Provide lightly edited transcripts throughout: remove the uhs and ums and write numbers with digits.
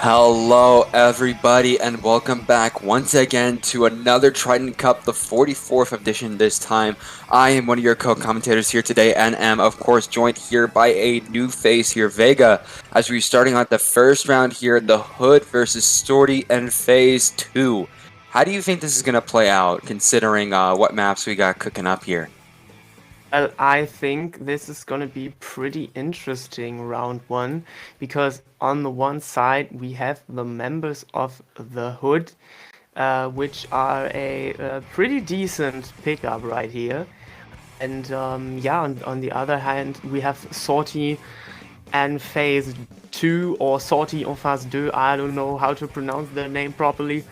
Hello, everybody, and welcome back once again to another Triton-Cup, the 44th edition this time. I am one of your co-commentators here today and am, of course, joined here by a new face here, Vega, as we're starting out the first round here, the Hood versus Sorti and Phase 2. How do you think this is going to play out, considering what maps we got cooking up here? Well, I think this is going to be pretty interesting round one because on the one side we have the members of the Hood, which are a pretty decent pickup right here. And yeah, on the other hand, we have Sorti and Phase 2 or Sorti en Phase 2. I don't know how to pronounce their name properly.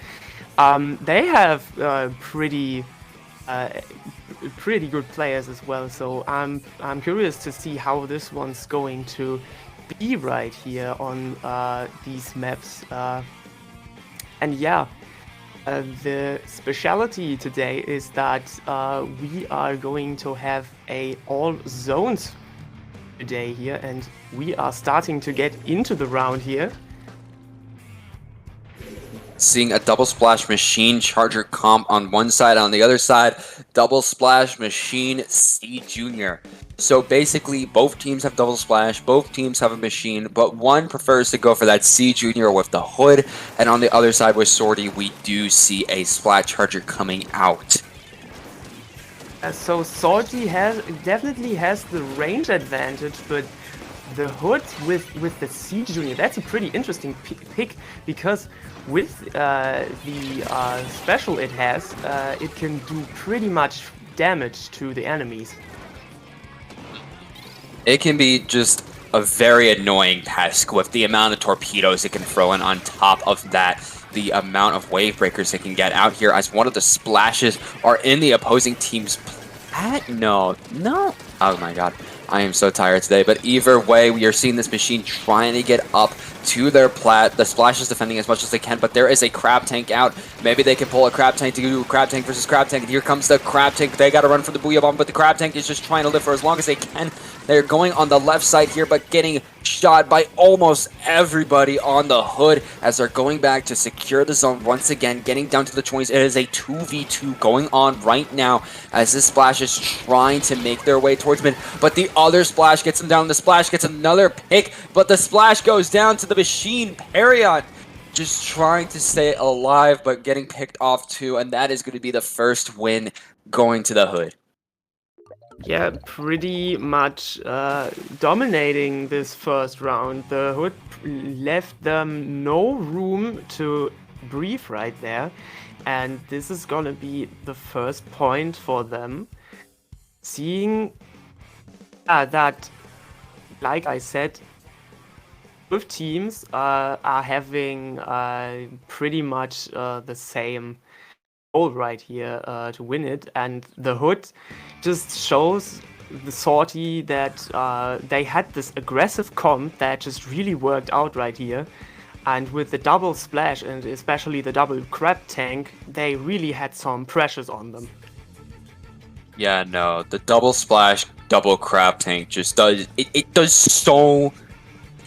They have uh, pretty good players as well. So I'm curious to see how this one's going to be right here on these maps. And yeah, the speciality today is that we are going to have all zones today here, and we are starting to get into the round here. Seeing a double splash machine charger comp on one side, on the other side, double splash machine C Junior. So basically, both teams have double splash, both teams have a machine, but one prefers to go for that C Junior with the Hood, and on the other side with Sorti, we do see a splat charger coming out. So Sorti definitely has the range advantage, but the Hood with the C Junior, that's a pretty interesting pick because with the special it has, it can do pretty much damage to the enemies. It can be just a very annoying task with the amount of torpedoes it can throw in on top of that. The amount of wave breakers it can get out here as one of the splashes are in the opposing team's plat? No. Oh my god. I am so tired today, but either way, we are seeing this machine trying to get up to their plat. The Splash is defending as much as they can, but there is a crab tank out. Maybe they can pull a crab tank to do crab tank versus crab tank, and here comes the crab tank. They gotta run for the booyah bomb, but the crab tank is just trying to live for as long as they can. They're going on the left side here, but getting shot by almost everybody on the Hood as they're going back to secure the zone once again, getting down to the 20s. It is a 2v2 going on right now as this Splash is trying to make their way towards mid, but the other Splash gets him down. The Splash gets another pick, but the Splash goes down to the machine. Perion just trying to stay alive, but getting picked off too, and that is going to be the first win going to the Hood. Yeah, pretty much dominating this first round. The Hood left them no room to breathe right there, and this is gonna be the first point for them. Seeing that, like I said, both teams are having pretty much the same goal right here to win it, and the Hood just shows the Sorti that they had this aggressive comp that just really worked out right here, and with the double splash and especially the double crab tank, they really had some pressures on them. Yeah, no, the double splash, double crab tank just does it does so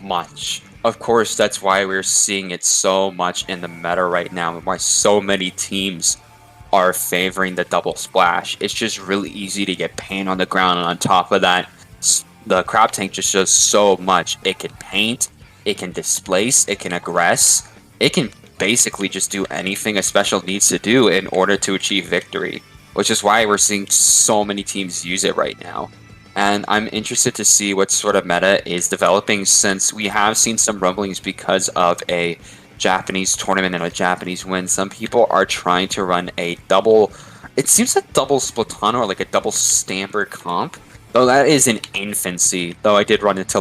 much. Of course, that's why we're seeing it so much in the meta right now, and why so many teams are favoring the double splash. It's just really easy to get paint on the ground, and on top of that, the crab tank just does so much. It can paint, it can displace, it can aggress, it can basically just do anything a special needs to do in order to achieve victory, which is why we're seeing so many teams use it right now. And I'm interested to see what sort of meta is developing, since we have seen some rumblings because of a Japanese tournament and a Japanese win. Some people are trying to run a double, it seems like double Splatoon or like a double Stamper comp, though that is in infancy. Though I did run into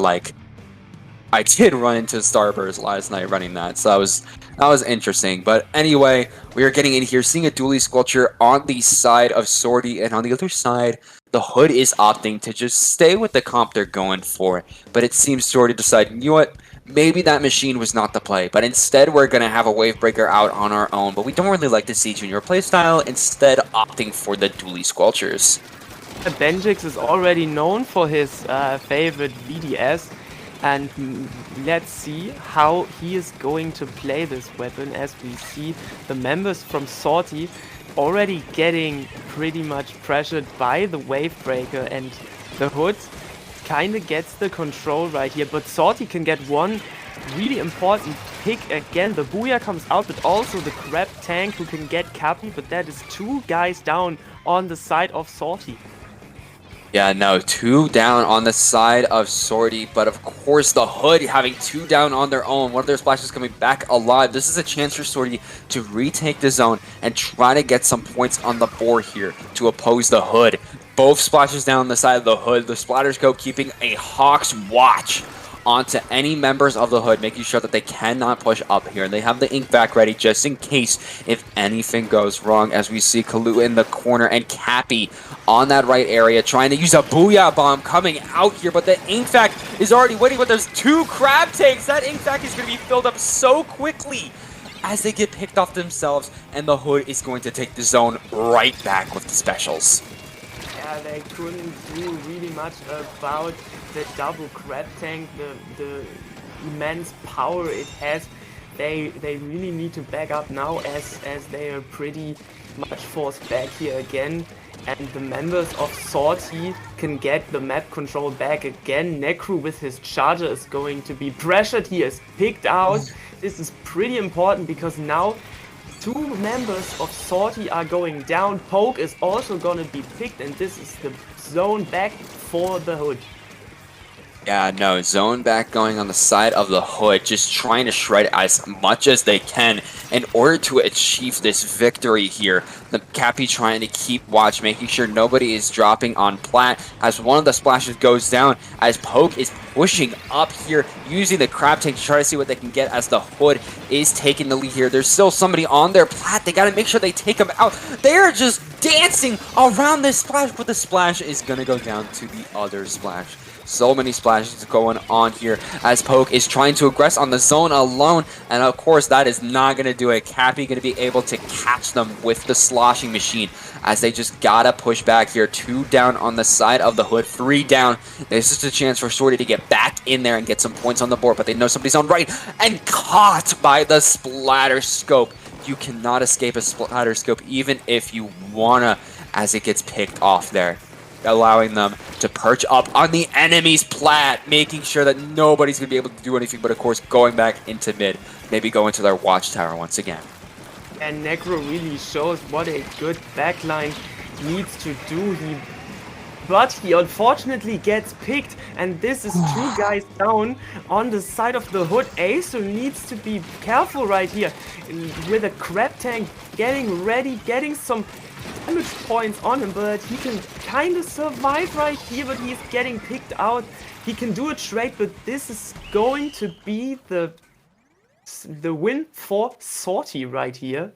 Starburst last night running that, so that was interesting. But anyway, we are getting in here, seeing a dually sculpture on the side of Sorti, and on the other side, the Hood is opting to just stay with the comp they're going for. But it seems Sorti decided, you know what, maybe that machine was not the play, but instead we're going to have a wave breaker out on our own. But we don't really like the C Junior playstyle, instead opting for the dually sculptures. Benjix is already known for his favorite VDS, And let's see how he is going to play this weapon, as we see the members from Sorti already getting pretty much pressured by the wave breaker, and the Hood kind of gets the control right here. But Sorti can get one really important pick again. The Booyah comes out, but also the Crab Tank who can get Cappy, but that is 2 guys down on the side of Sorti. Yeah, no, 2 down on the side of Sorti, but of course the Hood having 2 down on their own. One of their splashes coming back alive. This is a chance for Sorti to retake the zone and try to get some points on the board here to oppose the Hood. Both splashes down on the side of the Hood. The Splatterscope keeping a hawk's watch onto any members of the Hood, making sure that they cannot push up here. They have the ink back ready just in case if anything goes wrong, as we see Kalu in the corner and Cappy on that right area trying to use a Booyah Bomb coming out here, but the ink vac is already waiting, but there's 2 crab tanks. That ink vac is going to be filled up so quickly as they get picked off themselves, and the Hood is going to take the zone right back with the specials. Yeah, they couldn't do really much about the double crab tank, the immense power it has. They really need to back up now, as they are pretty much forced back here again. And the members of Sorti can get the map control back again. Necro with his charger is going to be pressured. He is picked out. This is pretty important because now 2 members of Sorti are going down. Poke is also gonna be picked, and this is the zone back for the Hood. Yeah, no, zone back going on the side of the Hood, just trying to shred as much as they can in order to achieve this victory here. The Cappy trying to keep watch, making sure nobody is dropping on plat as one of the splashes goes down, as Poke is pushing up here, using the crab tank to try to see what they can get as the Hood is taking the lead here. There's still somebody on their plat. They got to make sure they take him out. They're just dancing around this splash, but the splash is going to go down to the other splash. So many splashes going on here as Poke is trying to aggress on the zone alone, and of course that is not going to do it. Cappy going to be able to catch them with the sloshing machine as they just gotta push back here. 2 down on the side of the Hood, 3 down. This is a chance for Sorti to get back in there and get some points on the board, but they know somebody's on right, and caught by the Splatterscope. You cannot escape a Splatterscope even if you wanna, as it gets picked off there, allowing them to perch up on the enemy's plat, making sure that nobody's going to be able to do anything but, of course, going back into mid, maybe go into their watchtower once again. And Necro really shows what a good backline needs to do. But he unfortunately gets picked, and this is 2 guys down on the side of the Hood. Acer needs to be careful right here with a crab tank getting ready, getting some damage points on him, but he can kind of survive right here, but he's getting picked out. He can do a trade, but this is going to be the win for Sorti right here.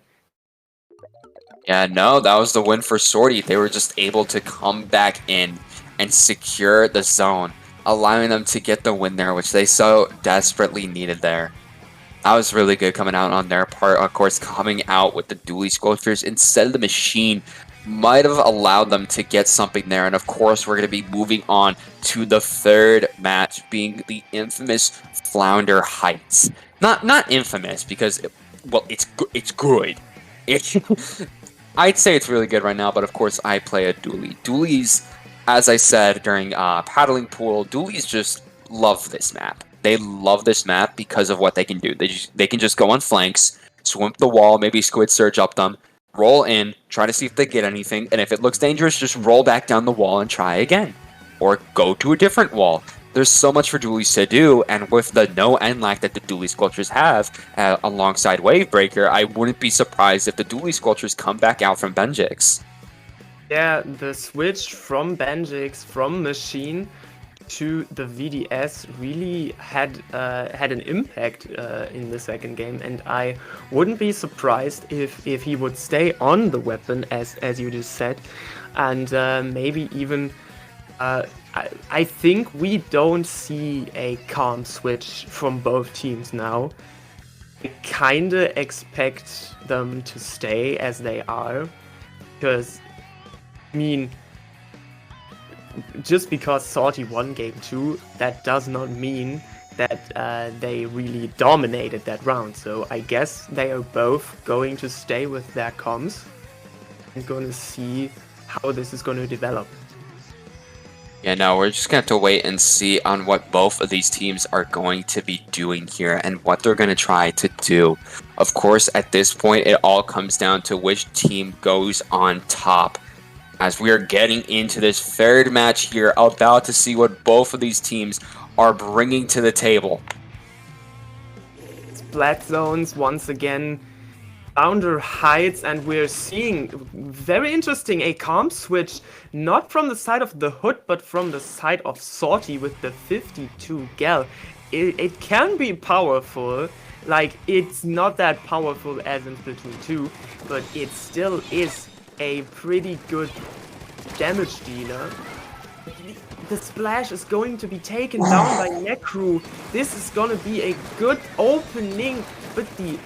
Yeah, no, that was the win for Sorti. They were just able to come back in and secure the zone, allowing them to get the win there, which they so desperately needed there. That was really good coming out on their part. Of course, coming out with the dually sculptures instead of the machine might have allowed them to get something there. And of course, we're going to be moving on to the 3rd match, being the infamous Flounder Heights. Not infamous because, it's good. I'd say it's really good right now, but of course, I play a dually. Dualies, as I said during paddling pool, dualies just love this map. They love this map because of what they can do. They can just go on flanks, swim the wall, maybe squid surge up them, roll in, try to see if they get anything, and if it looks dangerous, just roll back down the wall and try again. Or go to a different wall. There's so much for dualies to do, and with the no end lag that the dually sculptures have alongside Wavebreaker, I wouldn't be surprised if the dually sculptures come back out from Benjix. Yeah, the switch from Benjix, from machine to the VDS really had an impact in the 2nd game, and I wouldn't be surprised if he would stay on the weapon, as you just said, and maybe even I think we don't see a calm switch from both teams now. I kinda expect them to stay as they are, because I mean, just because Sorti won game 2, that does not mean that they really dominated that round. So I guess they are both going to stay with their comms and going to see how this is going to develop. Yeah, no, we're just going to have to wait and see on what both of these teams are going to be doing here and what they're going to try to do. Of course, at this point, it all comes down to which team goes on top. As we are getting into this third match here, about to see what both of these teams are bringing to the table. Splat zones once again. Founder heights, and we're seeing, very interesting, a comp switch, not from the side of the Hood, but from the side of Sorti with the 52 gal. It can be powerful, like, it's not that powerful as in Splatoon 2, but it still is a pretty good damage dealer. The splash is going to be taken down by Necru. This is gonna be a good opening, but the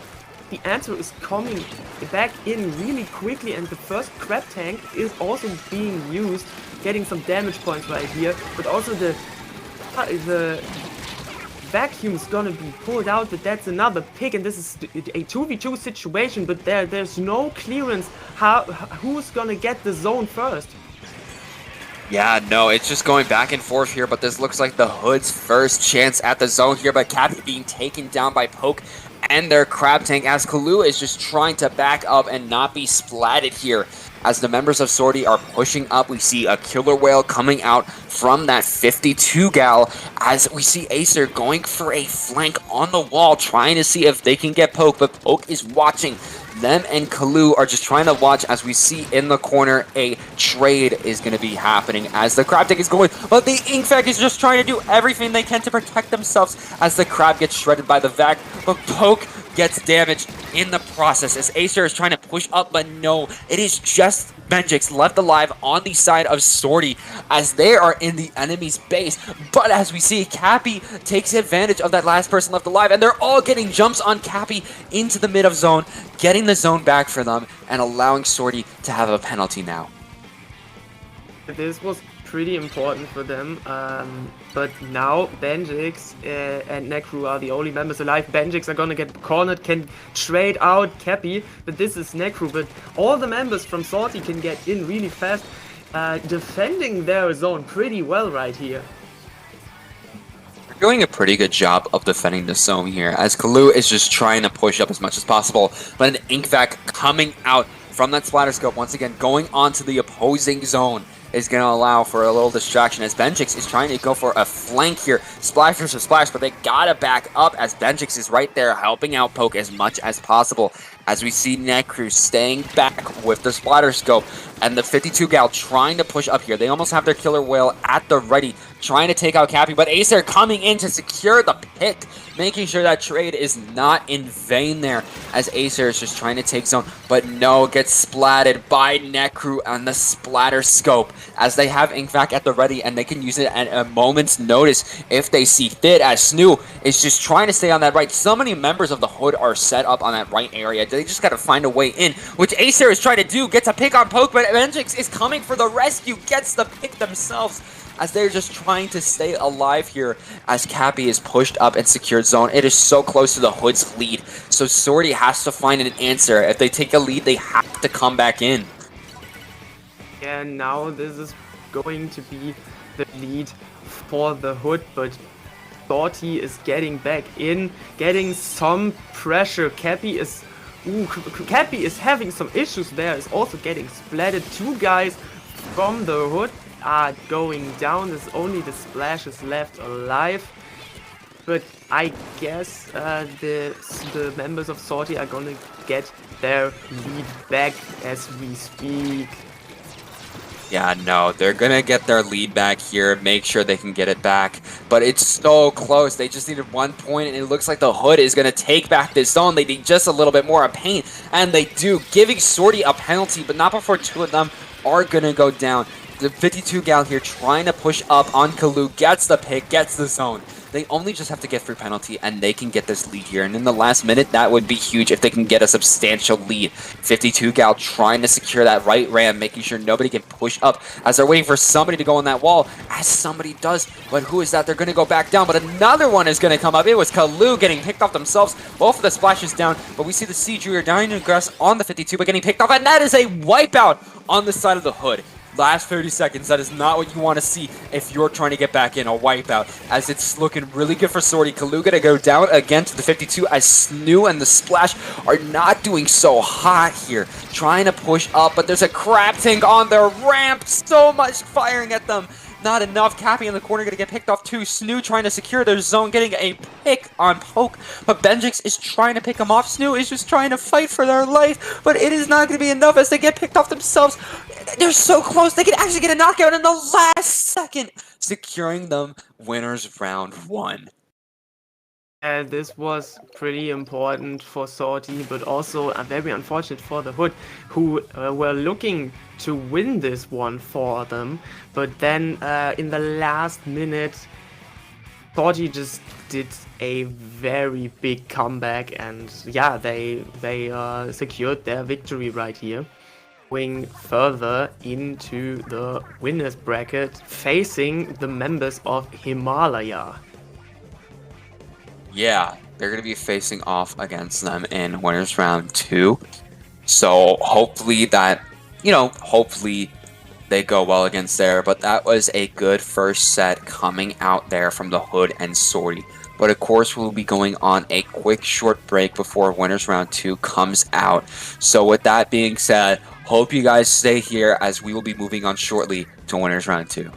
answer is coming back in really quickly, and the first crab tank is also being used, getting some damage points right here, but also the vacuum is gonna be pulled out, but that's another pick, and this is a 2v2 situation, but there's no clearance. Who's gonna get the zone first? Yeah, no, it's just going back and forth here, but this looks like the Hood's first chance at the zone here, but Cappy being taken down by Poke and their crab tank, as Kalu is just trying to back up and not be splatted here. As the members of Sorti are pushing up, we see a killer whale coming out from that 52 gal, as we see Acer going for a flank on the wall, trying to see if they can get Poke, but Poke is watching. Them and Kalu are just trying to watch, as we see in the corner a trade is going to be happening as the crab tank is going, but the Inkvac is just trying to do everything they can to protect themselves as the crab gets shredded by the vac, but Poke gets damaged in the process as Acer is trying to push up, but no, it is just Benjix left alive on the side of Sorti as they are in the enemy's base. But as we see, Cappy takes advantage of that last person left alive, and they're all getting jumps on Cappy into the mid of zone, getting the zone back for them and allowing Sorti to have a penalty now. This was pretty important for them, but now Benjix and Necru are the only members alive. Benjix are gonna get cornered, can trade out Cappy, but this is Necru, but all the members from Sorti can get in really fast, defending their zone pretty well right here. They're doing a pretty good job of defending the zone here, as Kalu is just trying to push up as much as possible, but an Inkvac coming out from that splatter scope, once again going onto the opposing zone, is going to allow for a little distraction as Benjix is trying to go for a flank here. Splash versus splash, but they got to back up as Benjix is right there helping out Poke as much as possible. As we see Necru staying back with the splatter scope and the 52 gal trying to push up here. They almost have their killer whale at the ready, trying to take out Cappy, but Acer coming in to secure the pick, making sure that trade is not in vain there as Acer is just trying to take zone, but no, gets splatted by Necru on the splatter scope as they have Inkvac at the ready and they can use it at a moment's notice if they see fit, as Snoo is just trying to stay on that right. So many members of the Hood are set up on that right area. They just got to find a way in, which Acer is trying to do, gets a pick on Poke, but Benjix is coming for the rescue, gets the pick themselves as they're just trying to stay alive here as Cappy is pushed up and secured zone. It is so close to the Hood's lead, so Sorti has to find an answer. If they take a lead, they have to come back in. And now this is going to be the lead for the Hood, but Sorti is getting back in, getting some pressure. Cappy is having some issues there, is also getting splatted. Two guys from the Hood are going down. There's only the splashes left alive. But I guess the members of Sorti are gonna get their lead back as we speak. Yeah, no, they're gonna get their lead back here, make sure they can get it back, but it's so close. They just needed 1 point, and it looks like the Hood is gonna take back this zone. They need just a little bit more of pain, and they do, giving Sorti a penalty, but not before two of them are gonna go down. The 52 gal here trying to push up on Kalu, gets the pick, gets the zone. They only just have to get free penalty, and they can get this lead here. And in the last minute, that would be huge if they can get a substantial lead. 52 Gal trying to secure that right ram, making sure nobody can push up as they're waiting for somebody to go on that wall, as somebody does. But who is that? They're going to go back down, but another one is going to come up. It was Kalu getting picked off themselves. Both of the splashes down, but we see the C Junior dying to grass on the 52, but getting picked off, and that is a wipeout on the side of the hood. Last 30 seconds, that is not what you want to see if you're trying to get back in a wipeout, as it's looking really good for Sorti. Kalu gonna go down again to the 52 as Snoo and the Splash are not doing so hot here. Trying to push up, but there's a crab tank on their ramp. So much firing at them. Not enough. Cappy in the corner gonna get picked off too. Snoo trying to secure their zone, getting a pick on Poke, but Benjix is trying to pick him off. Snoo is just trying to fight for their life, but it is not gonna be enough as they get picked off themselves. They're so close. They can actually get a knockout in the last second, securing them winners round 1. This was pretty important for Sorti, but also very unfortunate for the Hood, who were looking to win this one for them. But then in the last minute, Sorti just did a very big comeback, and yeah, they secured their victory right here. Going further into the winners bracket, facing the members of Himalaya. Yeah, they're going to be facing off against them in winners round 2. So hopefully that, hopefully they go well against there. But that was a good first set coming out there from the Hood and Sorti. But of course, we'll be going on a quick short break before winners round 2 comes out. So with that being said, hope you guys stay here as we will be moving on shortly to winners round 2.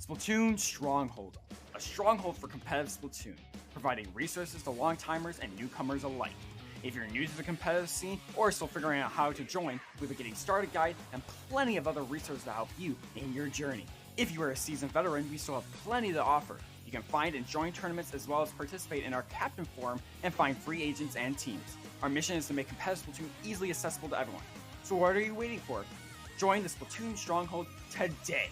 Splatoon Stronghold, a stronghold for competitive Splatoon, providing resources to long-timers and newcomers alike. If you're new to the competitive scene or still figuring out how to join, we have a getting started guide and plenty of other resources to help you in your journey. If you are a seasoned veteran, we still have plenty to offer. You can find and join tournaments as well as participate in our Captain Forum and find free agents and teams. Our mission is to make competitive Splatoon easily accessible to everyone. So what are you waiting for? Join the Splatoon Stronghold today!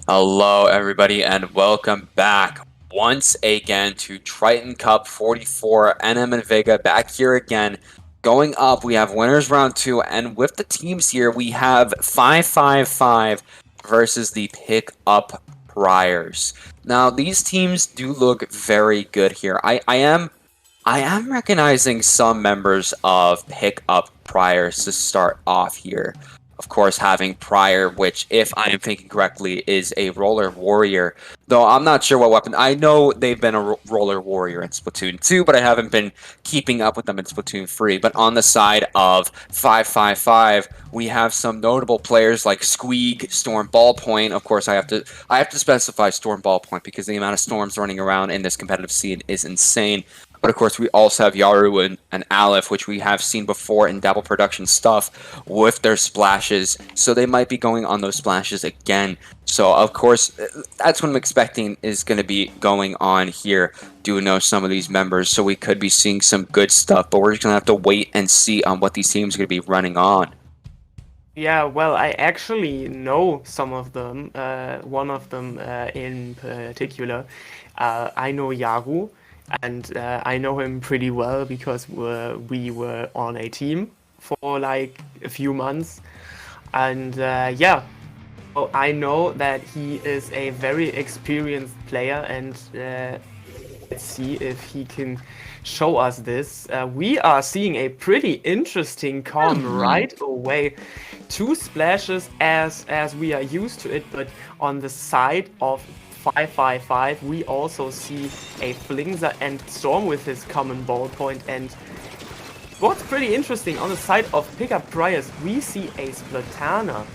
Hello, everybody, and welcome back once again to Triton-Cup 44. NM and Vega back here again. Going up, we have winners round 2, and with the teams here, we have 5-5-5 versus the Pick-Up Priors. Now, these teams do look very good here. I am recognizing some members of Pick-Up Priors to start off here. Of course, having Prior, which, if I am thinking correctly, is a Roller Warrior. Though I'm not sure what weapon. I know they've been a Roller Warrior in Splatoon 2, but I haven't been keeping up with them in Splatoon 3. But on the side of 555, we have some notable players like Squeak, Storm Ballpoint. Of course, I have to specify Storm Ballpoint because the amount of storms running around in this competitive scene is insane. But of course, we also have Yaru and Aleph, which we have seen before in Dapple Productions stuff with their splashes. So they might be going on those splashes again. So of course, that's what I'm expecting is going to be going on here. Do know some of these members, so we could be seeing some good stuff. But we're just going to have to wait and see on what these teams are going to be running on. Yeah, well, I actually know some of them. One of them in particular. I know Yaru, and I know him pretty well because we were on a team for like a few months. And yeah, well, I know that he is a very experienced player, and let's see if he can show us this. We are seeing a pretty interesting com right away. 2 splashes as we are used to it, but on the side of 555 we also see a Flingser and Storm with his common ballpoint. And what's pretty interesting, on the side of Pickup Priors we see a Splatana.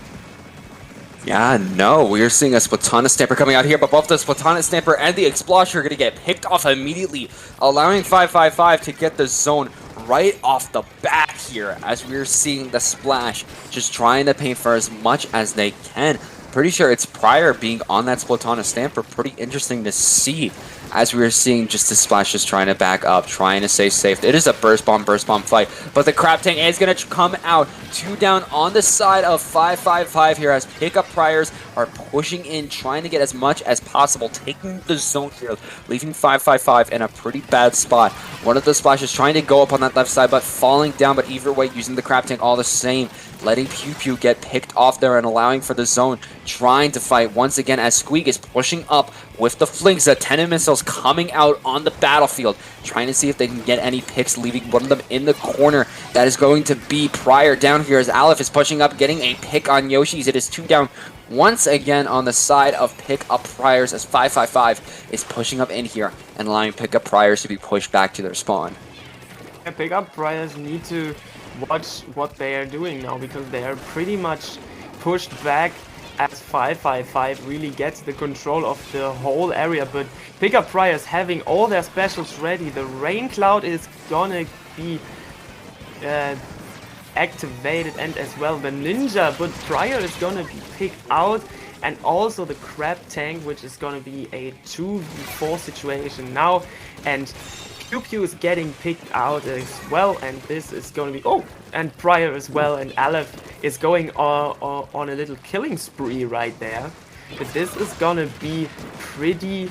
Yeah, no, we're seeing a Splatoon Stamper coming out here, but both the Splatoon Stamper and the Explosion are going to get picked off immediately, allowing 555 to get the zone right off the bat here, as we're seeing the Splash just trying to paint for as much as they can. Pretty sure it's Prior being on that Splatoon Stamper. Pretty interesting to see, as we were seeing just the Splash just trying to back up, trying to stay safe. It is a burst bomb fight, but the Crab Tank is going to come out. 2 down on the side of 555 here, as Pickup Priors are pushing in, trying to get as much as possible, taking the zone here, leaving 555 in a pretty bad spot. One of the Splashes trying to go up on that left side, but falling down, but either way, using the Crab Tank all the same, letting Pew Pew get picked off there and allowing for the zone, trying to fight once again as Squeak is pushing up with the Flings. 10 missiles coming out on the battlefield, trying to see if they can get any picks, leaving one of them in the corner. That is going to be Prior down here as Aleph is pushing up, getting a pick on Yoshi's. It is 2 down once again on the side of Pick-Up Priors, as 555 is pushing up in here and allowing Pick-Up Priors to be pushed back to their spawn. Yeah, Pick-Up Priors need to watch what they are doing now, because they are pretty much pushed back as 555 really gets the control of the whole area. But Pickup Priors having all their specials ready. The Rain Cloud is gonna be activated, and as well the Ninja, but Prior is gonna be picked out, and also the Crab Tank, which is gonna be a 2v4 situation now, and Pew Pew is getting picked out as well, and this is gonna be, oh, and Prior as well, and Aleph is going on a little killing spree right there. But this is gonna be pretty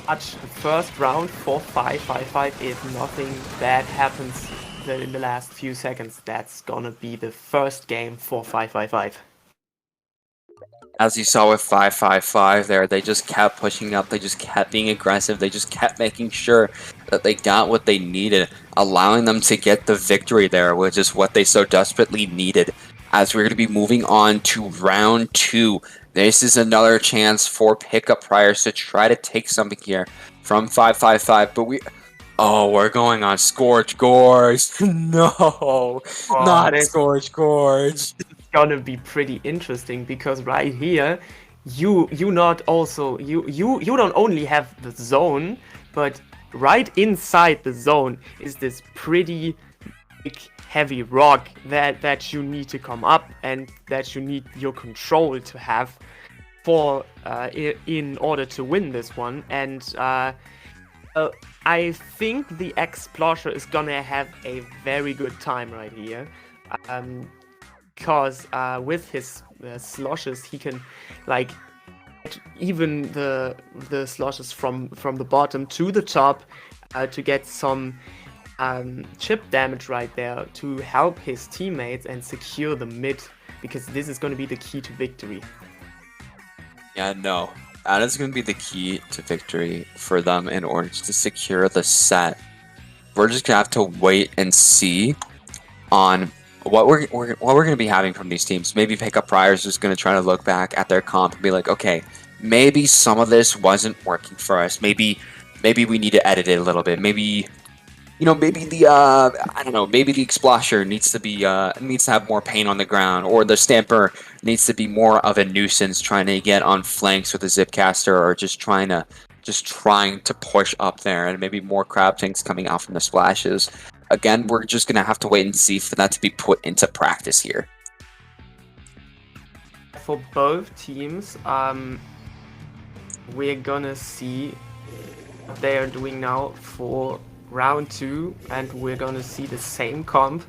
much the first round for 555 if nothing bad happens in the last few seconds. That's gonna be the first game for 555. As you saw with 555 there, they just kept pushing up, they just kept being aggressive, they just kept making sure that they got what they needed, allowing them to get the victory there, which is what they so desperately needed. As we're going to be moving on to round 2, this is another chance for Pickup Priors to try to take something here from 555, but we're going on Scorch Gorge. No, not Scorch Gorge. It's gonna be pretty interesting, because right here you don't only have the zone, but right inside the zone is this pretty big heavy rock that you need to come up, and that you need your control to have for in order to win this one. And I think the Explorer is gonna have a very good time right here, because with his sloshes he can like even the sloshes from the bottom to the top to get some chip damage right there to help his teammates and secure the mid, because this is going to be the key to victory. Yeah, no. That is going to be the key to victory for them in order to secure the set. We're just going to have to wait and see on what we're going to be having from these teams. Maybe Pickup Prior's just going to try to look back at their comp and be like, okay, maybe some of this wasn't working for us. Maybe we need to edit it a little bit. Maybe, you know, maybe the I don't know, maybe the Explosion needs to have more paint on the ground, or the Stamper needs to be more of a nuisance trying to get on flanks with the Zipcaster, or just trying to push up there, and maybe more crab tanks coming out from the splashes. Again, we're just gonna have to wait and see for that to be put into practice here. For both teams, we're gonna see what they are doing now for round 2, and we're gonna see the same comp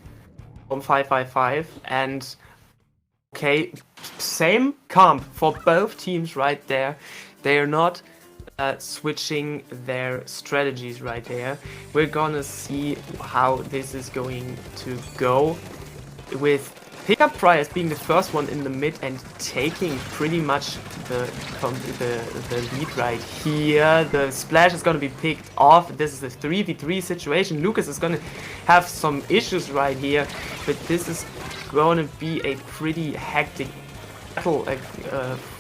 from 555, and okay, same comp for both teams right there. They are not switching their strategies right there. We're gonna see how this is going to go, with Pickup Priors being the first one in the mid and taking pretty much the lead right here. The splash is gonna be picked off. This is a 3v3 situation. Lucas is gonna have some issues right here, but this is gonna be a pretty hectic battle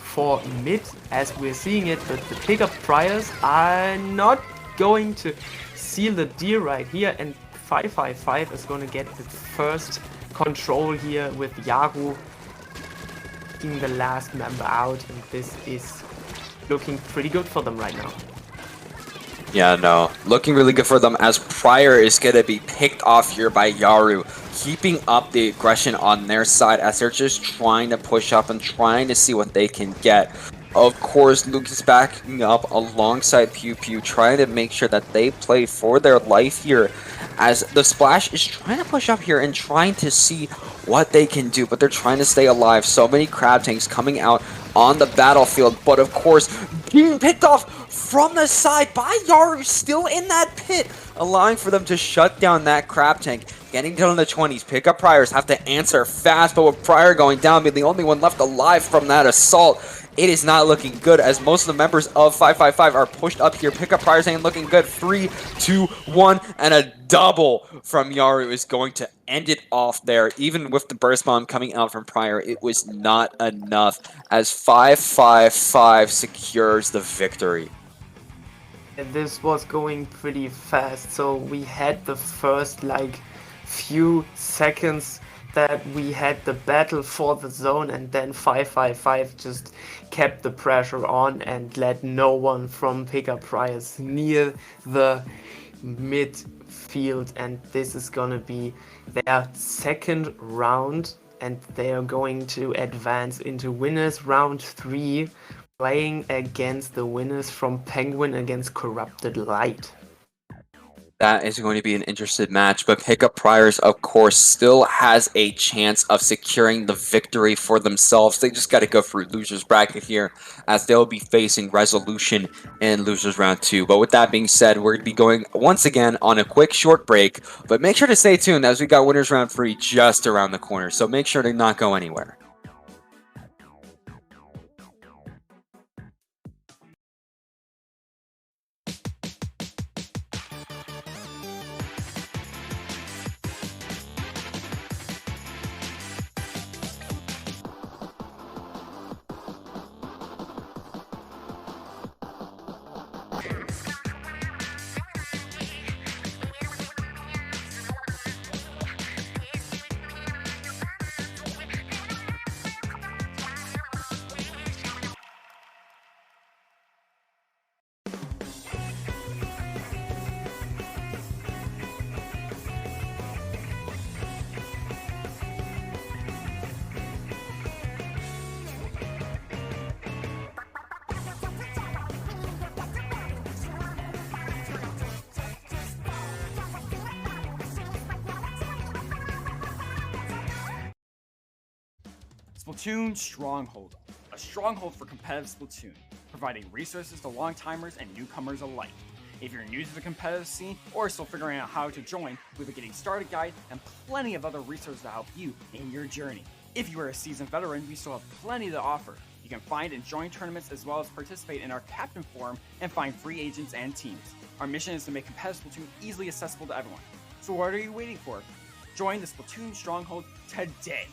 for mid, as we're seeing it, but the Pickup Priors are not going to seal the deal right here, and 555 is going to get the first control here with Yaru being the last member out, and this is looking pretty good for them right now. Yeah, no, looking really good for them, as Prior is going to be picked off here by Yaru, keeping up the aggression on their side as they're just trying to push up and trying to see what they can get. Of course, Luke is backing up alongside Pew Pew, trying to make sure that they play for their life here, as the Splash is trying to push up here and trying to see what they can do, but they're trying to stay alive. So many crab tanks coming out on the battlefield, but of course, being picked off from the side by Yaru, still in that pit, allowing for them to shut down that crab tank. Getting down in the 20s, Pickup Priors have to answer fast, but with Prior going down, being the only one left alive from that assault, it is not looking good, as most of the members of 555 are pushed up here. Pickup Priors ain't looking good. 3, 2, 1, and a double from Yaru is going to end it off there. Even with the burst bomb coming out from Prior, it was not enough, as 555 secures the victory. This was going pretty fast, so we had the first few seconds that we had the battle for the zone, and then 555 just kept the pressure on and let no one from Pickup Priors near the midfield, and this is gonna be their second round, and they are going to advance into winners round 3, playing against the winners from Penguin against Corrupted Light. That is going to be an interesting match, but Pickup Priors, of course, still has a chance of securing the victory for themselves. They just got to go through losers bracket here, as they'll be facing Resolution in losers round 2. But with that being said, we're going to be going once again on a quick short break, but make sure to stay tuned, as we got winners round 3 just around the corner, so make sure to not go anywhere. Splatoon Stronghold, a stronghold for competitive Splatoon, providing resources to long-timers and newcomers alike. If you're new to the competitive scene or still figuring out how to join, we have a getting started guide and plenty of other resources to help you in your journey. If you are a seasoned veteran, we still have plenty to offer. You can find and join tournaments as well as participate in our Captain Forum and find free agents and teams. Our mission is to make competitive Splatoon easily accessible to everyone. So what are you waiting for? Join the Splatoon Stronghold today!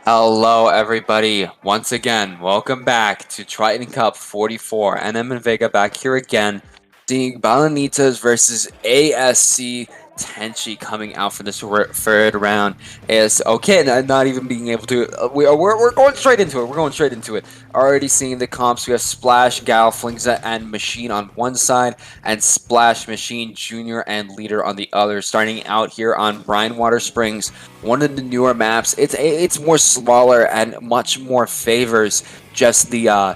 Hello, everybody. Once again, welcome back to Triton-Cup 44. NM and Vega back here again, seeing Ballenitas versus ASC Tenshi coming out for this third round. Not even being able to. We're going straight into it. We're going straight into it. Already seeing the comps. We have Splash, Gal, Flingza, and Machine on one side, and Splash, Machine, Junior, and Leader on the other. Starting out here on Rhinewater Springs, one of the newer maps. It's more smaller and much more favors just the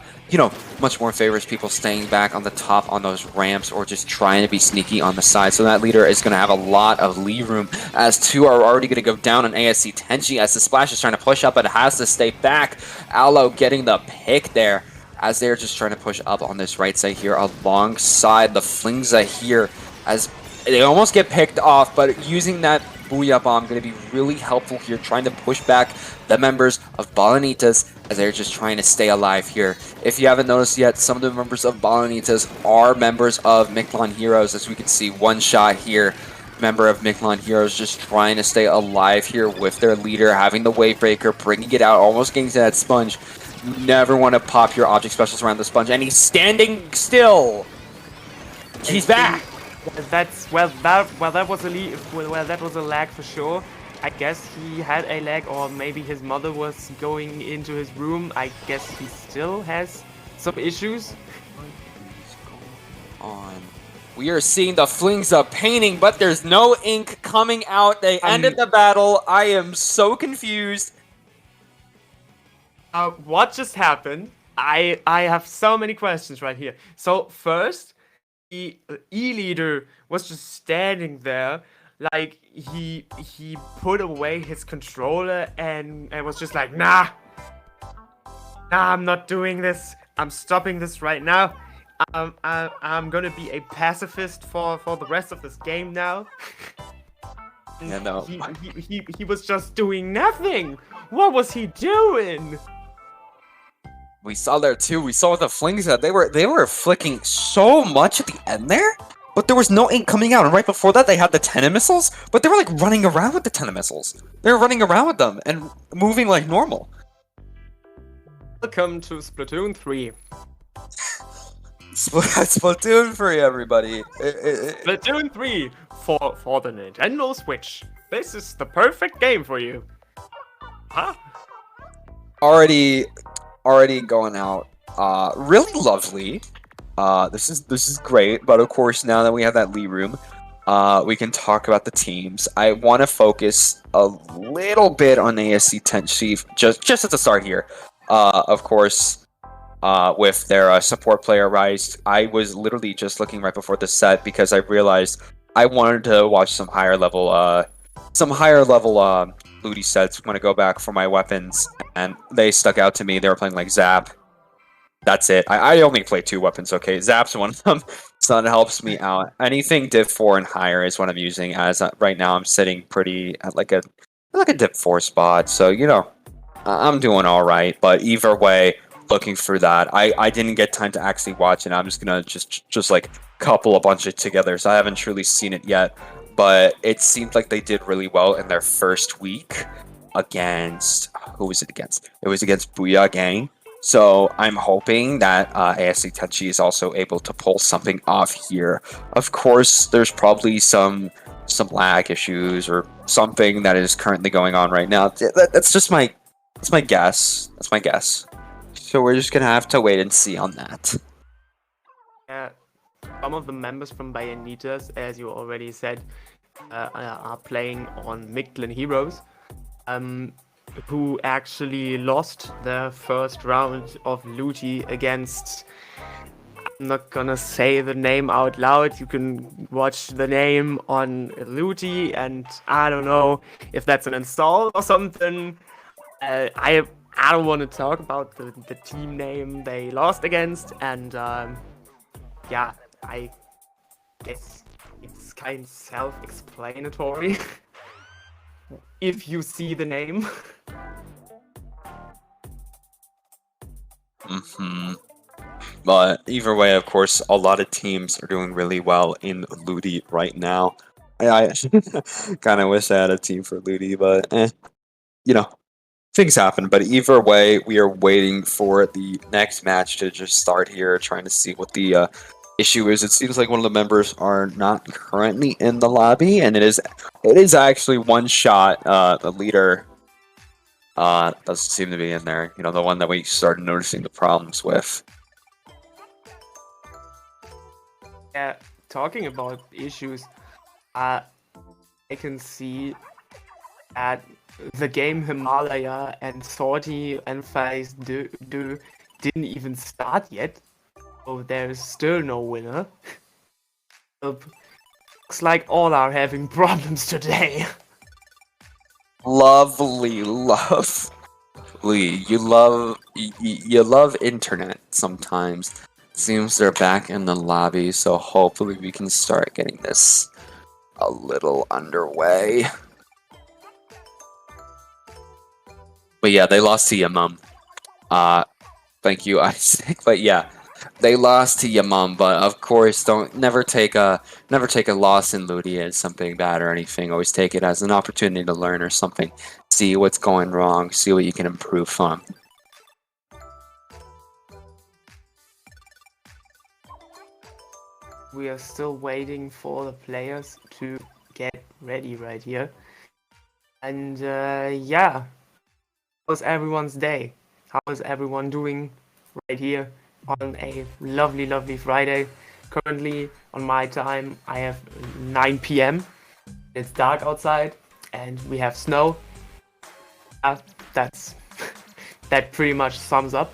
much more favors people staying back on the top on those ramps or just trying to be sneaky on the side. So that Leader is going to have a lot of lead room, as two are already going to go down on ASC Tenshi as the Splash is trying to push up but has to stay back. Aloe getting the pick there as they're just trying to push up on this right side here alongside the Flingza here, as they almost get picked off, but using that Booyah Bomb going to be really helpful here, trying to push back the members of Ballenitas as they're just trying to stay alive here. If you haven't noticed yet, some of the members of Ballenitas are members of Miklon Heroes, as we can see one shot here. Member of Miklon Heroes just trying to stay alive here with their leader, having the Wave Breaker, bringing it out, almost getting to that sponge. You never want to pop your object specials around the sponge, and he's standing still. He's back. That was a lag for sure. I guess he had a lag, or maybe his mother was going into his room. I guess he still has some issues. On. We are seeing the Flingza painting, but there's no ink coming out. They ended the battle. I am so confused. What just happened? I have so many questions right here. So first, the E-leader was just standing there, like he put away his controller and was just like, nah, I'm not doing this. I'm stopping this right now. I'm gonna be a pacifist for the rest of this game now. Yeah, no. He was just doing nothing. What was he doing? We saw there too. We saw the Flingza. They were flicking so much at the end there, but there was no ink coming out. And right before that, they had the Tenno missiles, but they were like running around with the Tenno missiles. They were running around with them and moving like normal. Welcome to Splatoon 3. Splatoon 3, everybody. Splatoon 3 for the Nintendo Switch. This is the perfect game for you. Huh? Already going out. Really lovely. This is great, but of course now that we have that lead room, we can talk about the teams. I want to focus a little bit on ASC Tenshi just at the start here. Of course, with their support player Rise, I was literally just looking right before the set because I realized I wanted to watch some higher level looty sets. I'm gonna go back for my weapons, and they stuck out to me. They were playing like Zap. That's it. I only play 2 weapons, okay? Zap's one of them, so that helps me out. Anything Div 4 and higher is what I'm using, as right now I'm sitting pretty at like a Div 4 spot, so, you know, I'm doing alright, but either way, looking for that. I didn't get time to actually watch it. I'm just gonna just like couple a bunch of it together, so I haven't truly seen it yet. But it seemed like they did really well in their first week against... Who was it against? It was against Booyah Gang. So I'm hoping that ASC Tenshi is also able to pull something off here. Of course, there's probably some lag issues or something that is currently going on right now. That's just my guess. That's my guess. So we're just gonna have to wait and see on that. Yeah, some of the members from Ballenitas, as you already said, are playing on Miklon Heroes, who actually lost their first round of Looty against... I'm not gonna say the name out loud. You can watch the name on Looty, and I don't know if that's an install or something. I don't want to talk about the team name they lost against, and yeah, I guess it's kind of self-explanatory if you see the name. But either way, of course, a lot of teams are doing really well in Looty right now. I kind of wish I had a team for Looty, but you know, things happen, but either way, we are waiting for the next match to just start here, trying to see what the issue is. It seems like one of the members are not currently in the lobby, and it is actually one shot. The leader doesn't seem to be in there. You know, the one that we started noticing the problems with. Yeah, talking about issues, I can see that the game Himalaya and Sorti and Phase didn't even start yet, so there's still no winner. Looks like all are having problems today. Lovely, lovely. You love internet sometimes. Seems they're back in the lobby, so hopefully we can start getting this a little underway. But yeah, they lost to Yamam. Thank you, Isaac. But yeah, they lost to Yamam. But of course, never take a loss in Ludi as something bad or anything. Always take it as an opportunity to learn or something. See what's going wrong. See what you can improve from. We are still waiting for the players to get ready right here. And yeah, how's everyone's day? How is everyone doing right here on a lovely, lovely Friday? Currently, on my time, I have 9 p.m. It's dark outside, and we have snow. That pretty much sums up.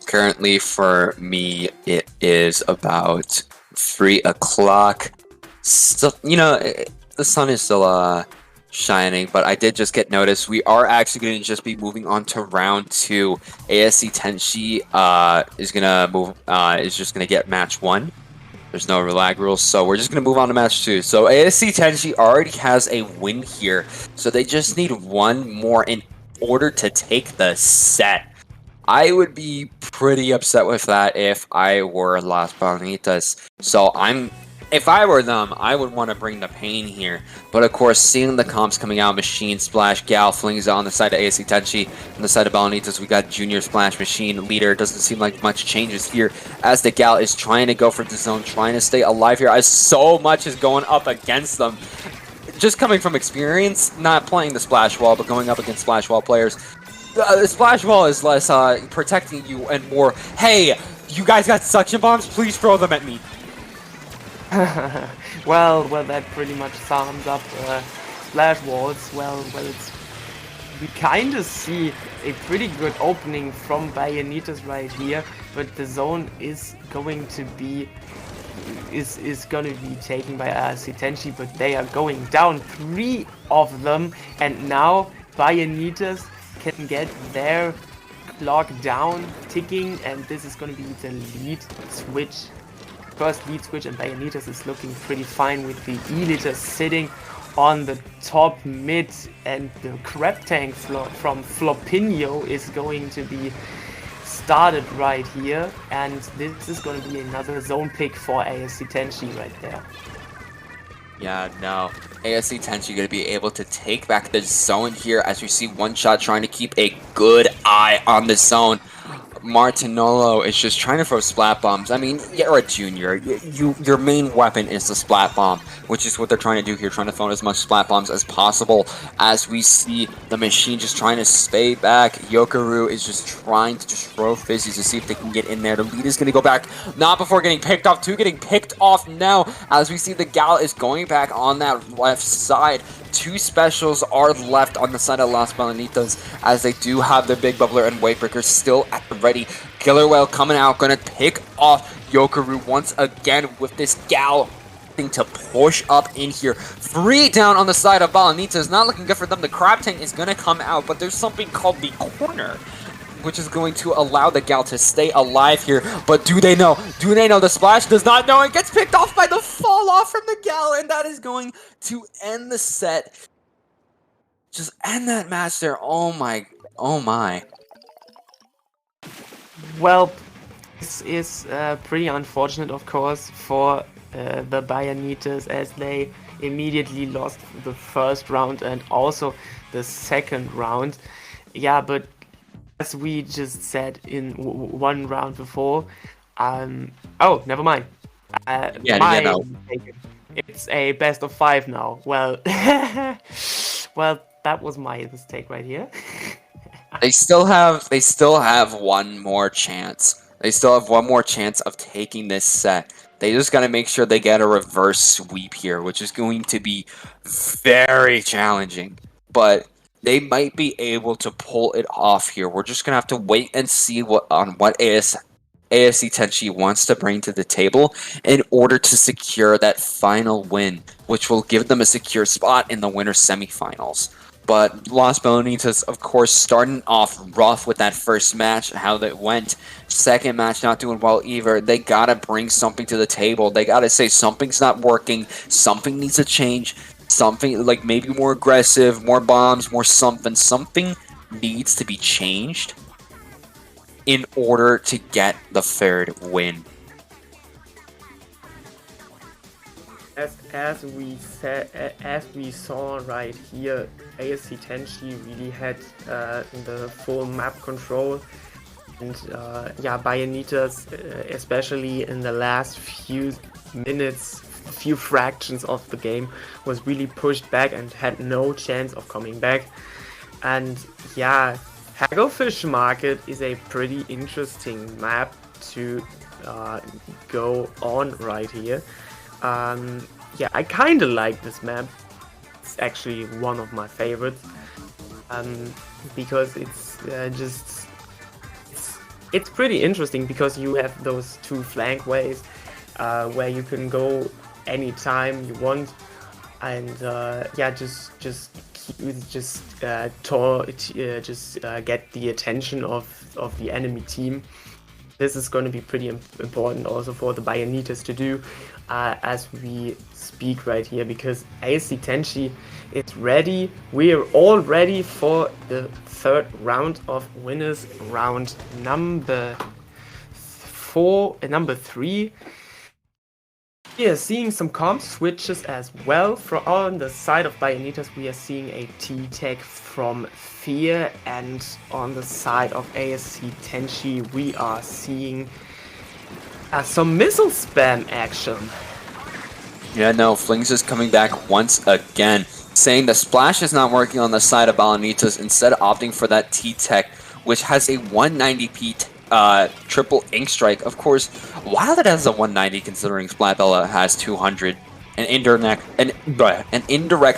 Currently for me, it is about 3 o'clock. Still, you know, the sun is still shining, but I did just get noticed. We are actually going to just be moving on to round 2. ASC Tenshi is just gonna get match 1. There's no lag rules, so we're just gonna move on to match 2. So ASC Tenshi already has a win here, so they just need 1 more in order to take the set. I would be pretty upset with that if I were Las Ballenitas. So if I were them, I would want to bring the pain here. But of course, seeing the comps coming out, Machine, Splash, Gal, flings on the side of ASC Tenshi. On the side of Ballenitas, we got Junior, Splash, Machine, Leader. Doesn't seem like much changes here as the Gal is trying to go for the zone, trying to stay alive here as so much is going up against them. Just coming from experience, not playing the Splash Wall, but going up against Splash Wall players. The Splash Wall is less protecting you and more, hey, you guys got suction bombs? Please throw them at me. well, that pretty much sums up Splash Walls. Well, we kind of see a pretty good opening from Ballenitas right here, but the zone is going to be taken by ASC Tenshi, but they are going down 3 of them, and now Ballenitas can get their clock down, ticking, and this is going to be the lead switch. First lead switch, and Ballenitas is looking pretty fine with the E-liter sitting on the top mid, and the crab tank from Flopinho is going to be started right here, and this is going to be another zone pick for ASC Tenshi right there. Yeah, no. ASC Tenshi going to be able to take back the zone here as we see One Shot trying to keep a good eye on the zone. Martinolo is just trying to throw splat bombs. I mean, you're a junior. Your main weapon is the splat bomb, which is what they're trying to do here, trying to throw as much splat bombs as possible. As we see the Machine just trying to stay back. Yokaru is just trying to just throw fizzies to see if they can get in there. The lead is going to go back, not before getting picked off. 2 getting picked off now, as we see the Gal is going back on that left side. 2 specials are left on the side of Las Ballenitas, as they do have their Big Bubbler and Wavebreaker still at the ready. Killer Whale coming out, gonna pick off Yokaru once again with this Gal thing to push up in here. 3 down on the side of Ballenitas, not looking good for them. The Crab Tank is gonna come out, but there's something called the corner, which is going to allow the Gal to stay alive here. But do they know? Do they know? The Splash does not know. It gets picked off by the fall off from the Gal, and that is going to end the set. Just end that match there. Oh my. Oh my. Well, this is pretty unfortunate, of course, for the Ballenitas, as they immediately lost the first round and also the second round. Yeah, but as we just said in one round before, oh, never mind. Mistake. It's a best of 5 now. Well, well, that was my mistake right here. They still have one more chance. They still have one more chance of taking this set. They just got to make sure they get a reverse sweep here, which is going to be very challenging. But they might be able to pull it off here. We're just going to have to wait and see what ASC Tenshi wants to bring to the table in order to secure that final win, which will give them a secure spot in the winter semifinals. But Las Ballenitas, of course, starting off rough with that first match, how that went. Second match, not doing well either. They gotta bring something to the table. They gotta say something's not working, something needs to change, something like maybe more aggressive, more bombs, more something. Something needs to be changed in order to get the third win. As we saw right here, ASC Tenshi really had the full map control, and yeah, Ballenitas, especially in the last few minutes, few fractions of the game, was really pushed back and had no chance of coming back. And yeah, Hagglefish Market is a pretty interesting map to go on right here. Yeah, I kind of like this map. It's actually one of my favorites, because it's pretty interesting because you have those two flank ways where you can go anytime you want, and yeah, just get the attention of the enemy team. This is going to be pretty important also for the Ballenitas to do as we speak right here, because ASC Tenshi is ready. We are all ready for the third round of winners, round number 3. We are seeing some comp switches as well. On the side of Ballenitas, we are seeing a T-Tech from Fear, and on the side of ASC Tenshi, we are seeing some missile spam action. Yeah, no, Flings is coming back once again, saying the splash is not working on the side of Ballenitas, instead opting for that T-Tech, which has a 190p triple ink strike. Of course, while it has a 190, considering Splatbella has 200, an indirect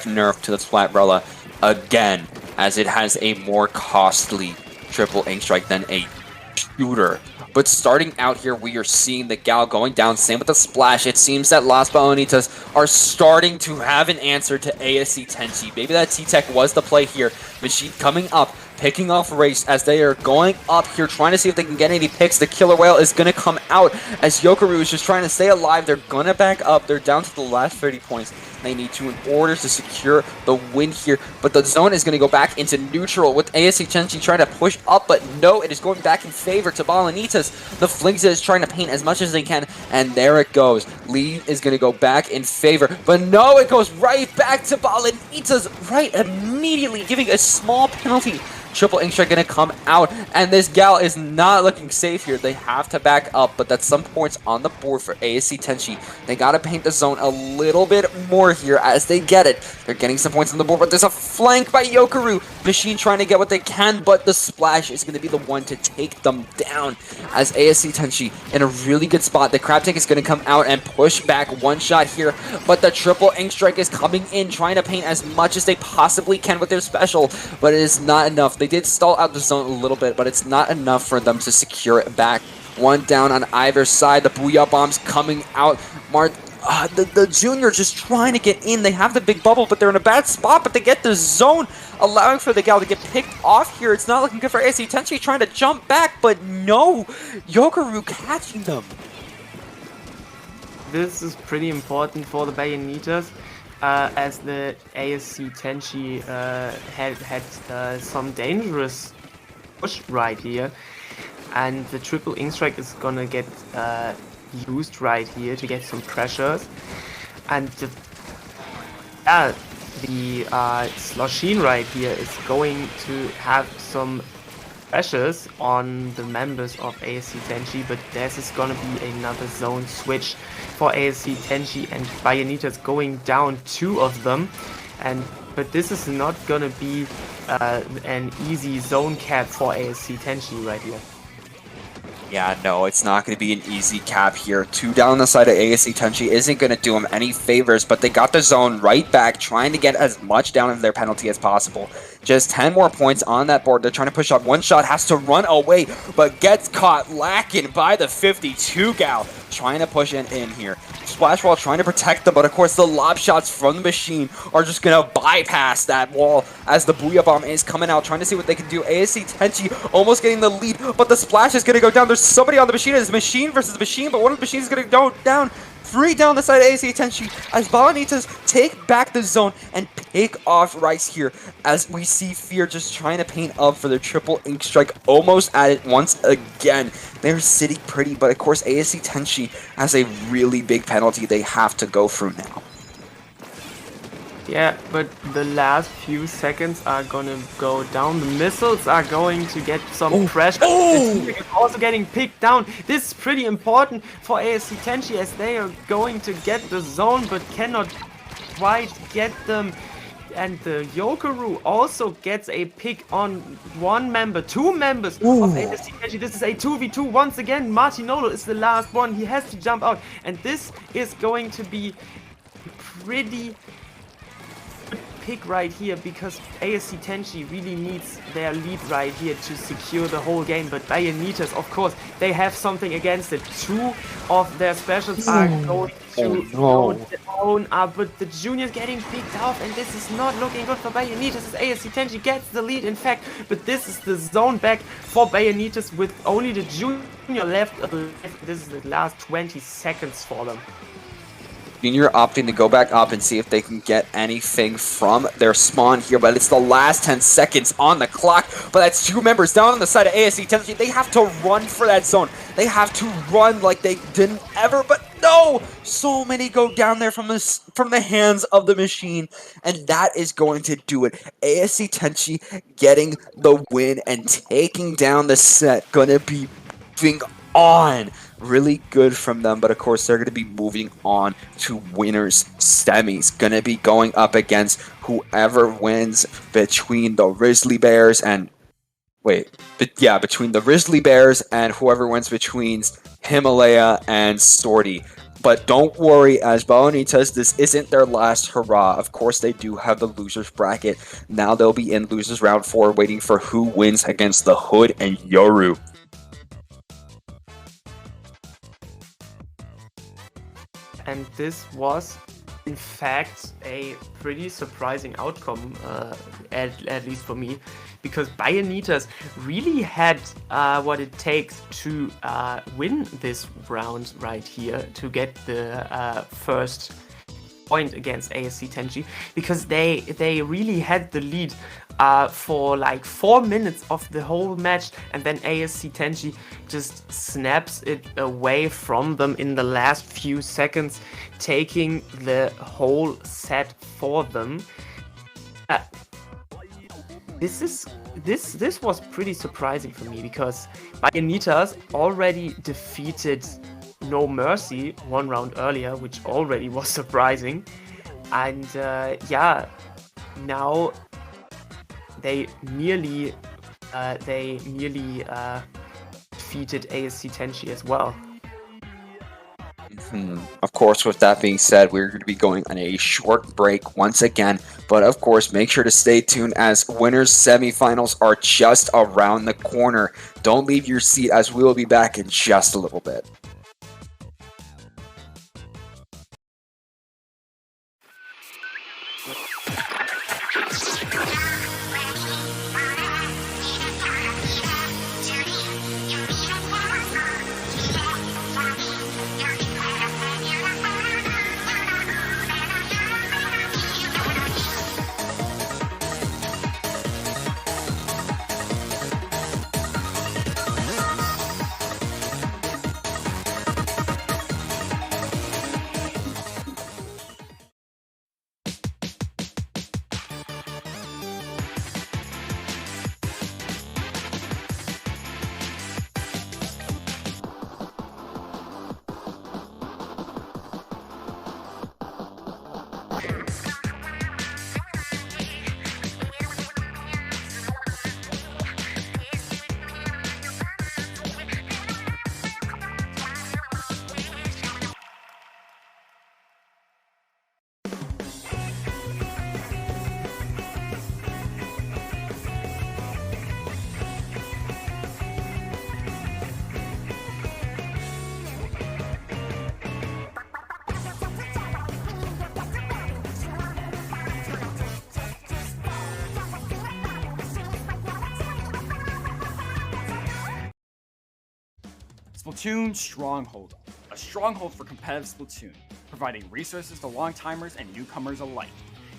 nerf to the Splatbella again, as it has a more costly triple ink strike than a shooter. But starting out here, we are seeing the Gal going down. Same with the splash. It seems that Las Ballenitas are starting to have an answer to ASC Tenshi. Maybe that T-Tech was the play here. Machine coming up, picking off Race as they are going up here, trying to see if they can get any picks. The Killer Whale is going to come out as Yokaru is just trying to stay alive. They're going to back up. They're down to the last 30 points. They need to in order to secure the win here. But the zone is going to go back into neutral with ASC Tenshi trying to push up, but no, it is going back in favor to Ballenitas. The Flingza is trying to paint as much as they can, and there it goes. Lee is going to go back in favor, but no, it goes right back to Ballenitas right immediately, giving a small penalty. Triple ink strike going to come out, and this Gal is not looking safe here. They have to back up, but that's some points on the board for ASC Tenshi. They got to paint the zone a little bit more here as they get it. They're getting some points on the board, but there's a flank by Yokaru. Machine trying to get what they can, but the splash is going to be the one to take them down as ASC Tenshi in a really good spot. The crab tank is going to come out and push back one shot here, but the triple ink strike is coming in, trying to paint as much as they possibly can with their special, but it is not enough. They did stall out the zone a little bit, but it's not enough for them to secure it back. One down on either side. The Booyah Bombs coming out. The Junior just trying to get in. They have the big bubble, but they're in a bad spot, but they get the zone, allowing for the Gal to get picked off here. It's not looking good for ASC Tenshi trying to jump back, but no! Yokaru catching them. This is pretty important for the Ballenitas, as the ASC Tenshi had some dangerous push right here, and the triple ink strike is gonna get used right here to get some pressures. And the Sloshin right here is going to have some pressures on the members of ASC Tenshi, but this is gonna be another zone switch for ASC Tenshi, and Ballenitas going down 2 of them. But this is not gonna be an easy zone cap for ASC Tenshi right here. Yeah, no, it's not going to be an easy cap here. 2 down on the side of ASC Tenshi isn't going to do them any favors, but they got the zone right back, trying to get as much down of their penalty as possible. Just 10 more points on that board. They're trying to push up. One shot has to run away, but gets caught lacking by the 52 gal. Trying to push in here. Splash Wall trying to protect them, but of course the lob shots from the machine are just going to bypass that wall as the Booyah Bomb is coming out, trying to see what they can do. ASC Tenshi almost getting the lead, but the splash is going to go down. There's somebody on the machine. It's machine versus machine, but one of the machines is going to go down. 3 down the side of ASC Tenshi as Ballenitas take back the zone and pick off Rice here, as we see Fear just trying to paint up for their triple ink strike, almost at it once again. They're sitting pretty, but of course ASC Tenshi has a really big penalty they have to go through now. Yeah, but the last few seconds are gonna go down. The missiles are going to get some pressure. The team is also getting picked down. This is pretty important for ASC Tenshi, as they are going to get the zone but cannot quite get them. And the Yokeru also gets a pick on 2 members of ASC Tenshi. This is a 2v2 once again. Martinolo is the last one. He has to jump out. And this is going to be pretty pick right here, because ASC Tenshi really needs their lead right here to secure the whole game. But Ballenitas, of course, they have something against it. 2 of their specials are going to go down, but the junior's getting picked off, and this is not looking good for Ballenitas as ASC Tenshi gets the lead, in fact. But this is the zone back for Ballenitas with only the junior left. This is the last 20 seconds for them. Junior opting to go back up and see if they can get anything from their spawn here, but it's the last 10 seconds on the clock. But that's 2 members down on the side of ASC Tenshi. They have to run for that zone. They have to run like they didn't ever, but no! So many go down there from the hands of the machine, and that is going to do it. ASC Tenshi getting the win and taking down the set. Gonna be moving on. Really good from them, but of course they're going to be moving on to winners semis. Going to be going up against whoever wins between the Rizzly Bears and between the Rizzly Bears and whoever wins between Himalaya and Sorti. But don't worry, as Ballenitas, this isn't their last hurrah. Of course, they do have the losers bracket. Now they'll be in losers round 4, waiting for who wins against the Hood and Yoru. And this was, in fact, a pretty surprising outcome, at least for me, because Ballenitas really had what it takes to win this round right here, to get the first point against ASC Tenshi, because they really had the lead for like 4 minutes of the whole match, and then ASC Tenshi just snaps it away from them in the last few seconds, taking the whole set for them. This was pretty surprising for me, because Ballenitas already defeated No Mercy 1 round earlier, which already was surprising, and yeah, now they nearly defeated ASC Tenshi as well. Of course, with that being said, we're going to be going on a short break once again, but of course, make sure to stay tuned, as winners semifinals are just around the corner. Don't leave your seat, as we will be back in just a little bit. Splatoon Stronghold, a stronghold for competitive Splatoon, providing resources to long-timers and newcomers alike.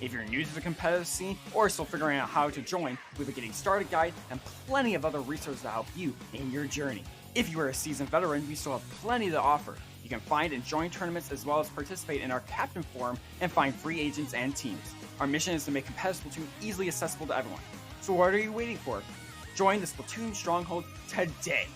If you're new to the competitive scene or still figuring out how to join, we have a getting started guide and plenty of other resources to help you in your journey. If you are a seasoned veteran, we still have plenty to offer. You can find and join tournaments as well as participate in our Captain Forum and find free agents and teams. Our mission is to make competitive Splatoon easily accessible to everyone. So what are you waiting for? Join the Splatoon Stronghold today!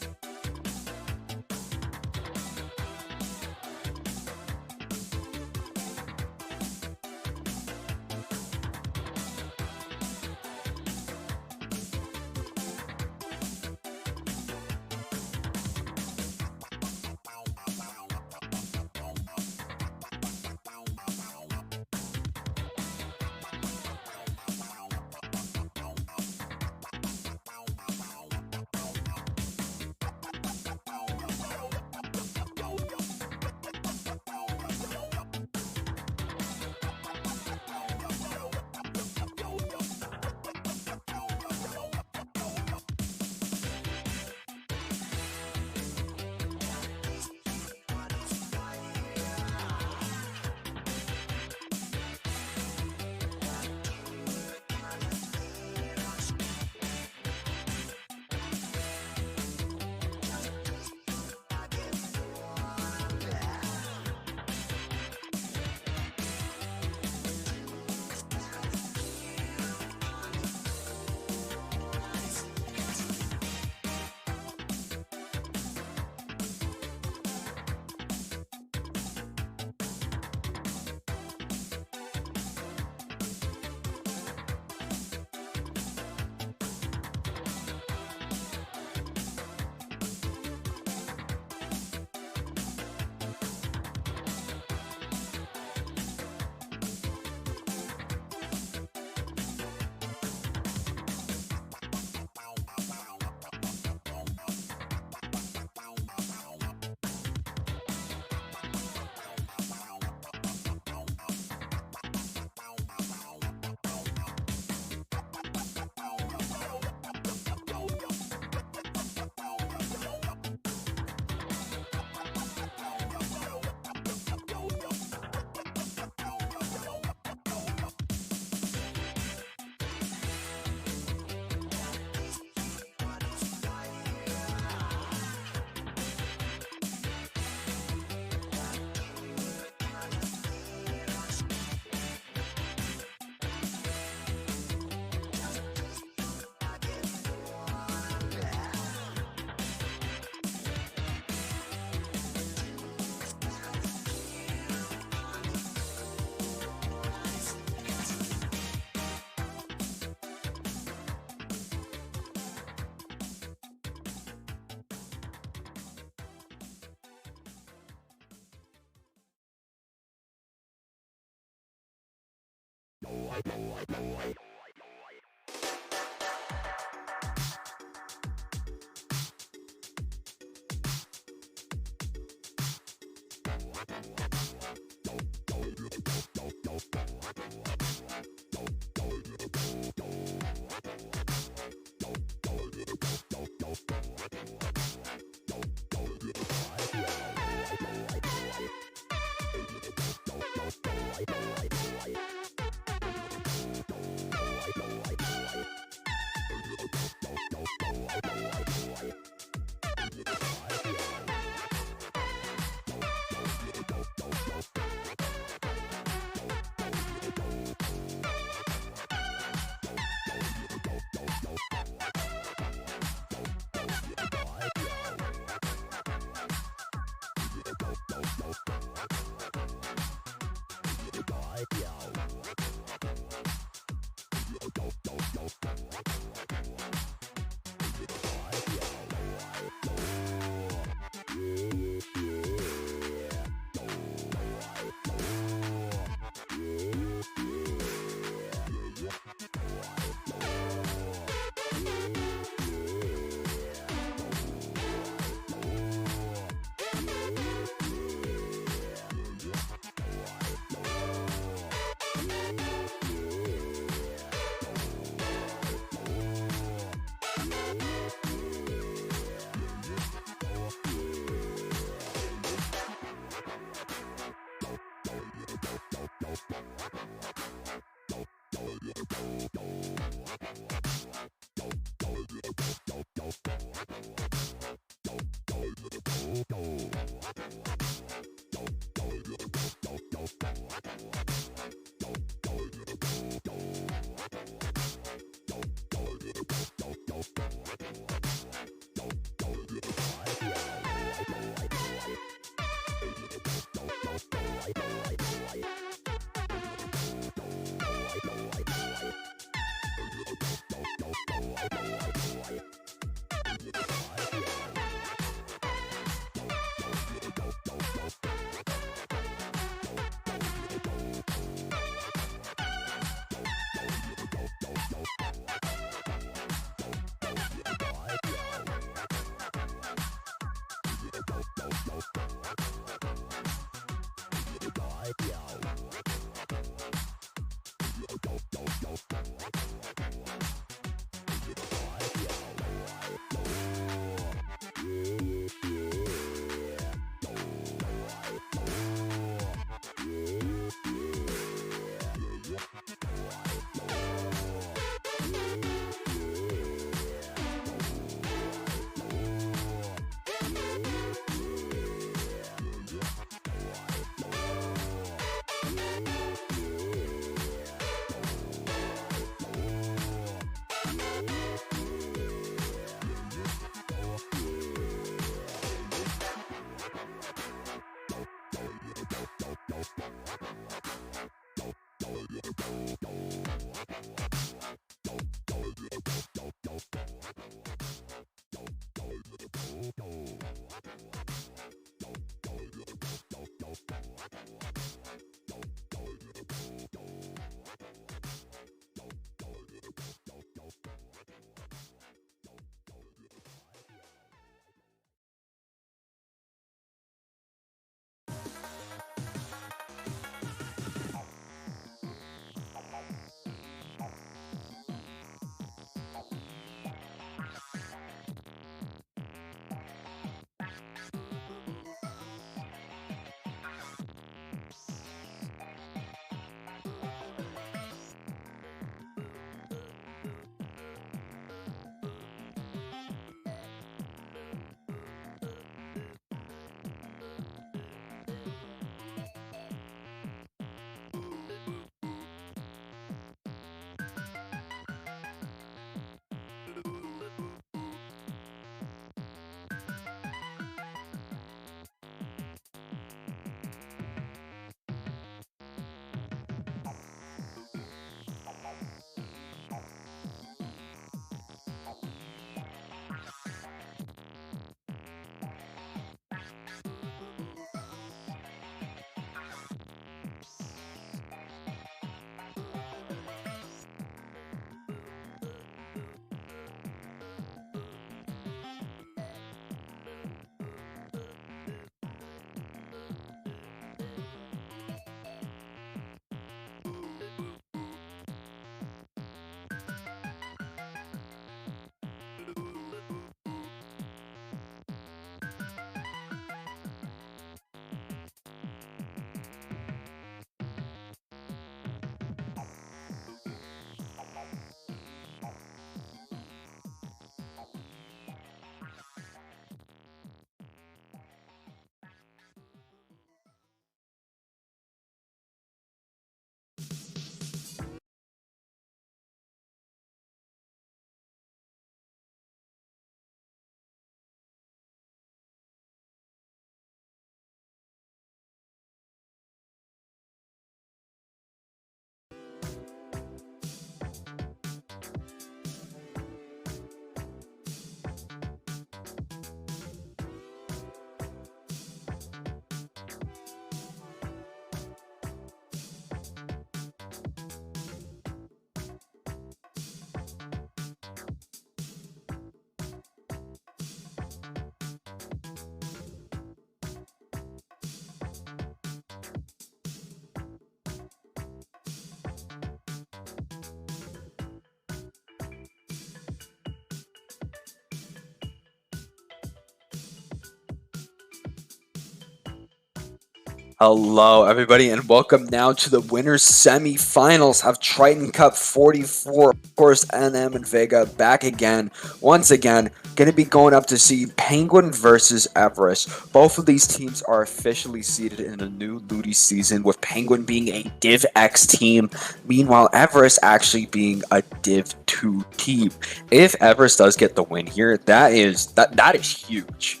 Hello, everybody, and welcome now to the winners semi-finals of Triton-Cup 44. Of course, NM and Vega back again. Once again, going to be going up to see Penguin versus Everest. Both of these teams are officially seeded in a new Ludi season, with Penguin being a Div X team, meanwhile Everest actually being a Div 2 team. If Everest does get the win here, that is huge.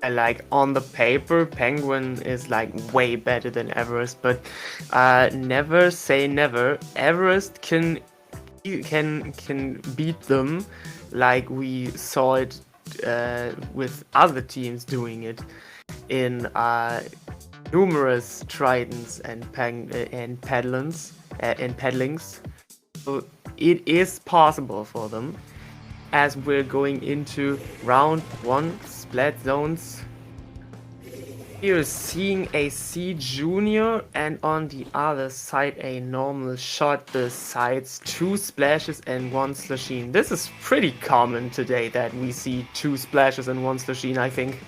Like on the paper, Penguin is like way better than Everest, but never say never. Everest can beat them, like we saw it with other teams doing it in numerous Tritons and paddlings. So it is possible for them. As we're going into round 1, splat zones. Here seeing a C Junior and on the other side a normal shot besides 2 splashes and 1 slashine. This is pretty common today that we see 2 splashes and 1 slashine, I think.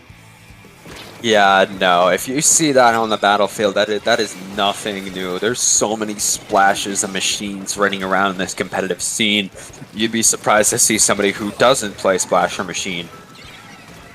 Yeah, no, if you see that on the battlefield, that is nothing new. There's so many splashes and machines running around in this competitive scene. You'd be surprised to see somebody who doesn't play splash or machine.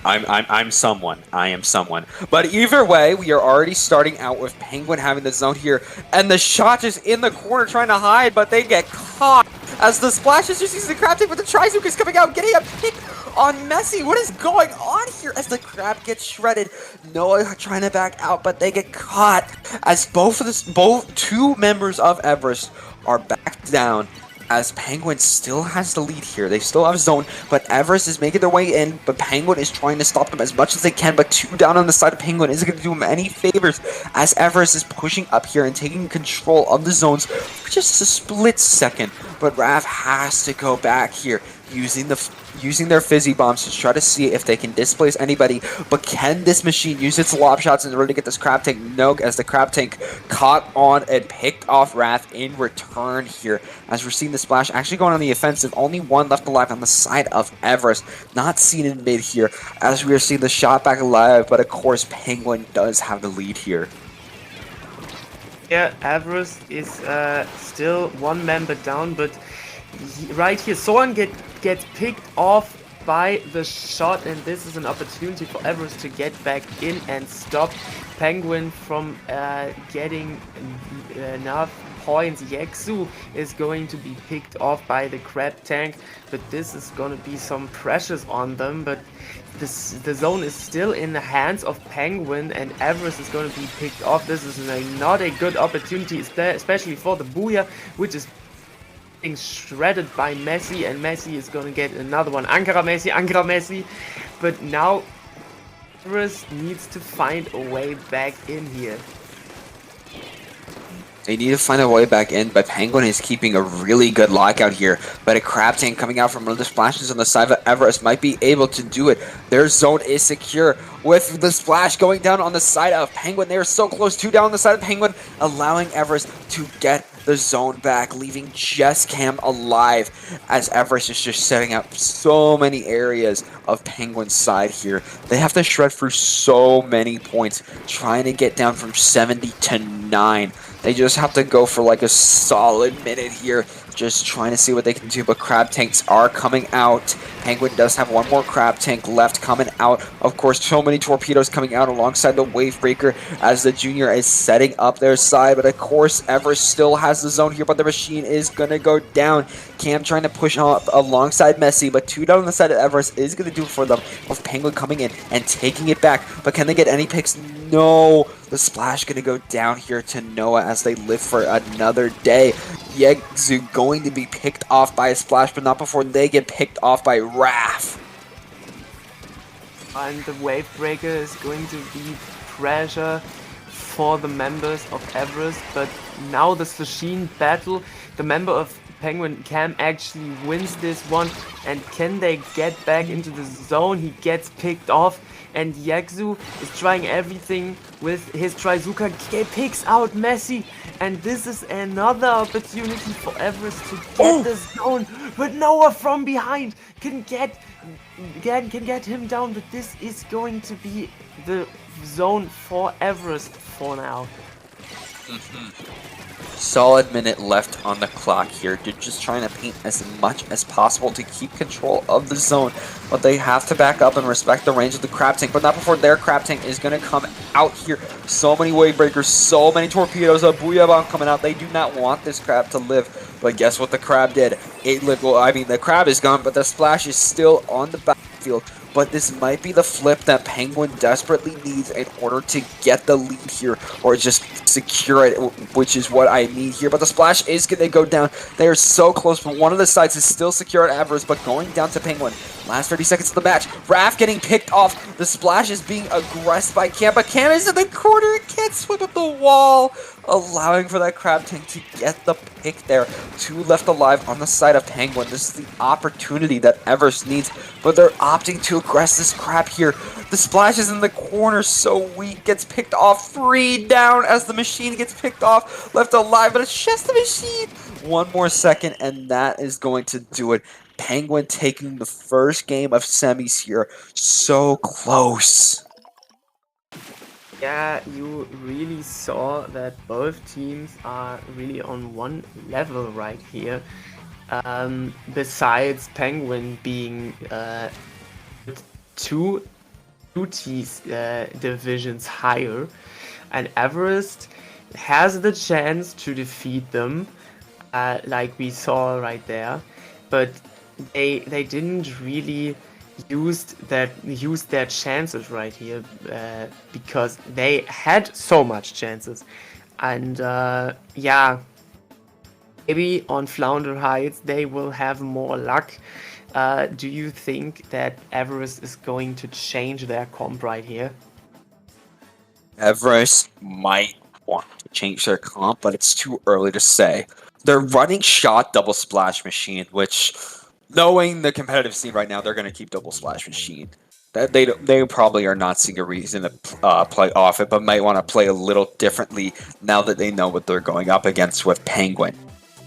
I'm someone. I am someone. But either way, we are already starting out with Penguin having the zone here, and the shot is in the corner trying to hide, but they get caught as the splash is just using the crab tank, but the Trizuka is coming out, getting a pick on Messi. What is going on here as the crab gets shredded? Noah trying to back out, but they get caught as both 2 members of Everest are backed down. As Penguin still has the lead here. They still have zone, but Everest is making their way in, but Penguin is trying to stop them as much as they can, but 2 down on the side of Penguin isn't going to do them any favors as Everest is pushing up here and taking control of the zones for just a split second, but Rav has to go back here using their fizzy bombs to try to see if they can displace anybody. But can this machine use its lob shots in order to get this crab tank? No, as the crab tank caught on and picked off Wrath in return here. As we're seeing the splash actually going on the offensive. Only 1 left alive on the side of Everest. Not seen in mid here as we are seeing the shot back alive. But of course, Penguin does have the lead here. Yeah, Everest is still 1 member down, but right here, Soren gets picked off by the shot, and this is an opportunity for Everest to get back in and stop Penguin from getting enough points. Yexu is going to be picked off by the crab tank, but this is going to be some pressures on them, but the zone is still in the hands of Penguin, and Everest is going to be picked off. This is not a good opportunity, especially for the Booyah, which is being shredded by Messi, and Messi is gonna get another one. Ankara Messi. But now Everest needs to find a way back in here. They need to find a way back in, but Penguin is keeping a really good lockout here. But a crab tank coming out from one of the splashes on the side of Everest might be able to do it. Their zone is secure with the splash going down on the side of Penguin. They are so close, 2 down on the side of Penguin, allowing Everest to get the zone back, leaving just Cam alive as Everest is just setting up so many areas of Penguin's side here. They have to shred through so many points, trying to get down from 70 to 9. They just have to go for like a solid minute here, just trying to see what they can do, but crab tanks are coming out. Penguin does have 1 more crab tank left coming out. Of course, so many torpedoes coming out alongside the wave breaker as the junior is setting up their side, but of course, Everest still has the zone here, but the machine is gonna go down. Cam trying to push up alongside Messi, but 2 down on the side of Everest is gonna do it for them, with Penguin coming in and taking it back, but can they get any picks? No, the splash gonna go down here to Noah as they live for another day. Yegzu going to be picked off by a splash, but not before they get picked off by Raph. And the wave breaker is going to be pressure for the members of Everest, but now the Slashine battle, the member of Penguin Cam actually wins this one, and can they get back into the zone? He gets picked off, and Yagzu is trying everything with his Trizuka. He picks out Messi, and this is another opportunity for Everest to get the zone, but Noah from behind can get him down, but this is going to be the zone for Everest for now. Solid minute left on the clock here. They're just trying to paint as much as possible to keep control of the zone, but they have to back up and respect the range of the crab tank, but not before their crab tank is going to come out here. So many wave breakers, so many torpedoes, a booyah bomb coming out. They do not want this crab to live, but guess what the crab did? It lived. Well, I mean, the crab is gone, but the splash is still on the battlefield. But this might be the flip that Penguin desperately needs in order to get the lead here, or just secure it, which is what I need here. But the splash is going to go down. They are so close, but one of the sides is still secure at Everest, but going down to Penguin. Last 30 seconds of the match. Raph getting picked off. The splash is being aggressed by Cam, but Cam is in the corner and can't swim up the wall, allowing for that crab tank to get the pick there. 2 left alive on the side of Penguin. This is the opportunity that Everest needs, but they're opting to aggress this crab here. The splash is in the corner, so weak, gets picked off. 3 down as the machine gets picked off, left alive, but it's just the machine. 1 more second, and that is going to do it. Penguin taking the first game of semis here. So close. Yeah, you really saw that both teams are really on one level right here. Besides Penguin being two divisions higher, and Everest has the chance to defeat them, like we saw right there, but they didn't really use their chances right here, because they had so much chances. And yeah, maybe on Flounder Heights they will have more luck. Do you think that Everest is going to change their comp right here? Everest might want to change their comp, but it's too early to say. They're running shot double splash machine, which, knowing the competitive scene right now, they're going to keep double splash machine. They probably are not seeing a reason to play off it, but might want to play a little differently now that they know what they're going up against with Penguin.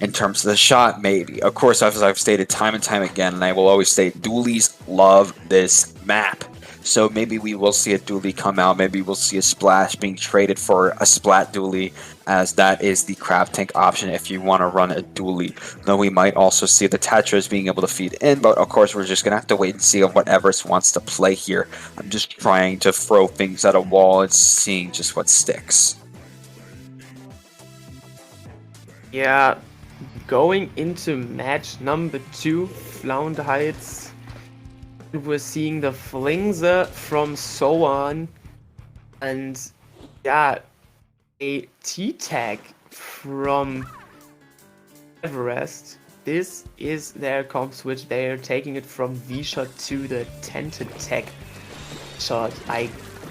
In terms of the shot, maybe. Of course, as I've stated time and time again, and I will always say, dualies love this map. So maybe we will see a dualie come out. Maybe we'll see a splash being traded for a splat dualie, as that is the crab tank option if you want to run a dualie. Though we might also see the Tetras being able to feed in, but of course we're just going to have to wait and see what Everest wants to play here. I'm just trying to throw things at a wall and seeing just what sticks. Yeah, going into match number 2, Flounder Heights. We're seeing the Flingser from Soan, and yeah, a T-Tag from Everest. This is their comp switch. They are taking it from V-Shot to the Tented Tech shot.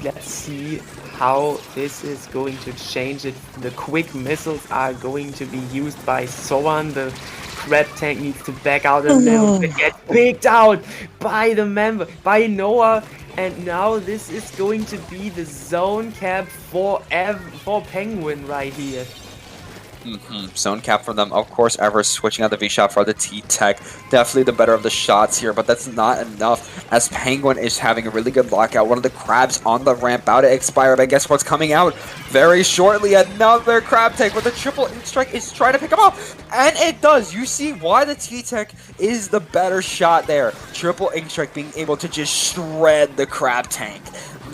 Let's see how this is going to change it. The quick missiles are going to be used by Soan. The crab tank needs to back out a little bit, get picked out by the member, by Noah, and now this is going to be the zone cap for Penguin right here. Zone cap for them. Of course, Everest switching out the V-Shot for the T-Tech. Definitely the better of the shots here, but that's not enough as Penguin is having a really good lockout. One of the crabs on the ramp about to expire, but guess what's coming out very shortly? Another crab tank with a triple ink strike is trying to pick him off, and it does. You see why the T-Tech is the better shot there. Triple ink strike being able to just shred the crab tank.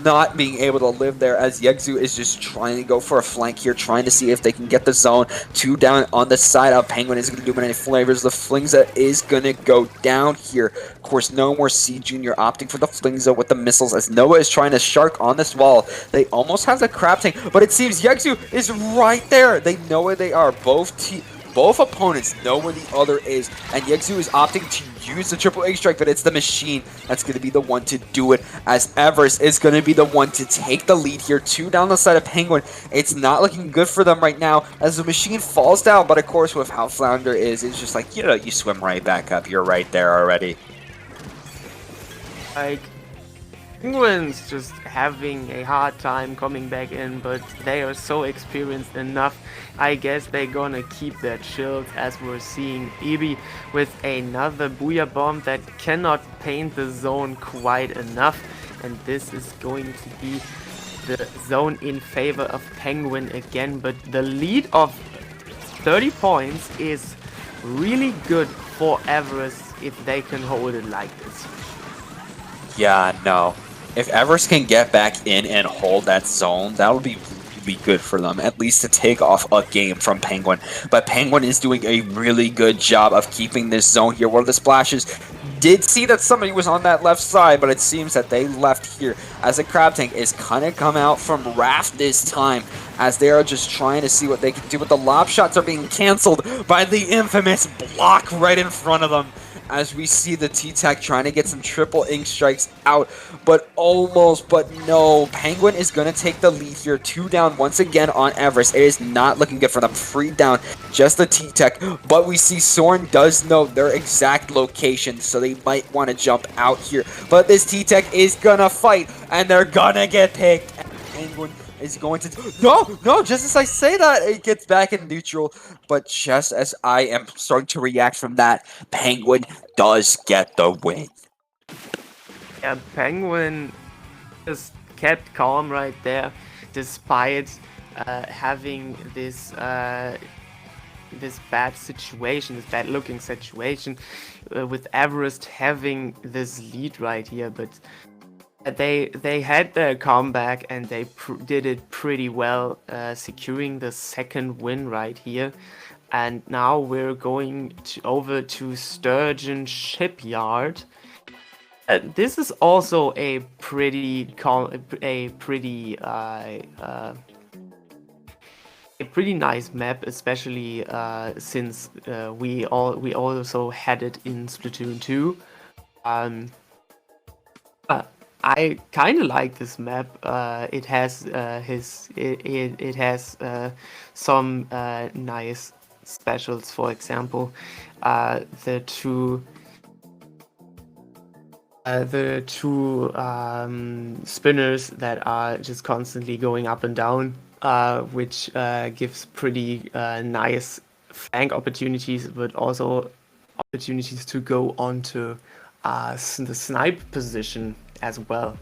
Not being able to live there as Yegzu is just trying to go for a flank here, trying to see if they can get the zone. 2 down on the side of Penguin is going to do many flavors. The Flingsa is going to go down here. Of course, no more C Junior opting for the Flingsa with the missiles as Noah is trying to shark on this wall. They almost have the crab tank, but it seems Yegzu is right there. They know where they are. Both opponents know where the other is, and Yegzu is opting to use the triple ink strike, but it's the machine that's going to be the one to do it, as Everest is going to be the one to take the lead here. 2 down the side of Penguin. It's not looking good for them right now as the machine falls down, but of course with how Flounder is, it's just like, you know, you swim right back up. You're right there already. Like, Penguin's just having a hard time coming back in, but they are so experienced enough. I guess they're gonna keep their chills as we're seeing Ibi with another Booyah Bomb that cannot paint the zone quite enough. And this is going to be the zone in favor of Penguin again, but the lead of 30 points is really good for Everest if they can hold it like this. Yeah, no. If Everest can get back in and hold that zone, that'll be really good for them, at least to take off a game from Penguin. But Penguin is doing a really good job of keeping this zone here. One of the splashes did see that somebody was on that left side, but it seems that they left here as the Crab Tank is kind of come out from Raft this time, as they are just trying to see what they can do. But the lob shots are being canceled by the infamous block right in front of them, as we see the T-Tech trying to get some triple ink strikes out, but almost, but no. Penguin is going to take the lead here. 2 down once again on Everest. It is not looking good for them. 3 down, just the T-Tech, but we see Soren does know their exact location, so they might want to jump out here. But this T-Tech is going to fight, and they're going to get picked. And Penguin is going to... No, just as I say that, it gets back in neutral. But just as I am starting to react from that, Penguin does get the win. Yeah, Penguin just kept calm right there, despite having this this bad situation, this bad-looking situation, with Everest having this lead right here. But they had their comeback and they did it pretty well, securing the second win right here. And now we're going over to Sturgeon Shipyard. This is also a pretty nice map, especially since we also had it in Splatoon 2. I kind of like this map. It has it has some nice specials. For example, the two spinners that are just constantly going up and down, which gives pretty nice flank opportunities, but also opportunities to go onto the snipe position as well.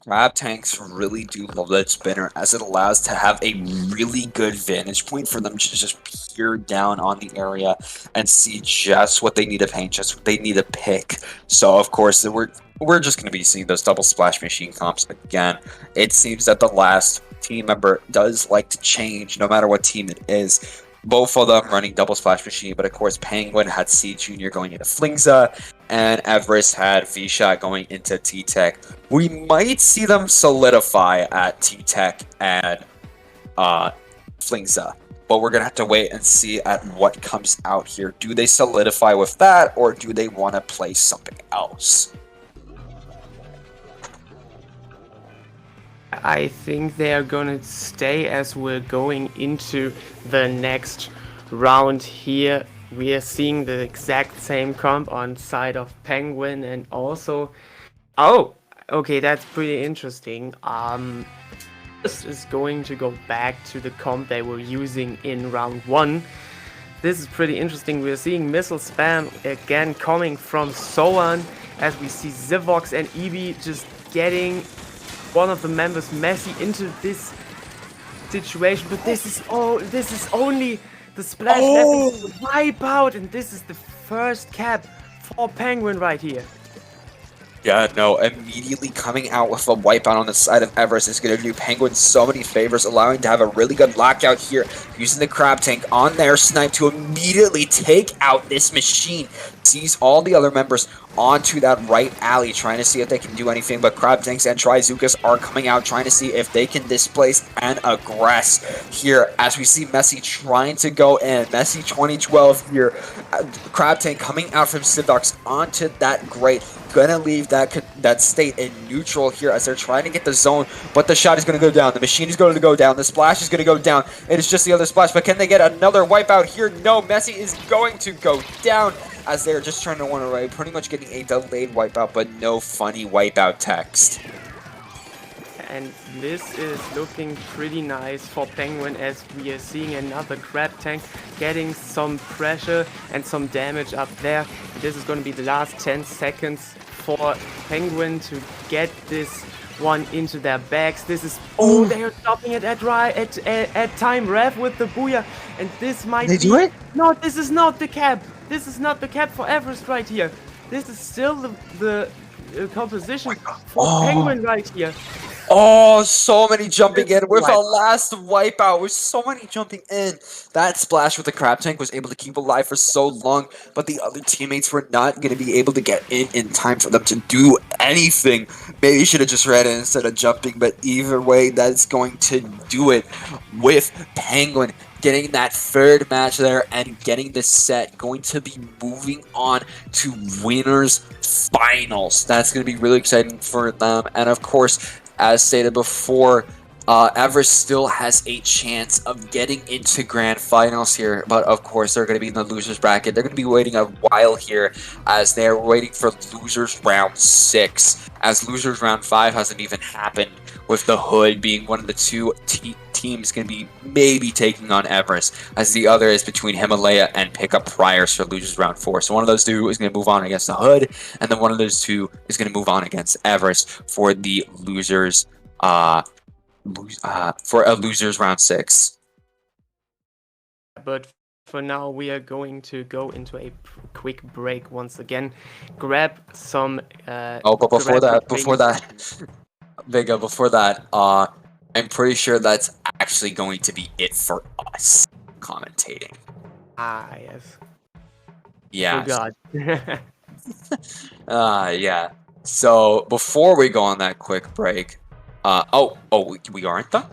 Crab tanks really do love that spinner, as it allows to have a really good vantage point for them to just peer down on the area and see just what they need to paint, just what they need to pick. So of course we're just going to be seeing those double splash machine comps again. It seems that the last team member does like to change no matter what team it is. Both of them running double splash machine, but of course Penguin had C Jr. going into Flingza, and Everest had V-Shot going into T-Tech. We might see them solidify at T-Tech and Flingza, but we're going to have to wait and see at what comes out here. Do they solidify with that, or do they want to play something else? I think they are gonna stay as we're going into the next round here. We are seeing the exact same comp on side of Penguin, and also... Oh! Okay, that's pretty interesting. This is going to go back to the comp they were using in round 1. This is pretty interesting. We're seeing missile spam again coming from Soan, as we see Zivox and Eevee just getting one of the members, Messi, into this situation. But this is only the splash left to wipe out, and this is the first cap for Penguin right here. Yeah, no, immediately coming out with a wipeout on the side of Everest is going to do Penguin so many favors, allowing to have a really good lockout here, using the Crab Tank on their snipe to immediately take out this machine. Sees all the other members onto that right alley, trying to see if they can do anything, but Crab Tanks and Trizukas are coming out, trying to see if they can displace and aggress here, as we see Messi trying to go in. Messi 2012 here, Crab Tank coming out from Sidox onto that grate, gonna leave that state in neutral here as they're trying to get the zone, but the shot is gonna go down, the machine is going to go down, the splash is gonna go down, it is just the other splash, but can they get another wipeout here? No, Messi is going to go down, as they're just trying to run away, pretty much getting a delayed wipeout, but no funny wipeout text. And this is looking pretty nice for Penguin, as we are seeing another Crab Tank getting some pressure and some damage up there. This is going to be the last 10 seconds for Penguin to get this one into their backs. This is they are stopping it at time Rev with the booyah, and this might They do it? No, this is not the cap. This is not the cap for Everest right here. This is still the composition for Penguin right here. Oh, so many jumping in with a last wipeout. With so many jumping in. That splash with the crab tank was able to keep alive for so long, but the other teammates were not going to be able to get in time for them to do anything. Maybe you should have just ran in instead of jumping, but either way, that's going to do it with Penguin getting that third match there and getting the set, going to be moving on to winners finals. That's going to be really exciting for them. And of course, as stated before, Everest still has a chance of getting into grand finals here, but of course they're going to be in the losers bracket. They're going to be waiting a while here as they're waiting for losers round 6, as losers round 5 hasn't even happened, with the Hood being one of the two teams going to be maybe taking on Everest, as the other is between Himalaya and Pickup Priors for losers round 4. So one of those two is going to move on against the Hood, and then one of those two is going to move on against Everest for the losers for a losers round 6. But for now, we are going to go into a quick break once again. Grab some. But before that, Vega, before that, I'm pretty sure that's actually going to be it for us commentating. Yes. Yeah. Forgot. Yeah. So before we go on that quick break, we aren't though.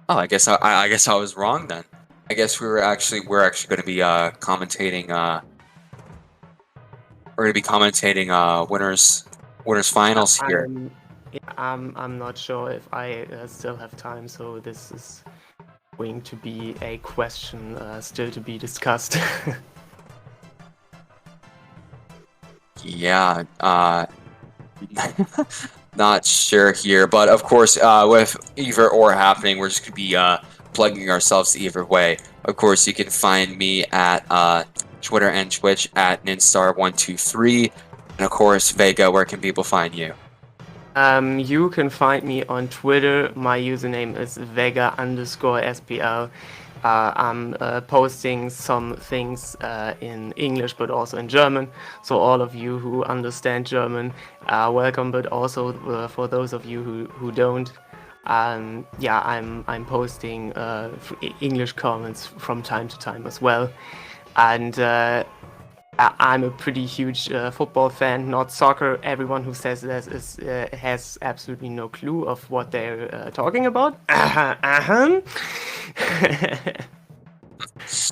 I guess I was wrong then. I guess we're actually going to be commentating. We're going to be commentating winners finals here. I'm not sure if I still have time, so this is going to be a question still to be discussed. Yeah, not sure here, but of course, with either or happening, we're just gonna be plugging ourselves either way. Of course, you can find me at Twitter and Twitch at Ninstar123, and of course, Vega, where can people find you? You can find me on Twitter. My username is Vega_SPL. I'm posting some things in English, but also in German. So all of you who understand German, welcome. But also for those of you who don't, yeah, I'm posting English comments from time to time as well. And I'm a pretty huge football fan, not soccer. Everyone who says this has absolutely no clue of what they're talking about.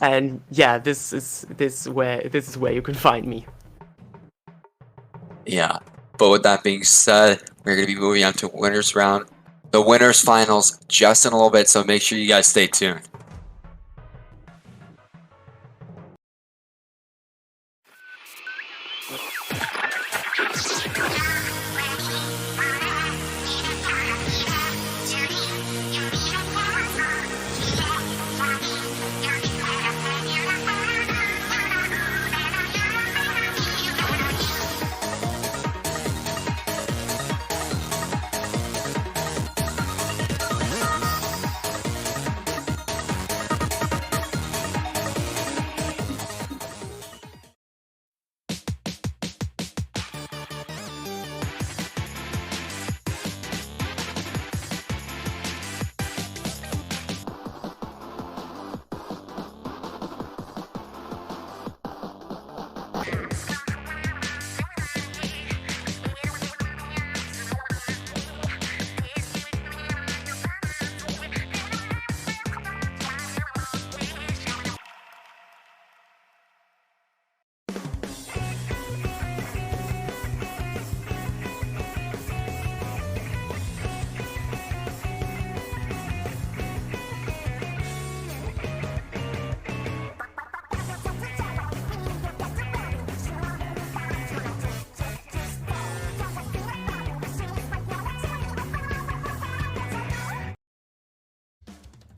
And yeah, this is where you can find me. Yeah, but with that being said, we're going to be moving on to winners round, the winners finals, just in a little bit. So make sure you guys stay tuned.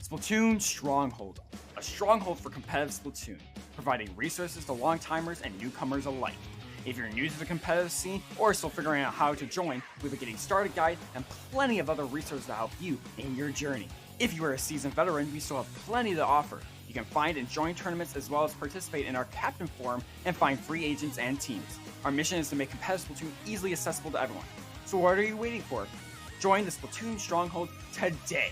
Splatoon Stronghold, a stronghold for competitive Splatoon, providing resources to long-timers and newcomers alike. If you're new to the competitive scene or still figuring out how to join, we have a getting started guide and plenty of other resources to help you in your journey. If you are a seasoned veteran, we still have plenty to offer. You can find and join tournaments as well as participate in our captain forum and find free agents and teams. Our mission is to make competitive Splatoon easily accessible to everyone. So what are you waiting for? Join the Splatoon Stronghold today!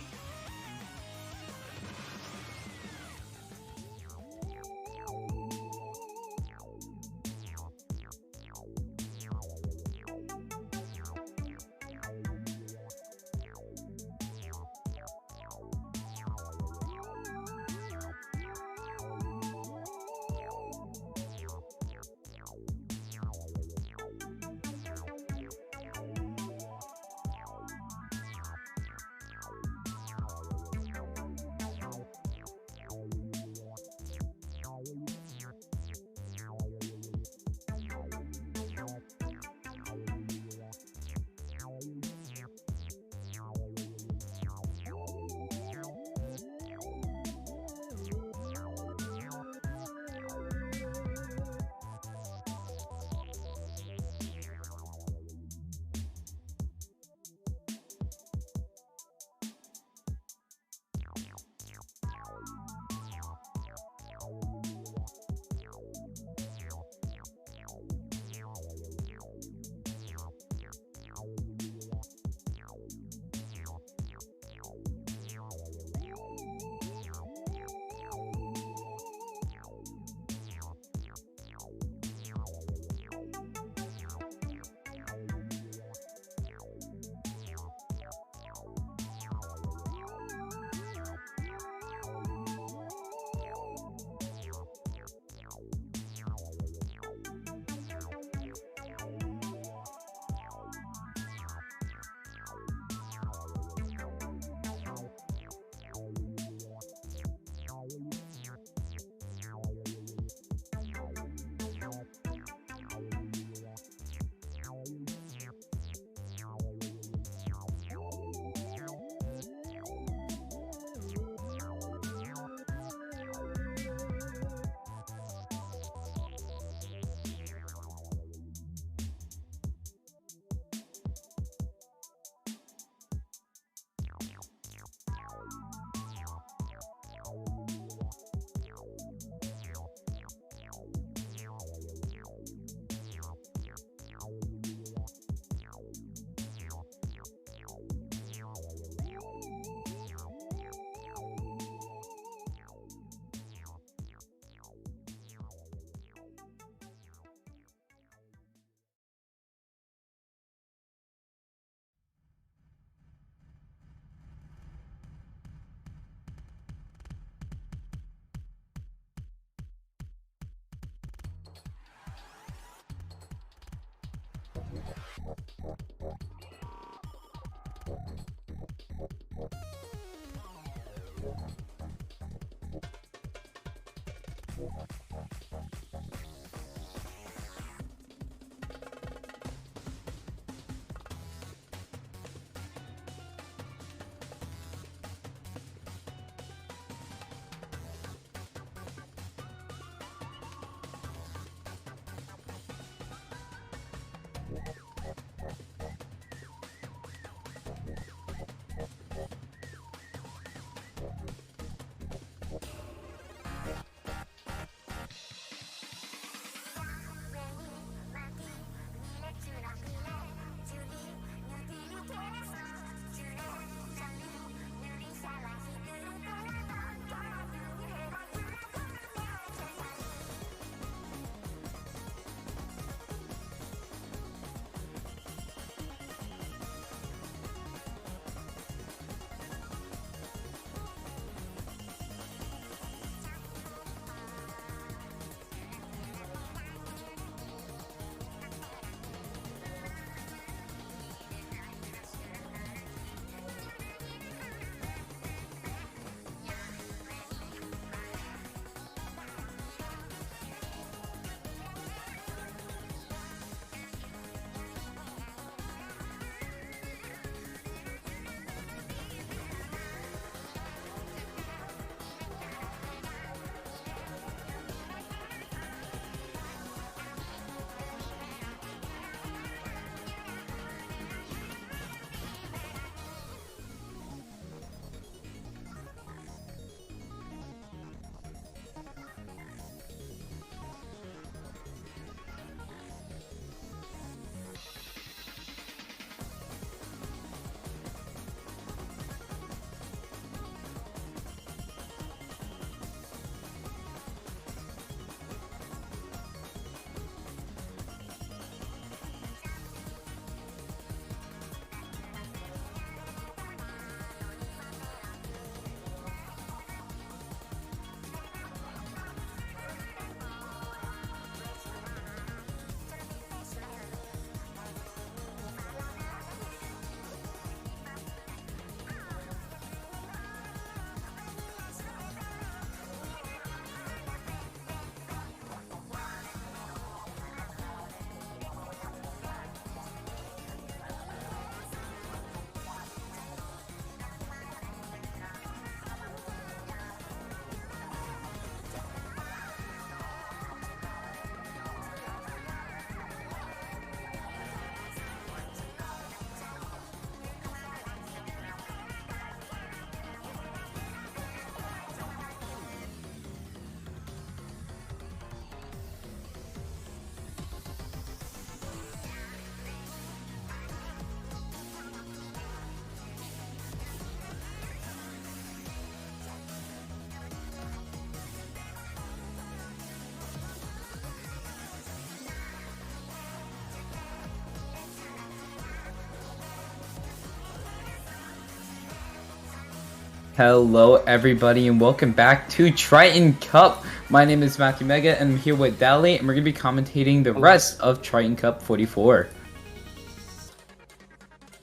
Hello everybody and welcome back to Triton-Cup. My name is Matthew Mega and I'm here with Dally and we're going to be commentating the rest of Triton-Cup 44.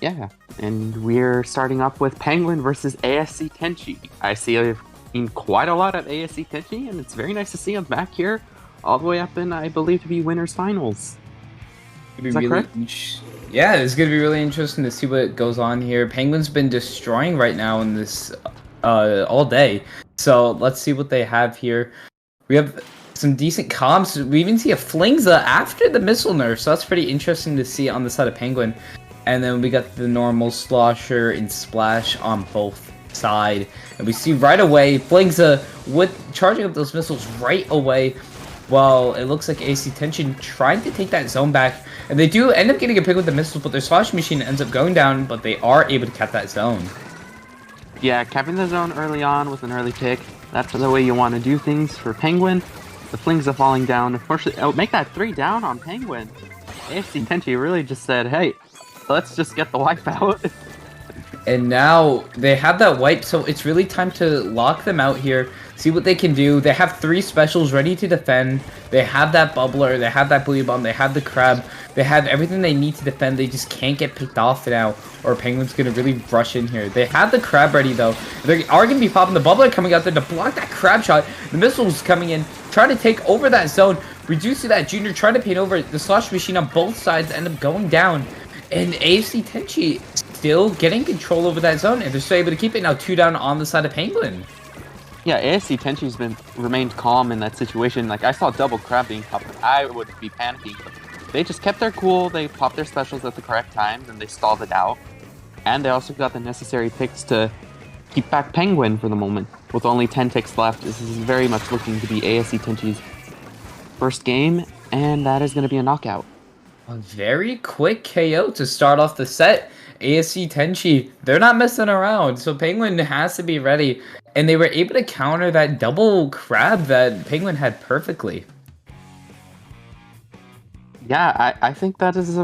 Yeah, and we're starting off with Penguin versus ASC Tenshi. I see I've seen quite a lot of ASC Tenshi and it's very nice to see them back here all the way up in, I believe, to be winners finals. Is that correct? Yeah, it's going to be really interesting to see what goes on here. Penguin's been destroying right now in this all day. So let's see what they have here. We have some decent comps. We even see a Flingza after the missile nerf, so that's pretty interesting to see on the side of Penguin. And then we got the normal Slosher and Splash on both sides. And we see right away Flingza with charging up those missiles right away. Well, it looks like ASC Tenshi trying to take that zone back. And they do end up getting a pick with the missiles, but their Slash machine ends up going down, but they are able to cap that zone. Yeah, capping the zone early on with an early pick. That's the way you want to do things for Penguin. The Flings are falling down. Unfortunately, make that 3 down on Penguin. ASC Tenshi really just said, hey, let's just get the wipe out. And now they have that wipe, so it's really time to lock them out here. See what they can do. They have 3 specials ready to defend. They have that bubbler, they have that Booyah Bomb, they have the crab. They have everything they need to defend. They just can't get picked off now, or Penguin's going to really rush in here. They have the crab ready, though. They are going to be popping the bubbler coming out there to block that crab shot. The missiles coming in, trying to take over that zone. We do see that Junior trying to paint over the Slosh machine on both sides, end up going down. And ASC Tenshi still getting control over that zone, and they're still able to keep it now 2 down on the side of Penguin. Yeah, ASC Tenshi's remained calm in that situation. Like, I saw double crab being popped. I would be panicking. But they just kept their cool, they popped their specials at the correct times, and they stalled it out. And they also got the necessary picks to keep back Penguin for the moment. With only 10 ticks left, this is very much looking to be ASC Tenshi's first game, and that is going to be a knockout. A very quick KO to start off the set. ASC Tenshi, they're not messing around, so Penguin has to be ready. And they were able to counter that double crab that Penguin had perfectly. Yeah, I think that is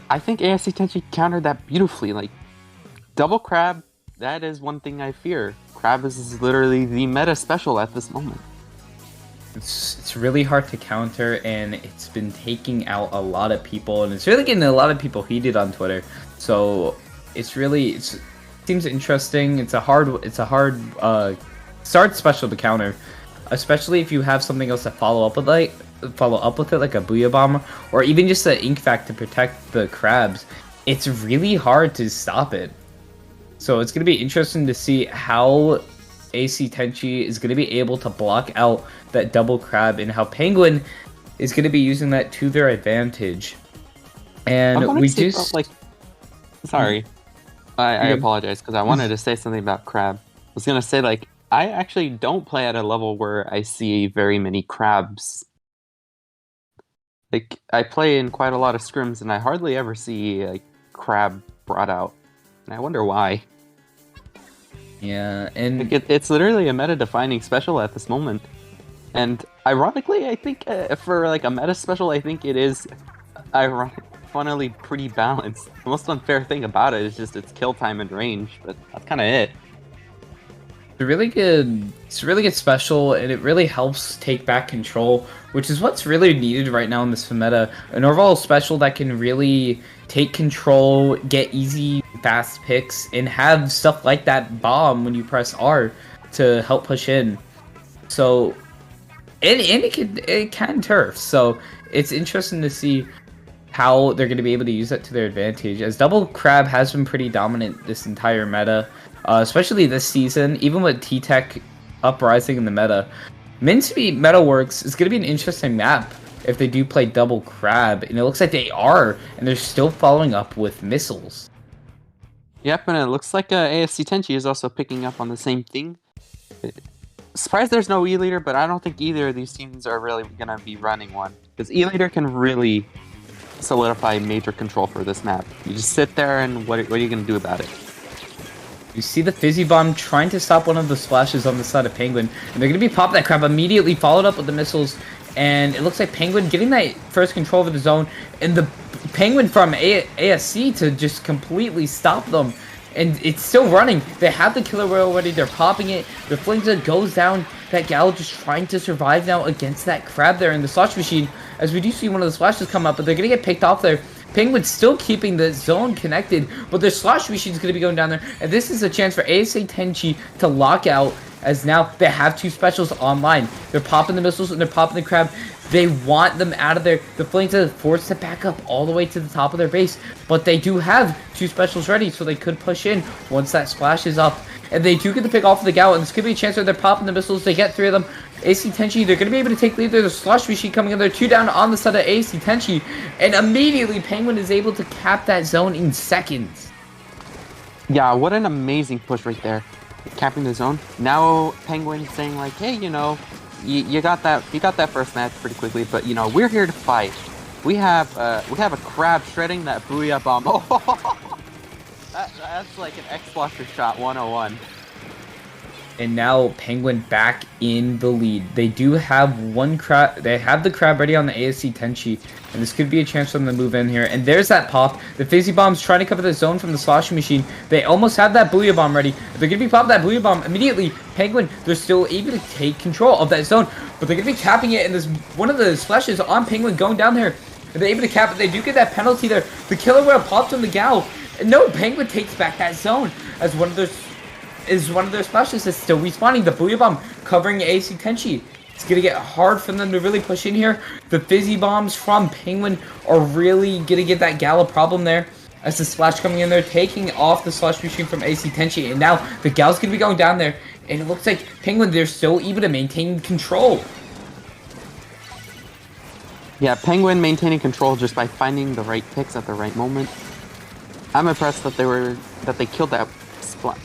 I think ASC Tenshi countered that beautifully. Like, double crab, that is one thing I fear. Crab is literally the meta special at this moment. It's really hard to counter, and it's been taking out a lot of people, and it's really getting a lot of people heated on Twitter. So it seems interesting. It's a hard start special to counter, especially if you have something else to follow up with it, like a Booyah Bomb, or even just an Ink Vac to protect the crabs. It's really hard to stop it. So it's going to be interesting to see how ASC Tenshi is going to be able to block out that double crab, and how Penguin is going to be using that to their advantage. And we just sorry, I apologize, because I wanted to say something about crab. I was going to say, like, I actually don't play at a level where I see very many crabs. Like, I play in quite a lot of scrims, and I hardly ever see a crab brought out. And I wonder why. Yeah, and like, it's literally a meta-defining special at this moment. And ironically, I think for like a meta special, I think it is funnily pretty balanced. The most unfair thing about it is just its kill time and range, but that's kind of it. It's a really good special, and it really helps take back control, which is what's really needed right now in this meta. An overall special that can really take control, get easy, fast picks, and have stuff like that bomb when you press R to help push in. So, and it can turf. So it's interesting to see how they're going to be able to use that to their advantage, as double crab has been pretty dominant this entire meta. Especially this season, even with T-Tech uprising in the meta. Minspeed Metalworks is going to be an interesting map if they do play double crab, and it looks like they are, and they're still following up with missiles. Yep, and it looks like ASC Tenshi is also picking up on the same thing. Surprised there's no E-Leader, but I don't think either of these teams are really going to be running one, because E-Leader can really solidify major control for this map. You just sit there, and what are you going to do about it? You see the Fizzy Bomb trying to stop one of the splashes on the side of Penguin, and they're going to be popping that crab immediately, followed up with the missiles, and it looks like Penguin getting that first control over the zone, and the Penguin from ASC to just completely stop them, and it's still running. They have the killer whale already. They're popping it. The Flingza goes down. That Gal just trying to survive now against that crab there in the slosh machine. As we do see one of the splashes come up, but they're going to get picked off there. Penguin's still keeping the zone connected, but their slosh machine's going to be going down there. And this is a chance for ASC Tenshi to lock out, as now they have 2 specials online. They're popping the missiles and they're popping the crab. They want them out of there. The Flames are forced to back up all the way to the top of their base, but they do have 2 specials ready, so they could push in once that splash is up. And they do get the pick off of the Gal, and this could be a chance where they're popping the missiles. They get 3 of them. AC Tenshi, they're going to be able to take lead. There's a slush machine coming in there. 2 down on the side of AC Tenshi. And immediately, Penguin is able to cap that zone in seconds. Yeah, what an amazing push right there. Capping the zone. Now Penguin saying like, hey, you know, you got that first match pretty quickly, but you know, we're here to fight. We have a crab shredding that booyah bomb. Oh, that's like an X-Flusher shot 101. And now Penguin back in the lead. They do have 1 crab. They have the crab ready on the ASC Tenshi. And this could be a chance for them to move in here. And there's that pop. The Fizzy Bomb's trying to cover the zone from the sloshing machine. They almost have that booyah bomb ready. They're going to be popping that booyah bomb immediately. Penguin, they're still able to take control of that zone. But they're going to be capping it. And there's one of the splashes on Penguin going down there. And they're able to cap it. They do get that penalty there. The killer whale pops on the Gal. And no, Penguin takes back that zone as one of their splashes is still respawning. The booyah bomb covering AC Tenshi. It's going to get hard for them to really push in here. The fizzy bombs from Penguin are really going to give that Gal a problem there. As the splash coming in there, taking off the slash machine from AC Tenshi. And now the Gal's going to be going down there. And it looks like Penguin, they're still able to maintain control. Yeah, Penguin maintaining control just by finding the right picks at the right moment. I'm impressed that they killed that splash.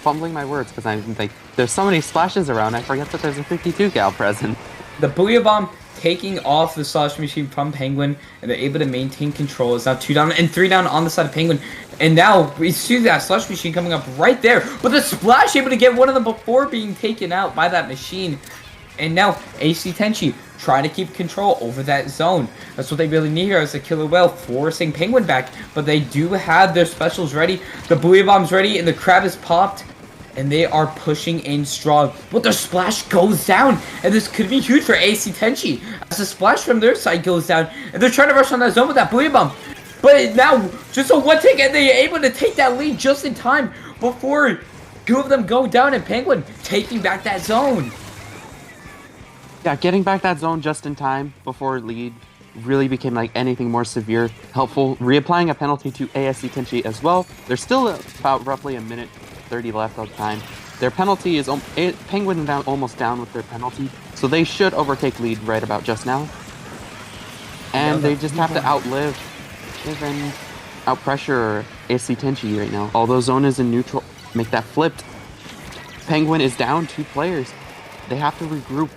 Fumbling my words because I'm like, there's so many splashes around, I forget that there's a 52 Gal present. The booyah bomb taking off the slash machine from Penguin, and they're able to maintain control. It's now 2 down and 3 down on the side of Penguin. And now we see that slash machine coming up right there, but the splash able to get one of them before being taken out by that machine. And now AC Tenshi trying to keep control over that zone. That's what they really need here as a killer whale, forcing Penguin back. But they do have their specials ready. The booyah bomb's ready, and the crab is popped. And they are pushing in strong. But the splash goes down. And this could be huge for AC Tenshi, as the splash from their side goes down. And they're trying to rush on that zone with that booyah bomb. But now, just a one tick, and they're able to take that lead just in time before 2 of them go down, and Penguin taking back that zone. Yeah, getting back that zone just in time before lead really became like anything more severe, helpful. Reapplying a penalty to ASC Tenshi as well. There's still about roughly a minute 30 left of time. Their penalty is Penguin almost down with their penalty, so they should overtake lead right about just now. And they just have to outlive and outpressure ASC Tenshi right now. Although zone is in neutral, make that flipped. Penguin is down 2 players. They have to regroup.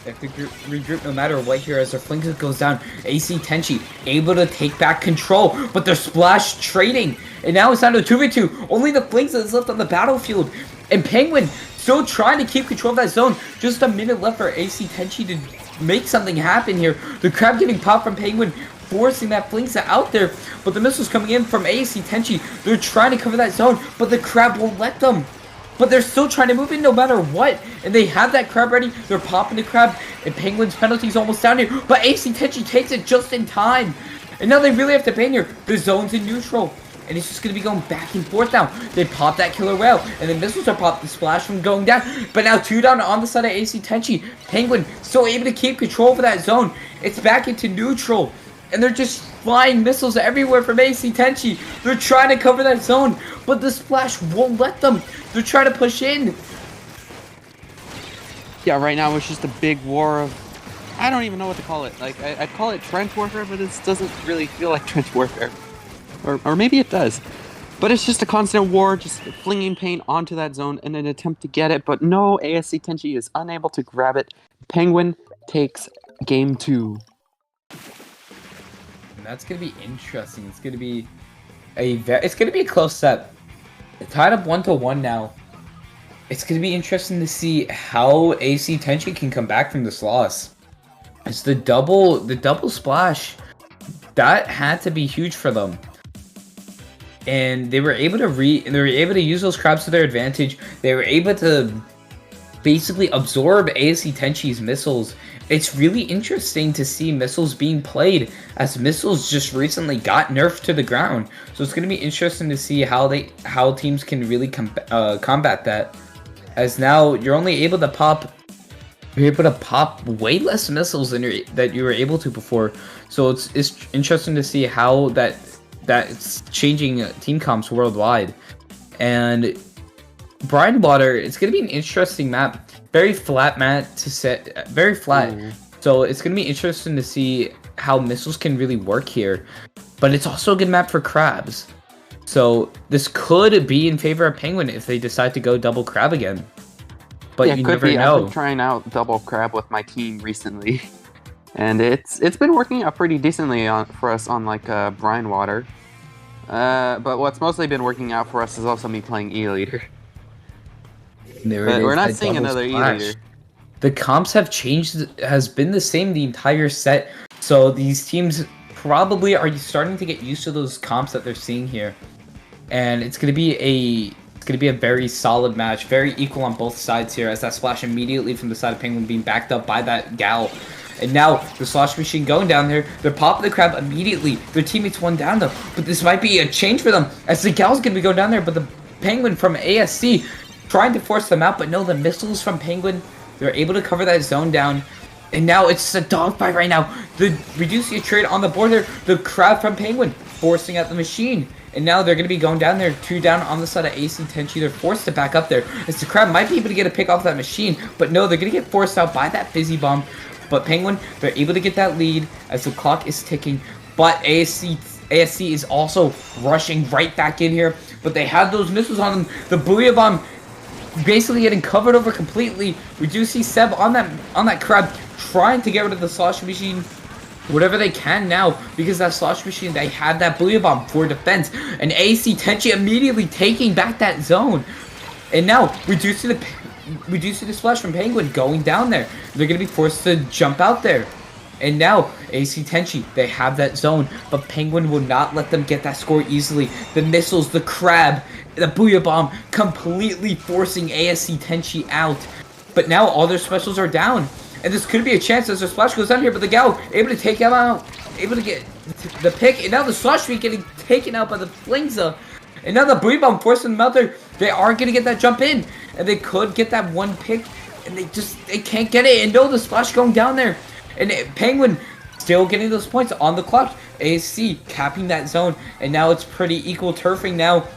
They have to regroup no matter what here as their flank goes down. AC Tenshi able to take back control, but they're splash trading. And now it's down to 2v2. Only the flanks that's left on the battlefield. And Penguin still trying to keep control of that zone. Just a minute left for AC Tenshi to make something happen here. The crab getting popped from Penguin, forcing that Flinksa out there. But the missiles coming in from AC Tenshi. They're trying to cover that zone, but the crab won't let them. But they're still trying to move in no matter what. And they have that crab ready. They're popping the crab. And Penguin's penalty is almost down here. But AC Tenshi takes it just in time. And now they really have to ban here. The zone's in neutral. And it's just going to be going back and forth now. They pop that killer whale. And the missiles are popped. The splash from going down. But now 2 down on the side of AC Tenshi. Penguin still able to keep control over that zone. It's back into neutral. And they're just flying missiles everywhere from AC Tenshi. They're trying to cover that zone. But the splash won't let them. They're trying to push in. Yeah, right now it's just a big war of... I don't even know what to call it. Like, I'd call it trench warfare, but it doesn't really feel like trench warfare. Or maybe it does. But it's just a constant war, just flinging paint onto that zone in an attempt to get it. But no, ASC Tenshi is unable to grab it. Penguin takes game 2. And that's going to be interesting. It's going to be a close set. It's tied up 1-1 now. It's going to be interesting to see how AC Tenshi can come back from this loss. It's the double splash. That had to be huge for them. and they were able to use those crabs to their advantage. They were able to basically absorb ASC Tenshi's missiles. It's really interesting to see missiles being played, as missiles just recently got nerfed to the ground. So it's going to be interesting to see how teams can really combat that. As now you're only able to pop way less missiles than you were able to before. So it's interesting to see how that's changing team comps worldwide. And Brine Water, it's going to be an interesting map. Very flat map to set, very flat. Ooh. So it's going to be interesting to see how missiles can really work here. But it's also a good map for crabs. So this could be in favor of Penguin if they decide to go double crab again. But yeah, you could never be. know. I've been trying out double crab with my team recently, and it's been working out pretty decently for us on like brine water. But what's mostly been working out for us is also me playing E-Leader. But we're not seeing another E-Leader. The comps have changed, has been the same the entire set. So these teams probably are starting to get used to those comps that they're seeing here. And it's going to be a very solid match, very equal on both sides here, as that splash immediately from the side of Penguin being backed up by that gal. And now the slosh machine going down there, they're popping the crab immediately. Their teammates one down though, but this might be a change for them, as the gal's going to be going down there, but the Penguin from ASC trying to force them out, but no, the missiles from Penguin, they're able to cover that zone down. And now it's a dogfight right now. The Reducia trade on the board there, the crab from Penguin forcing out the machine. And now they're going to be going down there, 2 down on the side of ASC Tenshi. They're forced to back up there, as the crab might be able to get a pick off that machine, but no, they're going to get forced out by that fizzy bomb. But Penguin, they're able to get that lead as the clock is ticking. But ASC is also rushing right back in here, but they have those missiles on them. The Booyah Bomb basically getting covered over completely. We do see Seb on that crab trying to get rid of the slosh machine whatever they can now, because that slosh machine, they had that Booyah Bomb for defense, and ASC Tenshi immediately taking back that zone. And now we do see the splash from Penguin going down there. They're gonna be forced to jump out there. And now ASC Tenshi, they have that zone, but Penguin will not let them get that score easily. The missiles, the crab, the Booyah Bomb completely forcing ASC Tenshi out. But now all their specials are down. And this could be a chance as their splash goes down here, but the gal able to take him out, able to get the pick, and now the slosh be getting taken out by the Flingza. And now the Booyah Bomb forcing them out there. They are gonna get that jump in, and they could get that one pick, and they can't get it. And no, the splash going down there. And Penguin still getting those points on the clock. ASC capping that zone, and now it's pretty equal turfing now.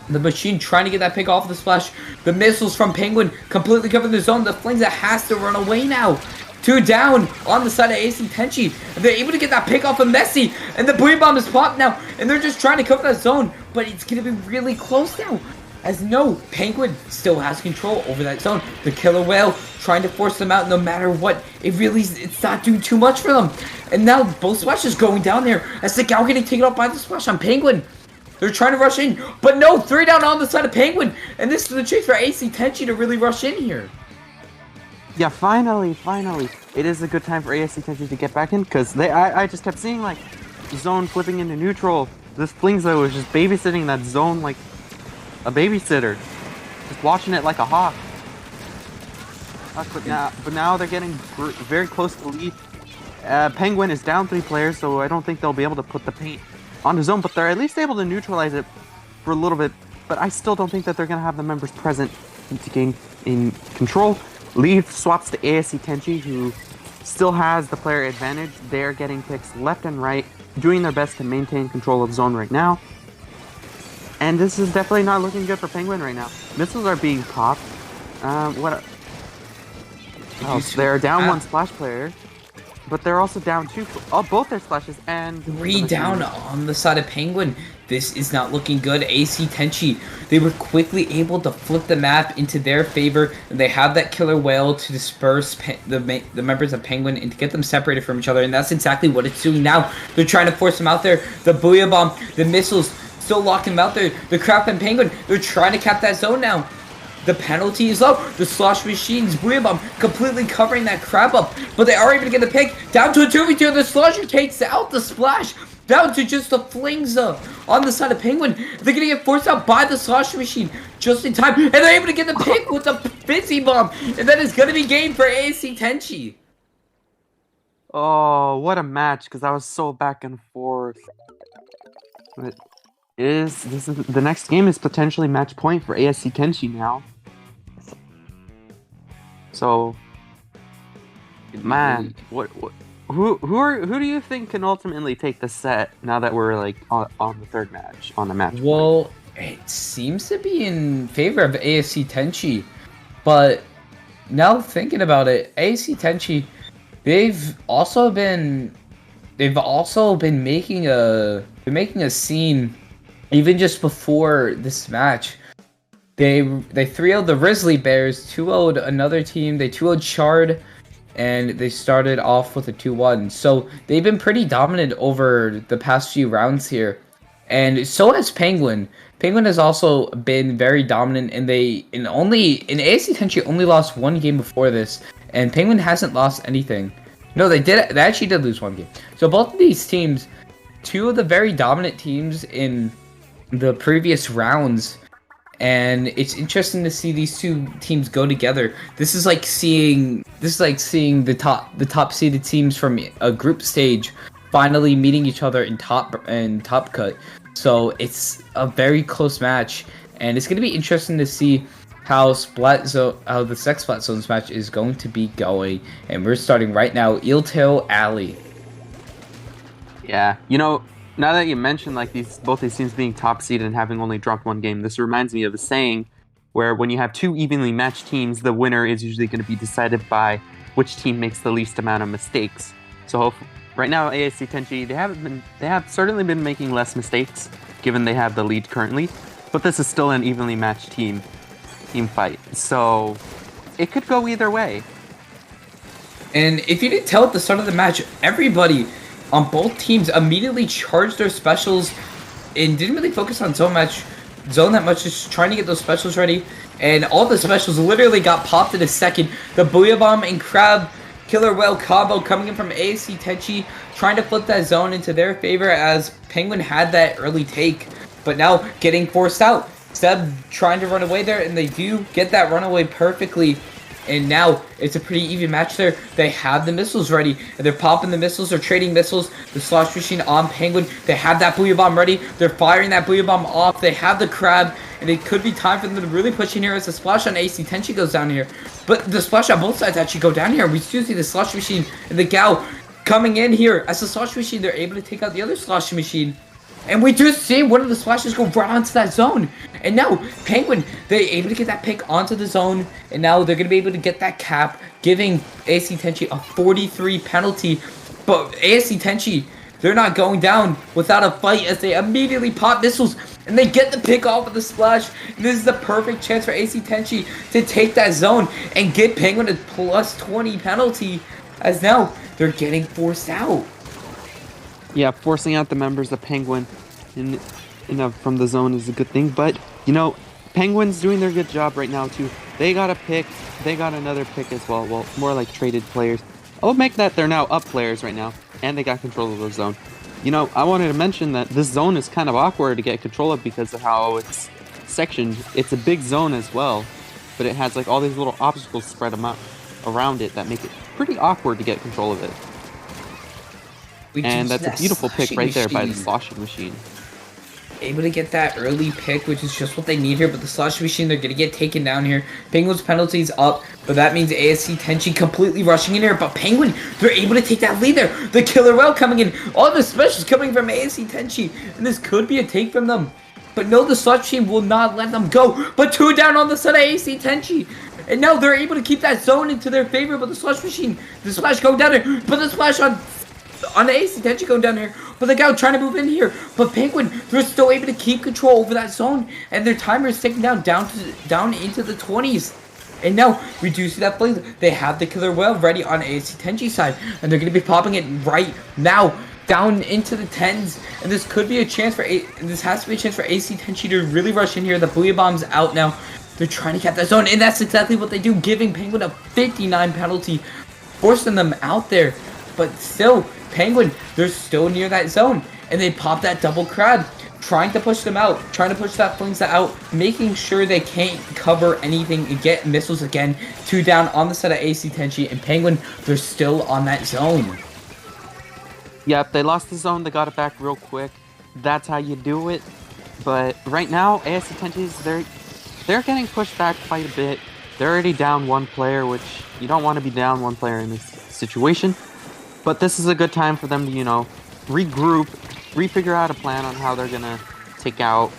The machine trying to get that pick off the splash. The missiles from Penguin completely covering the zone. The Flings that has to run away now. 2 down on the side of ASC Tenshi. And they're able to get that pick off of Messi. And the Booyah Bomb is popped now. And they're just trying to cover that zone. But it's going to be really close now. As no, Penguin still has control over that zone. The Killer Whale trying to force them out no matter what. It's not doing too much for them. And now both splashes going down there. As the Gal getting taken off by the splash on Penguin. They're trying to rush in, but no, 3 down on the side of Penguin. And this is the chance for ASC Tenshi to really rush in here. Yeah, finally. It is a good time for ASC Tenshi to get back in, because I just kept seeing, like, zone flipping into neutral. This Flingza was just babysitting that zone like a babysitter. Just watching it like a hawk. But now they're getting very close to the lead. Penguin is down 3 players, so I don't think they'll be able to put the paint on the zone, but they're at least able to neutralize it for a little bit. But I still don't think that they're going to have the members present to gain in control. Lead swaps to ASC Tenshi, who still has the player advantage. They're getting picks left and right, doing their best to maintain control of the zone right now. And this is definitely not looking good for Penguin right now. Missiles are being popped. What else? They're down 1 splash player. But they're also down 2, both their splashes, and 3 down on the side of Penguin. This is not looking good. ASC Tenshi, they were quickly able to flip the map into their favor, and they have that Killer Whale to disperse the members of Penguin and to get them separated from each other, and that's exactly what it's doing now. They're trying to force them out there. The Booyah Bomb, the missiles, still locking them out there. The Crap and Penguin, they're trying to cap that zone now. The penalty is low. The slosh machines, Booyah Bomb completely covering that crab up. But they are able to get the pick down to a 2v2. The slosher takes out the splash. down to just the Flingza on the side of Penguin. They're gonna get forced out by the Slosh Machine just in time, and they're able to get the pick with the Fizzy Bomb, and that is gonna be game for ASC Tenshi. Oh, what a match! Because I was so back and forth. The next game is potentially match point for ASC Tenshi now. So, man, who do you think can ultimately take the set now that we're like on the third match on the match? Well, it seems to be in favor of ASC Tenshi, but now thinking about it, ASC Tenshi, they've also been making a scene even just before this match. They 3-0'd the Rizzly Bears, 2-0'd another team, they 2-0'd Shard, and they started off with a 2-1. So they've been pretty dominant over the past few rounds here. And so has Penguin. Penguin has also been very dominant, and ASC Tenshi only lost one game before this, and Penguin hasn't lost anything. No, they actually did lose one game. So both of these teams, two of the very dominant teams in the previous rounds, and it's interesting to see these two teams go together. This is like seeing the top seeded teams from a group stage finally meeting each other in top cut. So it's a very close match, and it's going to be interesting to see how the Sex Splat Zones match is going to be going. And we're starting right now. Eeltail Alley. Yeah, now that you mentioned like both these teams being top seeded and having only dropped one game, this reminds me of a saying where when you have two evenly matched teams, the winner is usually going to be decided by which team makes the least amount of mistakes. So right now, ASC Tenshi, they have certainly been making less mistakes given they have the lead currently, but this is still an evenly matched team fight, so it could go either way. And if you didn't tell at the start of the match, everybody on both teams immediately charged their specials and didn't really focus on zone that much, just trying to get those specials ready. And all the specials literally got popped in a second. The Booyah Bomb and Crab Killer Whale combo coming in from ASC Tenshi, trying to flip that zone into their favor as Penguin had that early take, but now getting forced out. Seb trying to run away there, and they do get that runaway perfectly. And now it's a pretty even match there. They have the missiles ready, and they're popping the missiles. They're trading missiles. The Slosh Machine on Penguin. They have that Booyah Bomb ready. They're firing that Booyah Bomb off. They have the Crab, and it could be time for them to really push in here as the splash on AC Tenshi goes down here. But the splash on both sides actually go down here. We do see the Slosh Machine and the Gao coming in here. As the Slosh Machine, they're able to take out the other Slosh Machine. And we do see one of the splashes go right onto that zone. And now, Penguin, they're able to get that pick onto the zone. And now they're going to be able to get that cap, giving ASC Tenshi a 43 penalty. But ASC Tenshi, they're not going down without a fight as they immediately pop missiles. And they get the pick off of the splash. And this is the perfect chance for AC Tenshi to take that zone and get Penguin a plus 20 penalty. As now, they're getting forced out. Yeah, forcing out the members of Penguin from the zone is a good thing, but Penguin's doing their good job right now too. They got a pick, they got another pick as well. Well, more like traded players. I'll make that they're now up players right now, and they got control of the zone. I wanted to mention that this zone is kind of awkward to get control of because of how it's sectioned. It's a big zone as well, but it has like all these little obstacles spread around it that make it pretty awkward to get control of it. And that's a beautiful pick right there by the Sloshing Machine. Able to get that early pick, which is just what they need here, but the Sloshing Machine, they're going to get taken down here. Penguin's penalties up, but that means ASC Tenshi completely rushing in here, but Penguin, they're able to take that lead there. The Killer Whale coming in, all the specials coming from ASC Tenshi, and this could be a take from them. But no, the Slosh Machine will not let them go, but two down on the side of ASC Tenshi. And now they're able to keep that zone into their favor, but the Slosh Machine, the splash going down there, but the splash on the AC Tenshi going down here, but the guy trying to move in here. But Penguin, they're still able to keep control over that zone, and their timer is ticking down into the 20s. And now we do see that play. They have the Killer Whale ready on AC Tenshi's side, and they're going to be popping it right now down into the 10s. And this could be a chance for this has to be a chance for AC Tenshi to really rush in here. The Booyah Bomb's out now. They're trying to cap that zone, and that's exactly what they do, giving Penguin a 59 penalty, forcing them out there. But still, Penguin, they're still near that zone. and they pop that double crab, trying to push them out, trying to push that Flingza out, making sure they can't cover anything and get missiles again. 2 down on the side of ASC Tenshi, and Penguin, they're still on that zone. Yep, they lost the zone, they got it back real quick. That's how you do it. But right now, ASC Tenshi's, they're getting pushed back quite a bit. They're already down 1 player, which you don't want to be down 1 player in this situation. But this is a good time for them to, you know, regroup, refigure out a plan on how they're gonna take out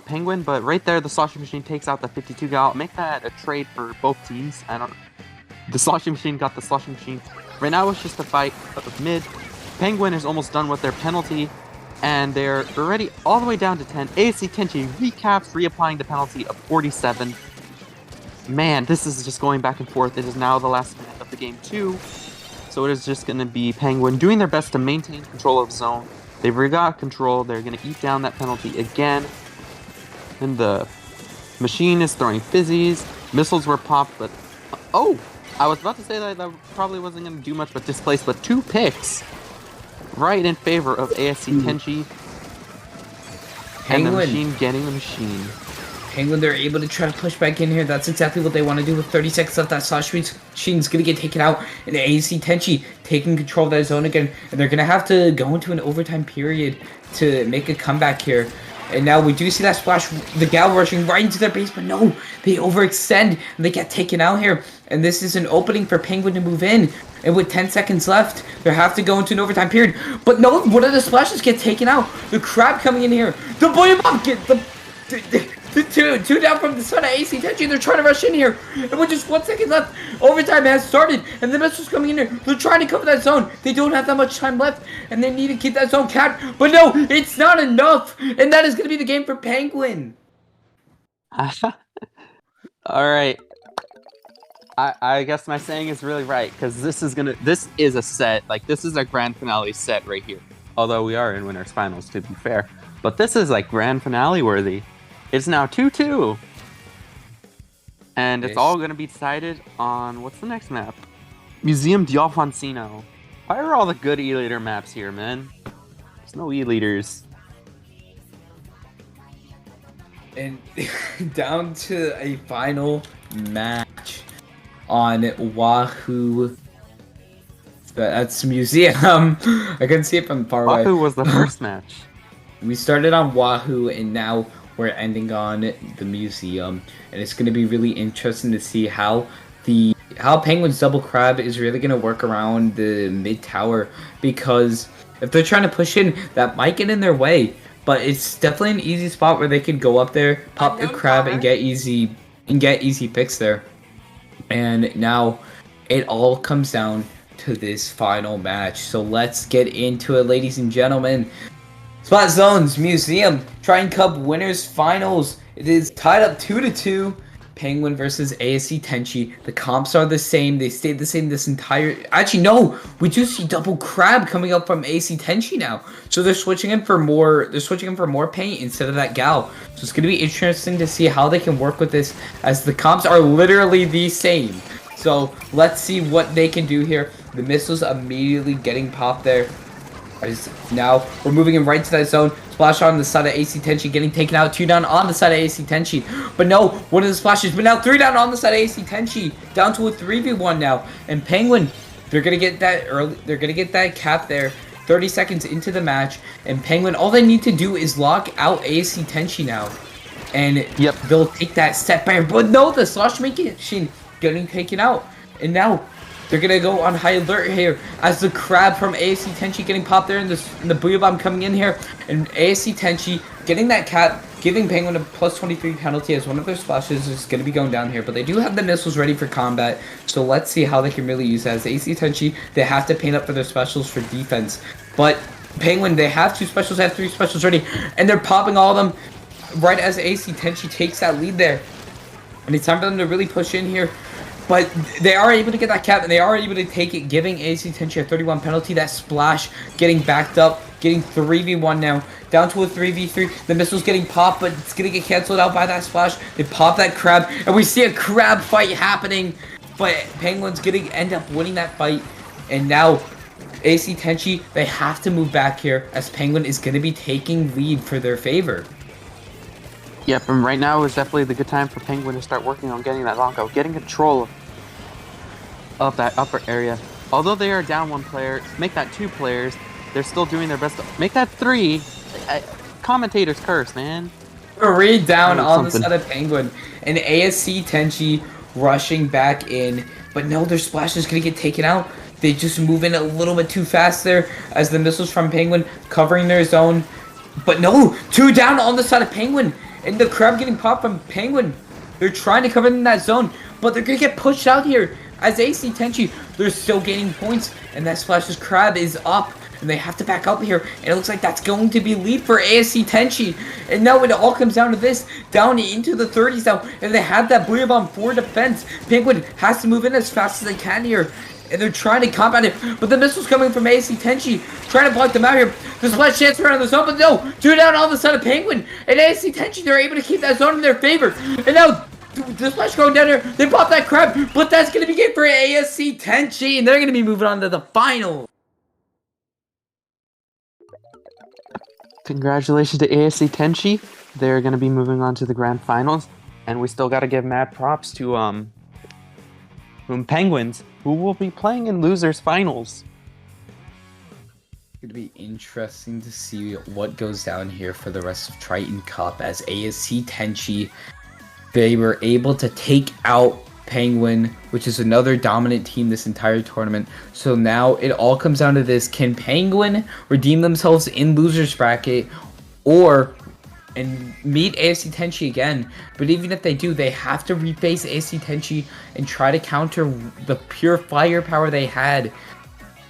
Penguin. But right there, the sloshing machine takes out the 52 gal. Make that a trade for both teams. The sloshing machine got the sloshing machine. Right now, it's just a fight of mid. Penguin is almost done with their penalty, and they're already all the way down to 10. ASC Tenshi recaps, reapplying the penalty of 47. Man, this is just going back and forth. It is now the last minute of the game 2. So it is just going to be Penguin doing their best to maintain control of zone. They've regot control. They're going to eat down that penalty again. And the machine is throwing fizzies. Missiles were popped, but... Oh! I was about to say that probably wasn't going to do much but displace, but 2 picks right in favor of ASC Tenshi. And the machine getting the machine. Penguin, they're able to try to push back in here. That's exactly what they want to do with 30 seconds left. That Slash Machine's going to get taken out. And ASC Tenshi taking control of that zone again. And they're going to have to go into an overtime period to make a comeback here. And now we do see that splash, the gal rushing right into their base, but no, they overextend and they get taken out here. And this is an opening for Penguin to move in. And with 10 seconds left, they have to go into an overtime period. But no, one of the splashes get taken out. The crab coming in here. The boy bomb get the two down from the side of ASC Tenshi. They're trying to rush in here. And with just 1 second left, overtime has started. And the missiles coming in here. They're trying to cover that zone. They don't have that much time left. And they need to keep that zone capped. But no, it's not enough. And that is going to be the game for Penguin. Alright. I guess my saying is really right, because this is a set, like, this is a grand finale set right here. Although we are in winners finals, to be fair. But this is, like, grand finale worthy. It's now 2-2. And it's all going to be decided on, what's the next map? Museum d'Alfonsino. Why are all the good E-Leader maps here, man? There's no E-Leaders. And down to a final match on Wahoo. That's Museum. I couldn't see it from far away. Wahoo was the first match. We started on Wahoo, and now we're ending on the Museum. And it's going to be really interesting to see how Penguin's double crab is really going to work around the mid tower, because if they're trying to push in, that might get in their way. But it's definitely an easy spot where they could go up there, pop the crab, and get easy picks there. And now it all comes down to this final match. So let's get into it, ladies and gentlemen. Spot Zones Museum Triton-Cup winners finals. It is tied up 2-2. Penguin versus ASC Tenshi. The comps are the same. They stayed the same this entire... Actually, no! We do see double crab coming up from ASC Tenshi now. So they're switching in for more... They're switching in for more paint instead of that gal. So it's going to be interesting to see how they can work with this, as the comps are literally the same. So let's see what they can do here. The missiles immediately getting popped there. As now we're moving in right to that zone. Splash on the side of ASC Tenshi, getting taken out. 2 down on the side of ASC Tenshi. But no, one of the splashes. But now 3 down on the side of ASC Tenshi. Down to a 3v1 now. And Penguin, they're gonna get that early. They're gonna get that cap there. 30 seconds into the match. And Penguin, all they need to do is lock out ASC Tenshi now. And they'll take that step back. But no, the slosh machine getting taken out. And now they're going to go on high alert here as the crab from ASC Tenshi getting popped there, and the Booyah Bomb coming in here. And ASC Tenshi getting that cap, giving Penguin a plus 23 penalty as one of their splashes is going to be going down here. But they do have the missiles ready for combat, so let's see how they can really use that. As ASC Tenshi, they have to paint up for their specials for defense. But Penguin, they have 2 specials, they have 3 specials ready, and they're popping all of them right as ASC Tenshi takes that lead there. And it's time for them to really push in here. But they are able to get that cap, and they are able to take it, giving ASC Tenshi a 31 penalty. That splash getting backed up, getting 3v1 now, down to a 3v3. The missile's getting popped, but it's going to get canceled out by that splash. They pop that crab, and we see a crab fight happening. But Penguin's going to end up winning that fight. And now ASC Tenshi, they have to move back here as Penguin is going to be taking lead for their favor. Yep, and right now is definitely the good time for Penguin to start working on getting that lockout, getting control of that upper area. Although they are down 1 player, make that 2 players, they're still doing their best to make that 3. Commentators curse, man. 3 down on the something. side of Penguin, and ASC Tenshi rushing back in, but no, their splash is going to get taken out. They just move in a little bit too fast there as the missiles from Penguin covering their zone. But no, 2 down on the side of Penguin, and the crab getting popped from Penguin. They're trying to cover in that zone, but they're going to get pushed out here. As AC Tenshi, they're still gaining points, and that Splash's crab is up, and they have to back up here, and it looks like that's going to be lead for ASC Tenshi. And now it all comes down to this, down into the 30s now, and they have that Booyah Bomb for defense. Penguin has to move in as fast as they can here, and they're trying to combat it, but the missiles coming from ASC Tenshi, trying to block them out here. The Splash chance around the zone, but no, 2 down on the side of Penguin, and ASC Tenshi, they're able to keep that zone in their favor, and now the Splash going down there, they pop that crab, but that's going to be good for ASC Tenshi, and they're going to be moving on to the final. Congratulations to ASC Tenshi. They're going to be moving on to the grand finals, and we still got to give mad props to Penguins, who will be playing in losers finals. It's going to be interesting to see what goes down here for the rest of Triton-Cup as ASC Tenshi, they were able to take out Penguin, which is another dominant team this entire tournament. So now it all comes down to this: can Penguin redeem themselves in losers bracket and meet ASC Tenshi again? But even if they do, they have to reface ASC Tenshi and try to counter the pure firepower they had.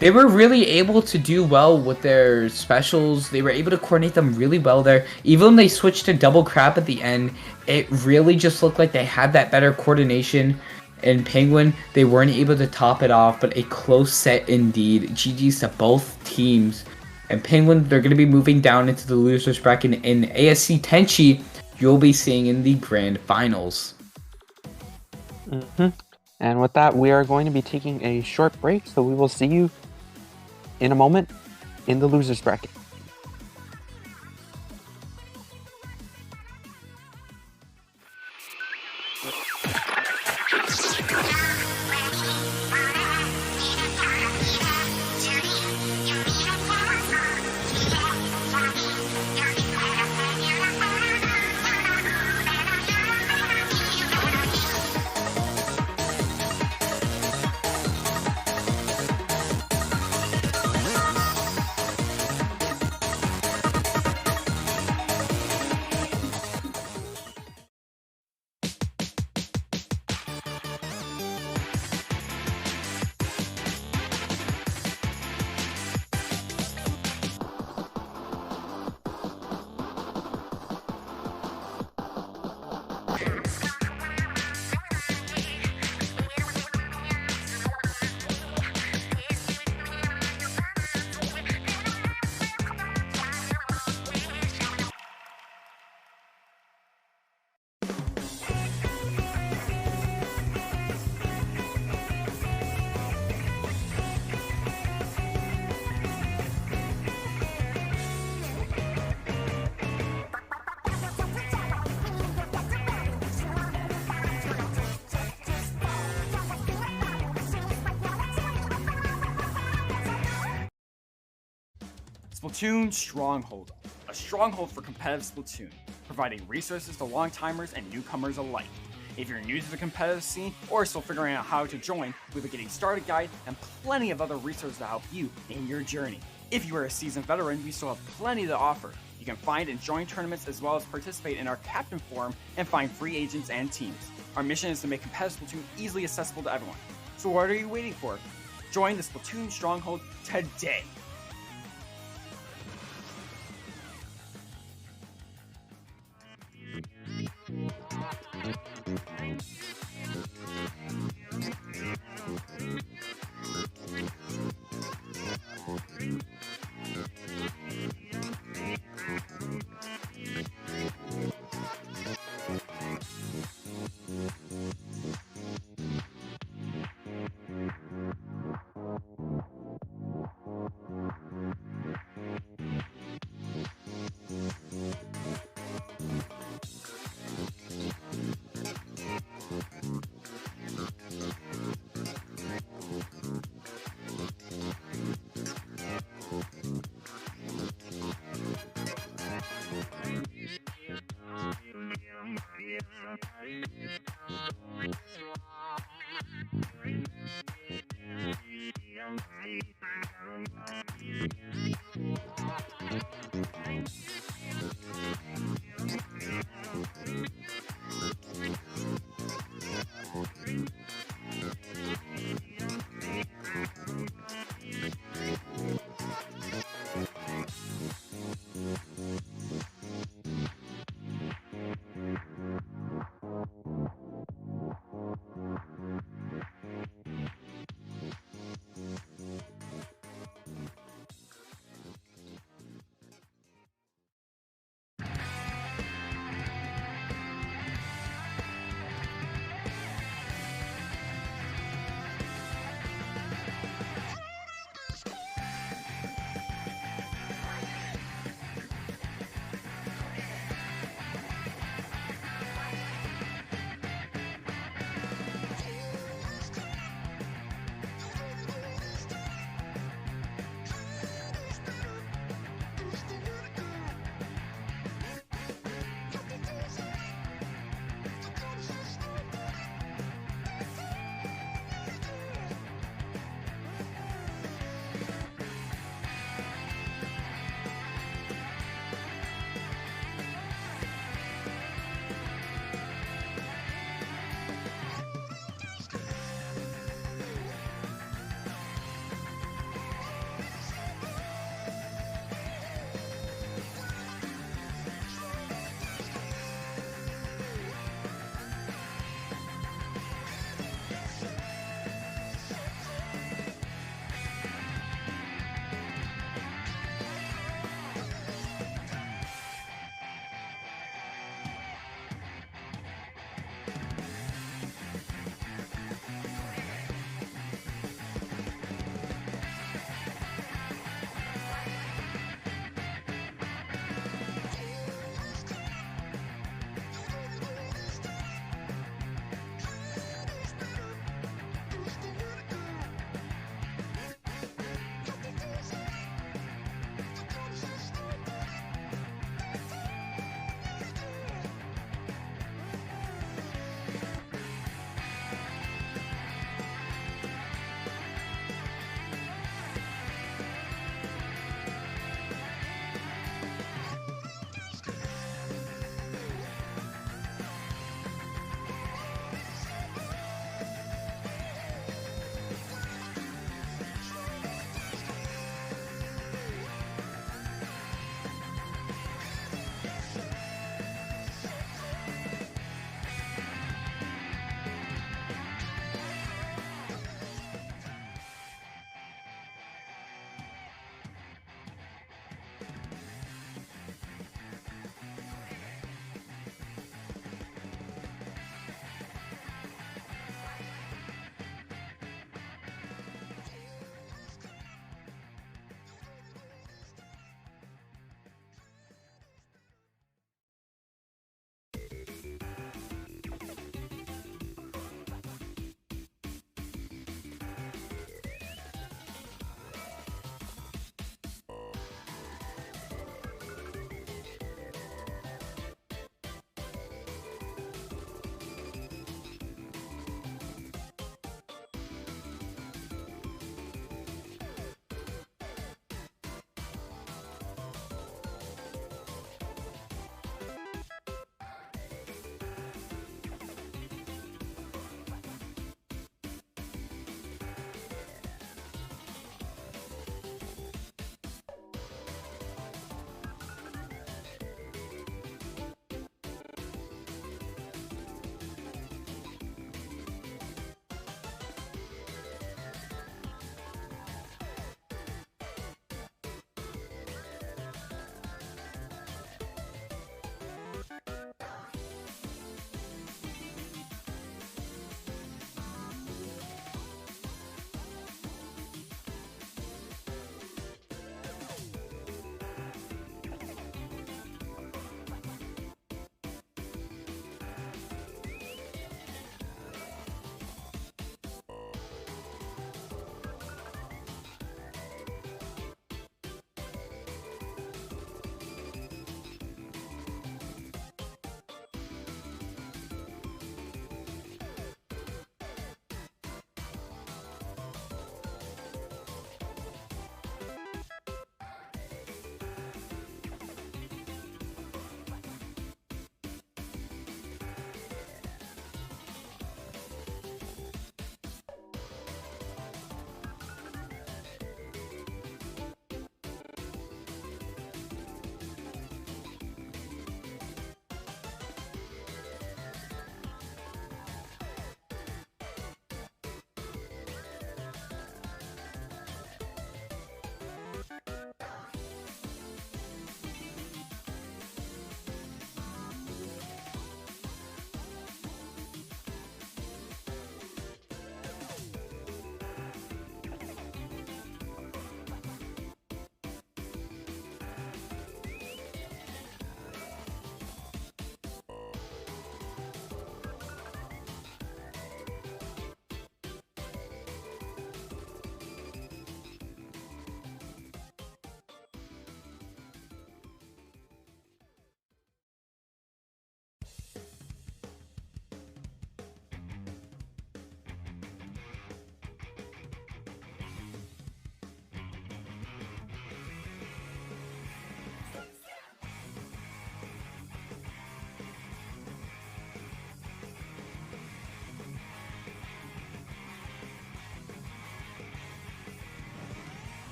They were really able to do well with their specials. They were able to coordinate them really well there. Even when they switched to double crab at the end, it really just looked like they had that better coordination. And Penguin, they weren't able to top it off, but a close set indeed. GG's to both teams. And Penguin, they're going to be moving down into the losers bracket. In ASC Tenshi, you'll be seeing in the grand finals. And with that, we are going to be taking a short break, so we will see you in a moment in the losers bracket. Splatoon Stronghold, a stronghold for competitive Splatoon, providing resources to long-timers and newcomers alike. If you're new to the competitive scene or still figuring out how to join, we have a getting started guide and plenty of other resources to help you in your journey. If you are a seasoned veteran, we still have plenty to offer. You can find and join tournaments as well as participate in our Captain Forum and find free agents and teams. Our mission is to make competitive Splatoon easily accessible to everyone. So what are you waiting for? Join the Splatoon Stronghold today!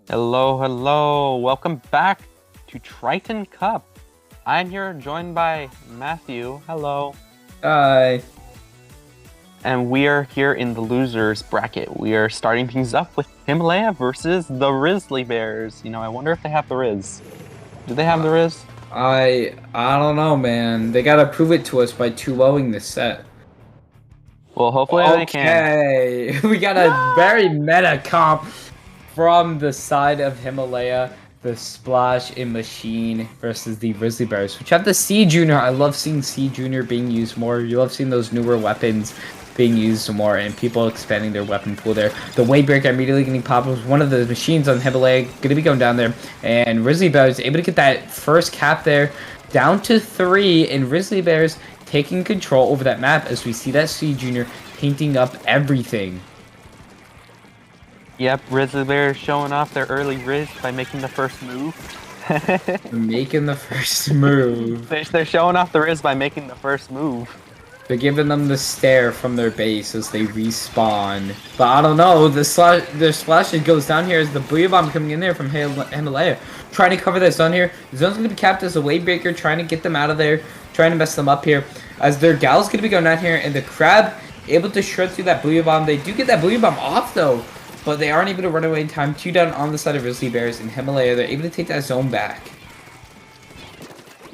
Hello, hello. Welcome back to Triton-Cup. I'm here joined by Matthew. Hello. Hi. And we are here in the losers bracket. We are starting things up with Himalaya versus the Rizzly Bears. You know, I wonder if they have the Riz. Do they have the Riz? I don't know, man. They gotta prove it to us by 2-0ing this set. Well, hopefully they can. Okay, we got a very meta comp from the side of Himalaya. The Splash and Machine versus the Rizzly Bears, which have the C Junior. I love seeing C Junior being used more. You love seeing those newer weapons being used more and people expanding their weapon pool there. The Wave Breaker immediately getting popped was one of the machines on Himalaya going to be going down there. And Rizzly Bears able to get that first cap there down to 3. And Rizzly Bears taking control over that map as we see that C Junior painting up everything. Yep, Rizzly Bears showing off their early Riz by making the first move. Making the first move. They're showing off the Riz by making the first move. They're giving them the stare from their base as they respawn. But I don't know, the splash goes down here as the Booyah Bomb coming in there from Himalaya. Trying to cover that zone here. The zone's going to be capped as a Wave Breaker, trying to get them out of there. Trying to mess them up here. As their Gal's going to be going down here, and the Crab able to shred through that Booyah Bomb. They do get that Booyah Bomb off though, but they aren't able to run away in time. 2 down on the side of Rizzly Bears in Himalaya. They're able to take that zone back.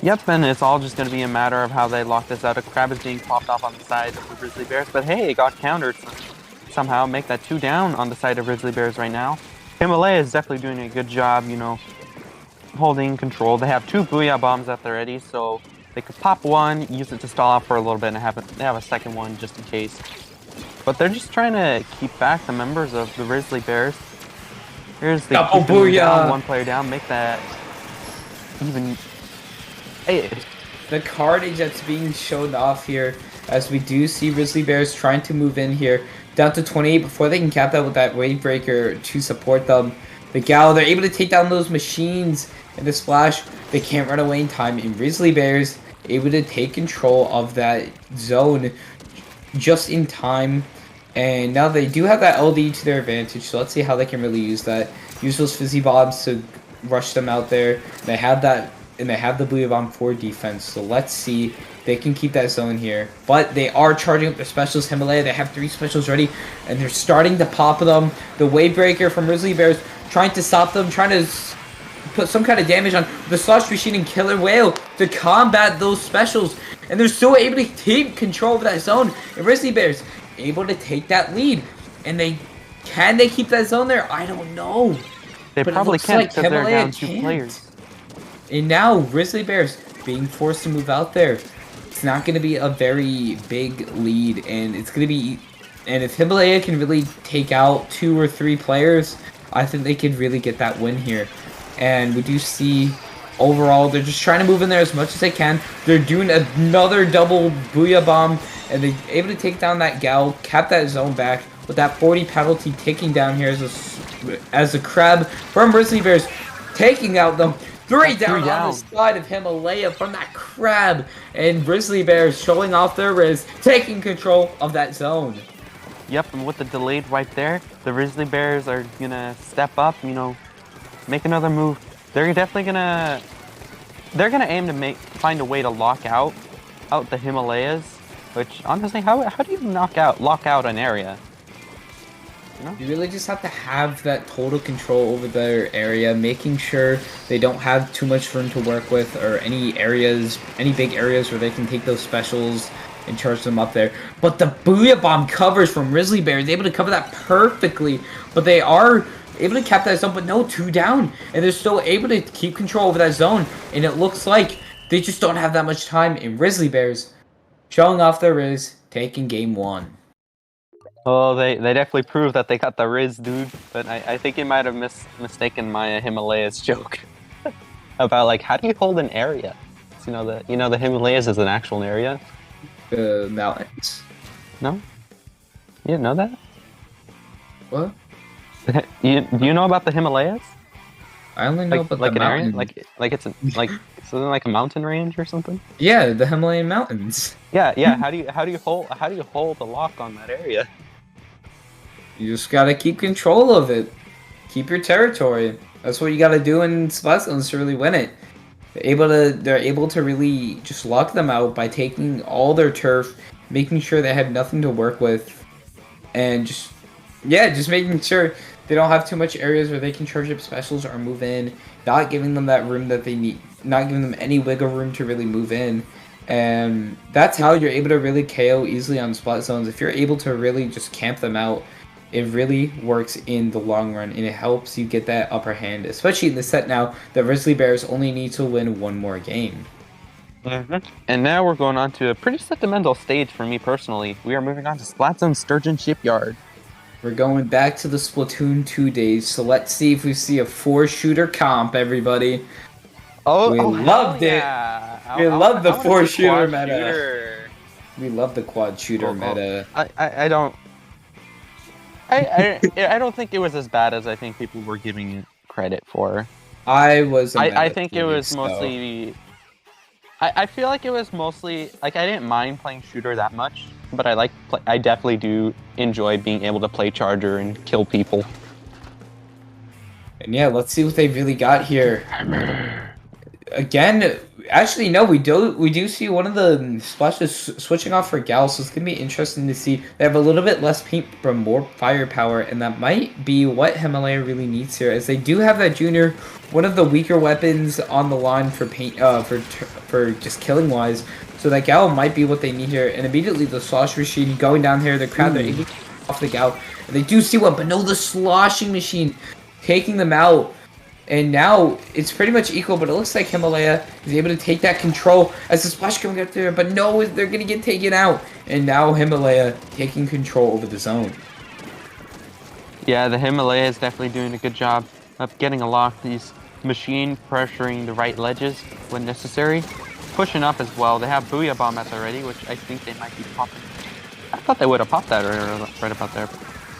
Yep, and it's all just going to be a matter of how they lock this out. A Crab is being popped off on the side of the Rizzly Bears, but hey, it got countered. So somehow make that 2 down on the side of Rizzly Bears right now. Himalaya is definitely doing a good job, you know, holding control. They have 2 Booyah Bombs at the ready, so they could pop one, use it to stall out for a little bit, and they have a second one just in case. But they're just trying to keep back the members of the Rizzly Bears. Here's the Double Booyah! One player down, make that even. Hey. The carnage that's being shown off here as we do see Rizzly Bears trying to move in here down to 28 before they can cap that with that Wave Breaker to support them. The Gal, they're able to take down those machines in the Splash. They can't run away in time, and Rizzly Bears able to take control of that zone just in time. And now they do have that LD to their advantage, so let's see how they can really use that. Use those Fizzy Bombs to rush them out there. They have that, and they have the Booyah Bomb for defense, so let's see if they can keep that zone here. But they are charging up their specials. Himalaya, they have 3 specials ready, and they're starting to pop them. The Wave Breaker from Rizzly Bears trying to stop them, trying to put some kind of damage on the Slush Machine and Killer Whale to combat those specials. And they're still able to keep control of that zone. And Rizzly Bears able to take that lead. And can they keep that zone there? I don't know. They but probably can't because they're down 2 can't. players. And now Rizzly Bears being forced to move out there. It's not going to be a very big lead, and it's going to be. And if Himalaya can really take out 2 or 3 players, I think they could really get that win here. And we do see overall they're just trying to move in there as much as they can. They're doing another double Booyah Bomb, and they're able to take down that Gal, cap that zone back with that 40 penalty ticking down here as a Crab from Rizzly Bears taking out them. 3 down on the side of Himalaya from that Crab, and Rizzly Bears showing off their Riz, taking control of that zone. Yep, and with the delayed right there, the Rizzly Bears are gonna step up, you know, make another move. They're definitely gonna aim to find a way to lock out the Himalayas. Which honestly, how do you lock out an area? You know? You really just have to have that total control over their area, making sure they don't have too much room to work with, or any big areas where they can take those specials and charge them up there. But the Booyah Bomb covers from Rizzly Bears, able to cover that perfectly. But they are able to cap that zone, but no, 2 down. And they're still able to keep control over that zone. And it looks like they just don't have that much time. And Rizzly Bears showing off their Riz, taking game 1. Oh, they definitely proved that they got the Riz, dude. But I think you might have mistaken my Himalayas joke about like how do you hold an area? So, you know the Himalayas is an actual area. The mountains. No, you didn't know that? What? Do you know about the Himalayas? I only know about like the an area, mountains. like it's something like a mountain range or something. Yeah, the Himalayan mountains. Yeah. How do you hold a lock on that area? You just gotta keep control of it. keep your territory. That's what you got to do in Splatoon to really win it. They're able to really just lock them out by taking all their turf, making sure they have nothing to work with, and just making sure they don't have too much areas where they can charge up specials or move in, not giving them that room that they need, not giving them any wiggle room to really move in. And that's how you're able to really KO easily on spot zones. If you're able to really just camp them out, it really works in the long run, and it helps you get that upper hand, especially in the set now. The Rizzly Bears only need to win one more game. And now we're going on to a pretty sentimental stage for me personally. We are moving on to Splatoon Sturgeon Shipyard. We're going back to the Splatoon 2 days, so let's see if we see a 4-shooter comp, everybody. We loved it. Yeah. We love the I wanna see 4-shooter quad meta. shooter. We love the quad shooter meta. I don't think it was as bad as I think people were giving it credit for. I think it was mostly. I feel like it was mostly like I didn't mind playing shooter that much, but I definitely do enjoy being able to play charger and kill people. And yeah, let's see what they really got here. Again, actually no, we do see one of the splashes switching off for Gal, so it's gonna be interesting to see. They have a little bit less paint but more firepower, and that might be what Himalaya really needs here, as they do have that junior, one of the weaker weapons on the line for paint for just killing wise. So that Gal might be what they need here, and immediately the slosh machine going down here, the crowd they're able to get off the Gal, and they do see one, but no, the sloshing machine taking them out. And now it's pretty much equal, but it looks like Himalaya is able to take that control as the splash coming up there, but no, they're going to get taken out. And now Himalaya taking control over the zone. Yeah, the Himalaya is definitely doing a good job of getting a lock. These machine pressuring the right ledges when necessary. Pushing up as well. They have Booyah Bomb at the ready, which I think they might be popping. I thought they would have popped that right about there.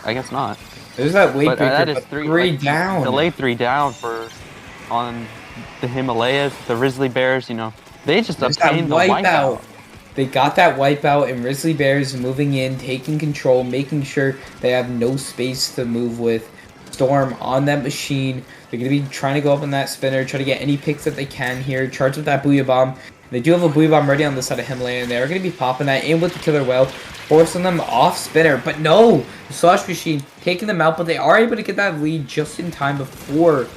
I guess not. There's that weight breaker, that is but three down. Delayed 3 down on the Himalayas, the Rizzly Bears, you know. They just obtained the wipeout. They got that wipeout, and Rizzly Bears moving in, taking control, making sure they have no space to move with. Storm on that machine. They're going to be trying to go up on that spinner, try to get any picks that they can here. Charge with that Booyah Bomb. They do have a Booyah Bomb ready on the side of Himalaya, and they're going to be popping that in with the Killer Whale, forcing them off spinner. But no! The Slosh Machine taking them out, but they are able to get that lead just in time before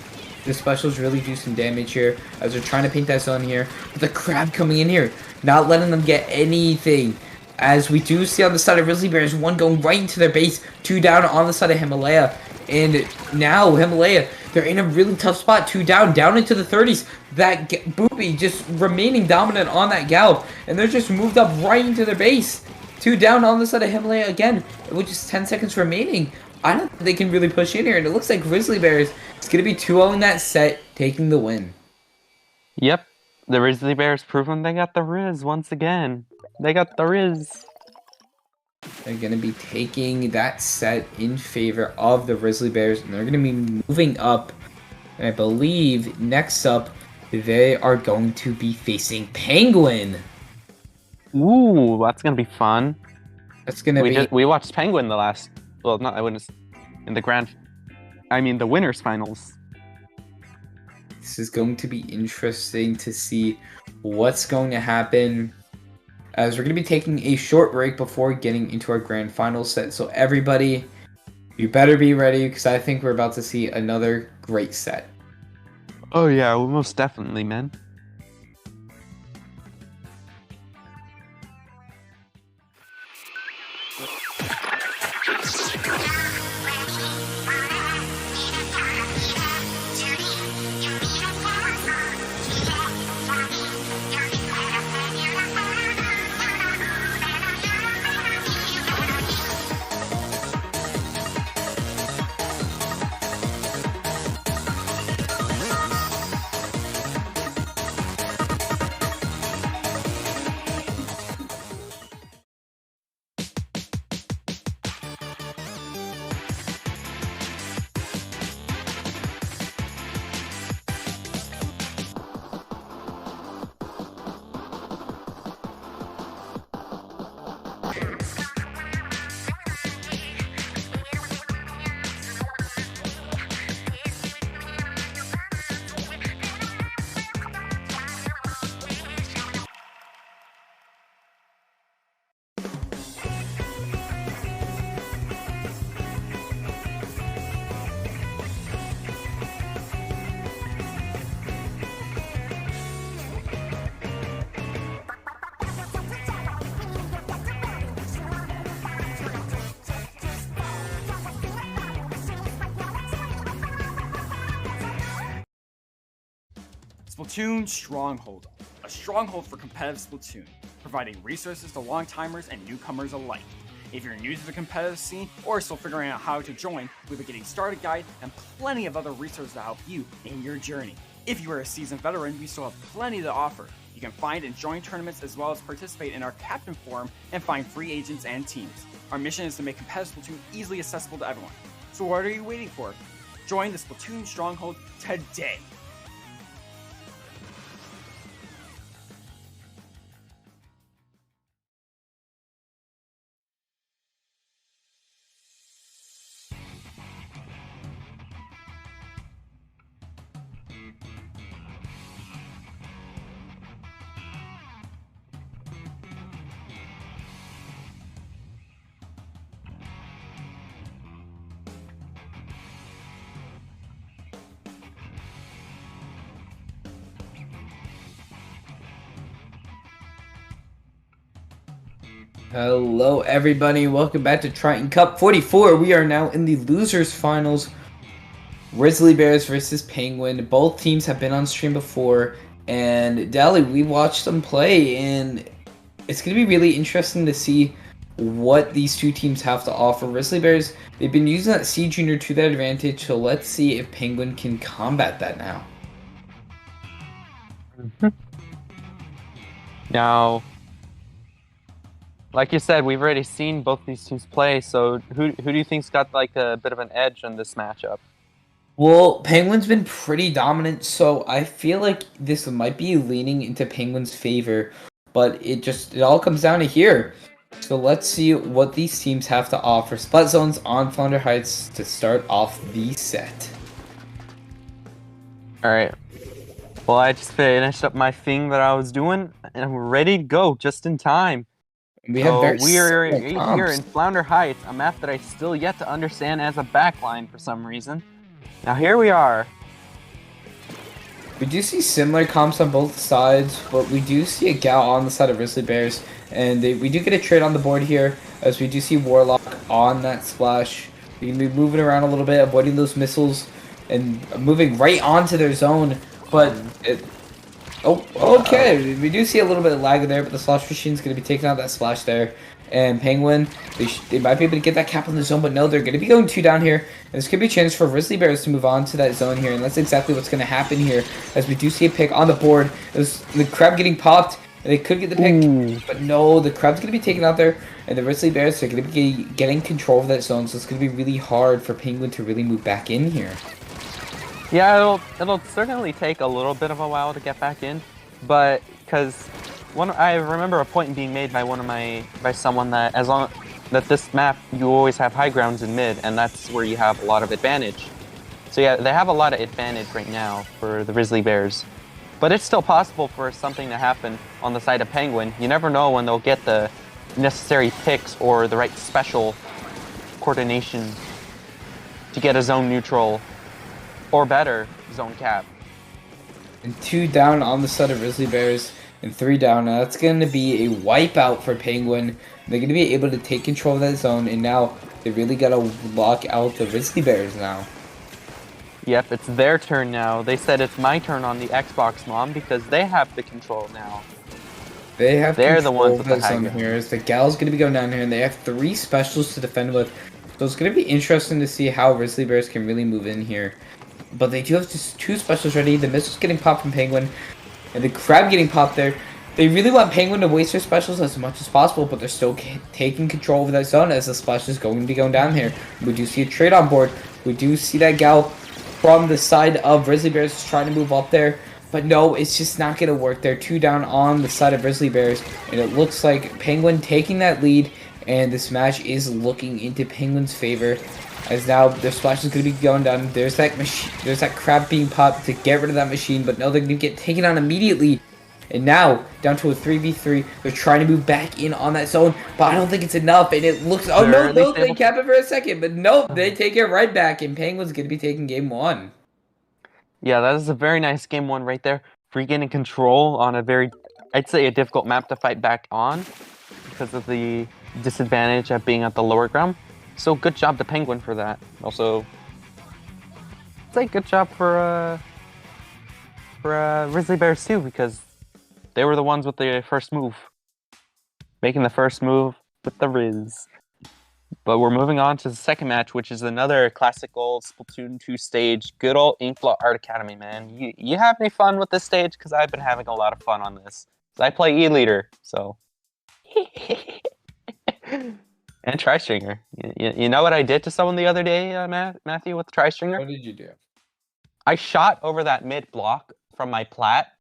the specials really do some damage here, as they're trying to paint that zone here. But the Crab coming in here, not letting them get anything. As we do see on the side of Rizzly Bears, one going right into their base, 2 down on the side of Himalaya. And now Himalaya, they're in a really tough spot, 2 down into the 30s. That Booby just remaining dominant on that Gal, and they're just moved up right into their base. 2 down on the side of Himalaya again, with just 10 seconds remaining. I don't think they can really push in here, and it looks like Rizzly Bears is going to be 2-0 that set, taking the win. Yep, the Rizzly Bears proving they got the Riz once again. They got the Riz. They're going to be taking that set in favor of the Rizzly Bears, and they're going to be moving up. And I believe next up, they are going to be facing Penguin. Ooh, that's going to be fun. That's going to be... We watched Penguin the last... Well, not... I wouldn't... In the winners finals. This is going to be interesting to see what's going to happen, as we're going to be taking a short break before getting into our grand final set. So everybody, you better be ready, because I think we're about to see another great set. Oh yeah, well, most definitely, man. Splatoon Stronghold, a stronghold for competitive Splatoon, providing resources to long-timers and newcomers alike. If you're new to the competitive scene or still figuring out how to join, we have a getting started guide and plenty of other resources to help you in your journey. If you are a seasoned veteran, we still have plenty to offer. You can find and join tournaments as well as participate in our Captain Forum and find free agents and teams. Our mission is to make competitive Splatoon easily accessible to everyone. So what are you waiting for? Join the Splatoon Stronghold today! Hello everybody, welcome back to Triton-Cup 44. We are now in the losers finals. Rizzly Bears versus Penguin. Both teams have been on stream before, and Dally, we watched them play, and it's going to be really interesting to see what these two teams have to offer. Rizzly Bears, they've been using that C Junior to their advantage, so let's see if Penguin can combat that now. Now, like you said, we've already seen both these teams play, so who do you think's got like a bit of an edge in this matchup? Well, Penguin's been pretty dominant, so I feel like this might be leaning into Penguin's favor, but it all comes down to here. So let's see what these teams have to offer. Split zones on Flounder Heights to start off the set. Alright. Well, I just finished up my thing that I was doing, and we're ready to go just in time. We are here in Flounder Heights, a map that I still yet to understand as a backline for some reason. Now here we are. We do see similar comps on both sides, but we do see a Gal on the side of Rizzly Bears, and we do get a trade on the board here, as we do see Warlock on that splash. We can be moving around a little bit, avoiding those missiles, and moving right onto their zone, but okay, we do see a little bit of lag there, but the Slosh Machine's going to be taking out that splash there. And Penguin, they might be able to get that cap on the zone, but no, they're going to be going 2 down here. And this could be a chance for Rizzly Bears to move on to that zone here, and that's exactly what's going to happen here, as we do see a pick on the board. There's the crab getting popped, and they could get the pick, but no, the crab's going to be taken out there, and the Rizzly Bears are going to be getting control of that zone, so it's going to be really hard for Penguin to really move back in here. Yeah, it'll certainly take a little bit of a while to get back in, but because I remember a point being made by someone that that this map you always have high grounds in mid, and that's where you have a lot of advantage. So yeah, they have a lot of advantage right now for the Rizzly Bears, but it's still possible for something to happen on the side of Penguin. You never know when they'll get the necessary picks or the right special coordination to get a zone neutral or better zone cap. And 2 down on the side of Rizzly Bears, and 3 down. Now that's going to be a wipeout for Penguin. They're going to be able to take control of that zone, and now they really got to lock out the Rizzly Bears now. Yep, it's their turn now. They said it's my turn on the Xbox Mom because they have the control now. They're the ones with the high ground here. The Gal's going to be going down here, and they have 3 specials to defend with. So it's going to be interesting to see how Rizzly Bears can really move in here. But they do have just 2 specials ready. The missile's getting popped from Penguin, and the crab getting popped there. They really want Penguin to waste their specials as much as possible, but they're still taking control over that zone as the splash is going to be going down here. We do see a trade on board. We do see that Gal from the side of Rizzly Bears trying to move up there. But no, it's just not going to work. They're 2 down on the side of Rizzly Bears, and it looks like Penguin taking that lead, and this match is looking into Penguin's favor. As now their splash is going to be going down. There's that machine. There's that crab being popped to get rid of that machine, but no, they're going to get taken on immediately. And now down to a 3v3. They're trying to move back in on that zone, but I don't think it's enough. And it looks. Oh no, they cap it for a second, but no, they take it right back. And Penguin's going to be taking game 1. Yeah, that is a very nice game 1 right there. Regaining control on a very, I'd say, a difficult map to fight back on because of the disadvantage of being at the lower ground. So good job to Penguin for that. Also, it's like good job for Rizzly Bears too, because they were the ones with the first move. Making the first move with the Riz. But we're moving on to the second match, which is another classical Splatoon 2 stage. Good old Inkblot Art Academy, man. You have any fun with this stage? Because I've been having a lot of fun on this. I play E-Leader, so... And Tri-Stringer. You know what I did to someone the other day, Matthew, with Tri-Stringer? What did you do? I shot over that mid block from my plat,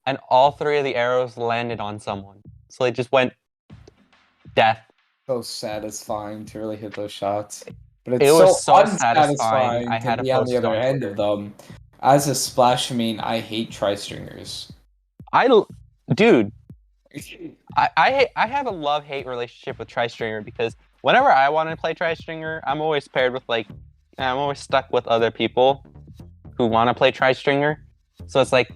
and all 3 of the arrows landed on someone. So they just went death. So satisfying to really hit those shots. But it's It was so unsatisfying satisfying. I had to a be on post the other on end Twitter. of them. As a Splash main, I hate Tri-Stringers. Dude, I have a love-hate relationship with Tri-Stringer because whenever I want to play Tri-Stringer, I'm always paired with I'm always stuck with other people who want to play Tri-Stringer. So it's like,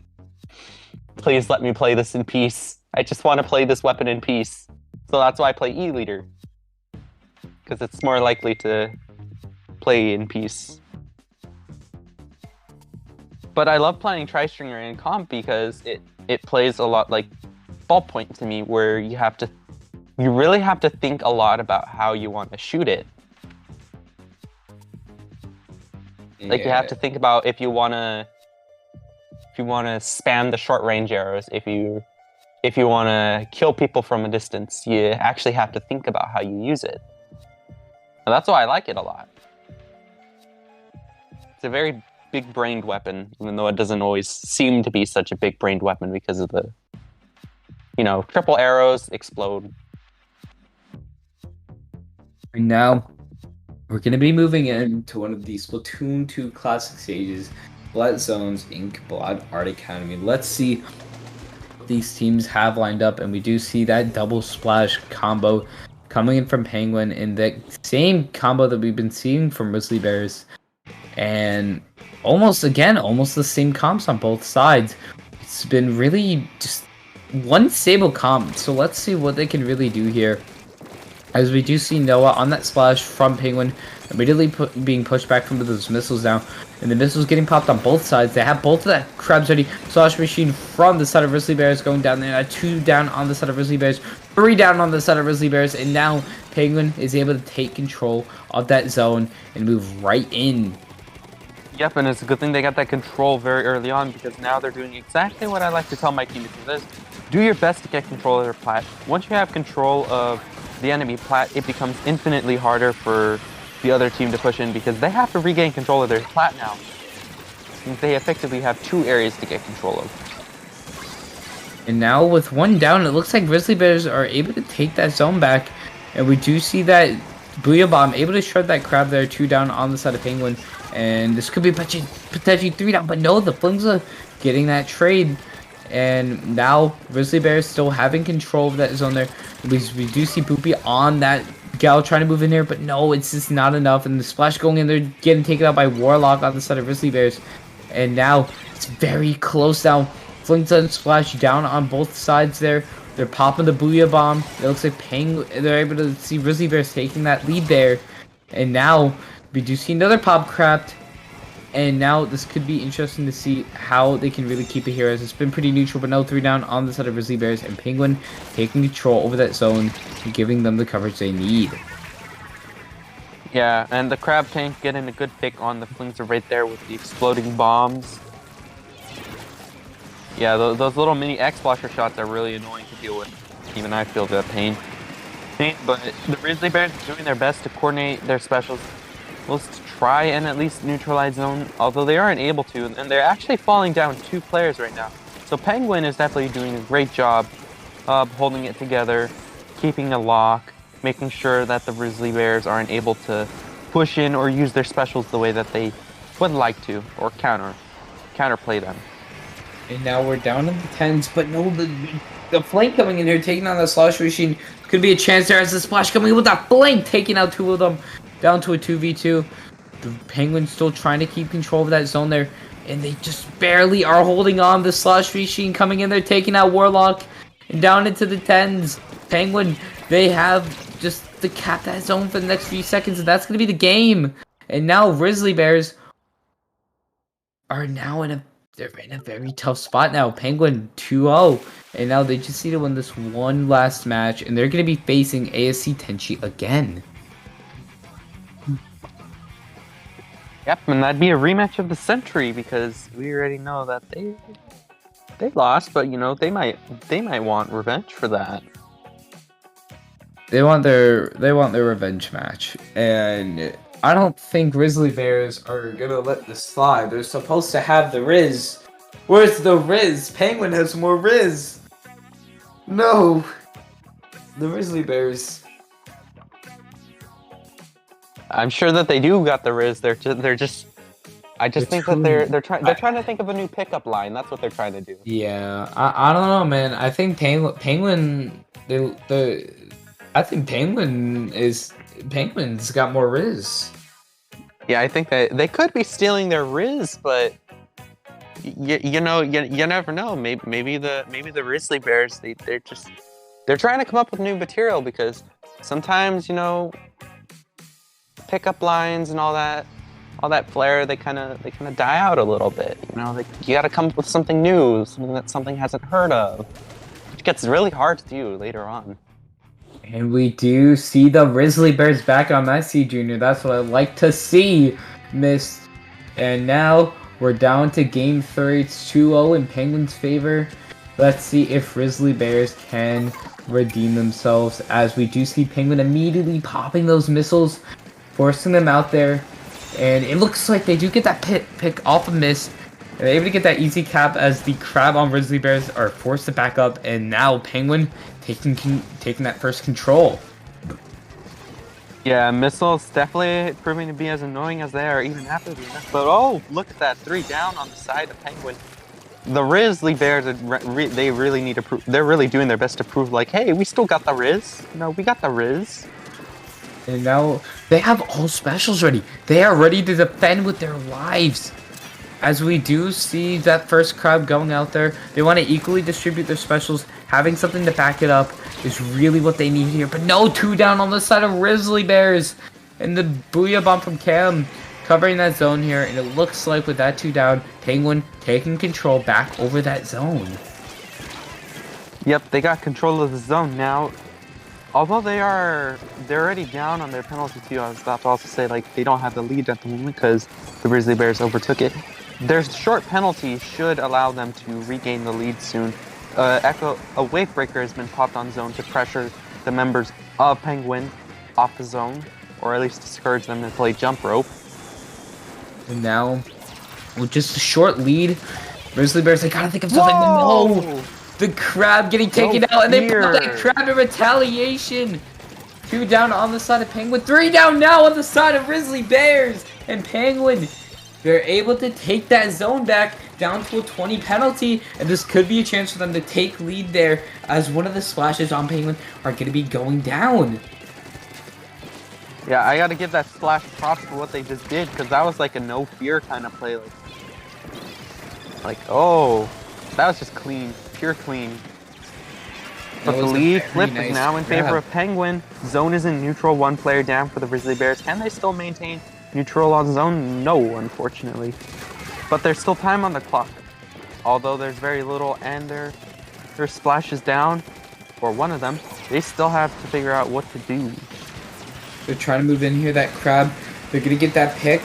please let me play this in peace. I just want to play this weapon in peace. So that's why I play E-Leader. Because it's more likely to play in peace. But I love playing Tri-Stringer in comp because it plays a lot like ballpoint to me, where you really have to think a lot about how you want to shoot it. Like you have to think about if you wanna spam the short range arrows, if you wanna kill people from a distance, you actually have to think about how you use it. And that's why I like it a lot. It's a very big-brained weapon, even though it doesn't always seem to be such a big-brained weapon because of the, triple arrows explode. And now, we're going to be moving into one of the Splatoon 2 classic stages, Blood Zones Inkblot Art Academy. Let's see what these teams have lined up, and we do see that double splash combo coming in from Penguin in the same combo that we've been seeing from Rizzly Bears. And almost the same comps on both sides. It's been really just one stable comp, so let's see what they can really do here. As we do see Noah on that splash from Penguin, immediately being pushed back from those missiles down, and the missiles getting popped on both sides. They have both of that crabs ready. Slash machine from the side of Rizzly Bears going down there. 2 down on the side of Rizzly Bears, 3 down on the side of Rizzly Bears, and now Penguin is able to take control of that zone and move right in. Yep, and it's a good thing they got that control very early on, because now they're doing exactly what I like to tell my team to do. Do your best to get control of their plat. Once you have control of the enemy plat, it becomes infinitely harder for the other team to push in, because they have to regain control of their plat now. They effectively have 2 areas to get control of. And now with 1 down, it looks like Rizzly Bears are able to take that zone back. And we do see that Booyah Bomb able to shred that crab there, 2 down on the side of Penguin. And this could be potentially 3 down, but no, the Flings are getting that trade. And now Rizzly Bears still having control of that zone there. We do see Boopy on that Gal trying to move in there, but no, it's just not enough. And the splash going in there, getting taken out by Warlock on the side of Rizzly Bears. And now it's very close now. Flings and Splash down on both sides there. They're popping the Booyah Bomb. It looks like they're able to see Rizzly Bears taking that lead there. And now we do see another pop craft. And now this could be interesting to see how they can really keep it here, as it's been pretty neutral, but no 3 down on the side of Rizzly Bears, and Penguin taking control over that zone and giving them the coverage they need. Yeah, and the crab tank getting a good pick on the Flings are right there with the exploding bombs. Yeah, those little mini X-Splasher shots are really annoying to deal with. Even I feel that pain. But the Rizzly Bears are doing their best to coordinate their specials. Let's try and at least neutralize zone, although they aren't able to, and they're actually falling down 2 players right now. So Penguin is definitely doing a great job of holding it together, keeping a lock, making sure that the Rizzly Bears aren't able to push in or use their specials the way that they would like to, or counterplay them. And now we're down in the 10s, but no, the flank coming in here, taking on the Slosh Machine. Could be a chance there as the Splash coming in with that flank, taking out 2 of them. Down to a 2v2. The Penguins still trying to keep control of that zone there. And they just barely are holding on. The Slosh Machine coming in there, taking out Warlock. And down into the 10s. Penguin, they have just to cap that zone for the next few seconds. And that's going to be the game. And now Rizzly Bears are now in a they're in a very tough spot now. Penguin 2-0. And now they just need to win this one last match. And they're going to be facing ASC Tenshi again. Yep, and that'd be a rematch of the century because we already know that they lost, but you know they might want revenge for that. They want their revenge match, and I don't think Rizzly Bears are gonna let this slide. They're supposed to have the Riz. Where's the Riz? Penguin has more Riz. No, the Rizzly Bears. I'm sure that they do got the Riz. I just think that they're trying to think of a new pickup line. That's what they're trying to do. Yeah, I don't know, man. I think Penguin's got more Riz. Yeah, I think that they could be stealing their Riz, but you never know. Maybe the Rizzly Bears they're trying to come up with new material because sometimes pickup lines and all that flair they kind of die out a little bit. You got to come up with something new, something that something hasn't heard of, which gets really hard to do later on. And we do see the Rizzly Bears back on Messi Jr. That's what I like to see, Miss. And now we're down to game 3. It's 2-0 in Penguin's favor. Let's see if Rizzly Bears can redeem themselves, as we do see Penguin immediately popping those missiles, forcing them out there. And it looks like they do get that pick off a miss. And they're able to get that easy cap as the crab on Rizzly Bears are forced to back up. And now Penguin taking that first control. Yeah, missiles definitely proving to be as annoying as they are even after the miss. But oh, look at that 3 down on the side of Penguin. The Rizzly Bears, they really need to prove. They're really doing their best to prove, like, hey, we still got the Riz. We got the Riz. And now they have all specials ready. They are ready to defend with their lives. As we do see that first crowd going out there, they want to equally distribute their specials. Having something to back it up is really what they need here. But no, 2 down on the side of Rizzly Bears. And the Booyah Bomb from Cam covering that zone here. And it looks like with that 2 down, Penguin taking control back over that zone. Yep, they got control of the zone now. Although they're already down on their penalty too, I was about to also say, like, they don't have the lead at the moment because the Rizzly Bears overtook it. Their short penalty should allow them to regain the lead soon. A wave breaker has been popped on zone to pressure the members of Penguin off the zone, or at least discourage them to play jump rope. And now, with just a short lead, Rizzly Bears, they gotta think of something. No! The crab getting taken out, and they put that crab in retaliation. 2 down on the side of Penguin. 3 down now on the side of Rizzly Bears. And Penguin, they're able to take that zone back down to a 20 penalty. And this could be a chance for them to take lead there, as one of the splashes on Penguin are going to be going down. Yeah, I got to give that splash props for what they just did, because that was like a no fear kind of play. Like, oh, that was just clean. Pure clean. But the lead flip is now in favor of Penguin. Zone is in neutral, 1 player down for the Rizzly Bears. Can they still maintain neutral on zone? No, unfortunately. But there's still time on the clock. Although there's very little, and their splash is down, or one of them, they still have to figure out what to do. They're trying to move in here, that crab. They're going to get that pick.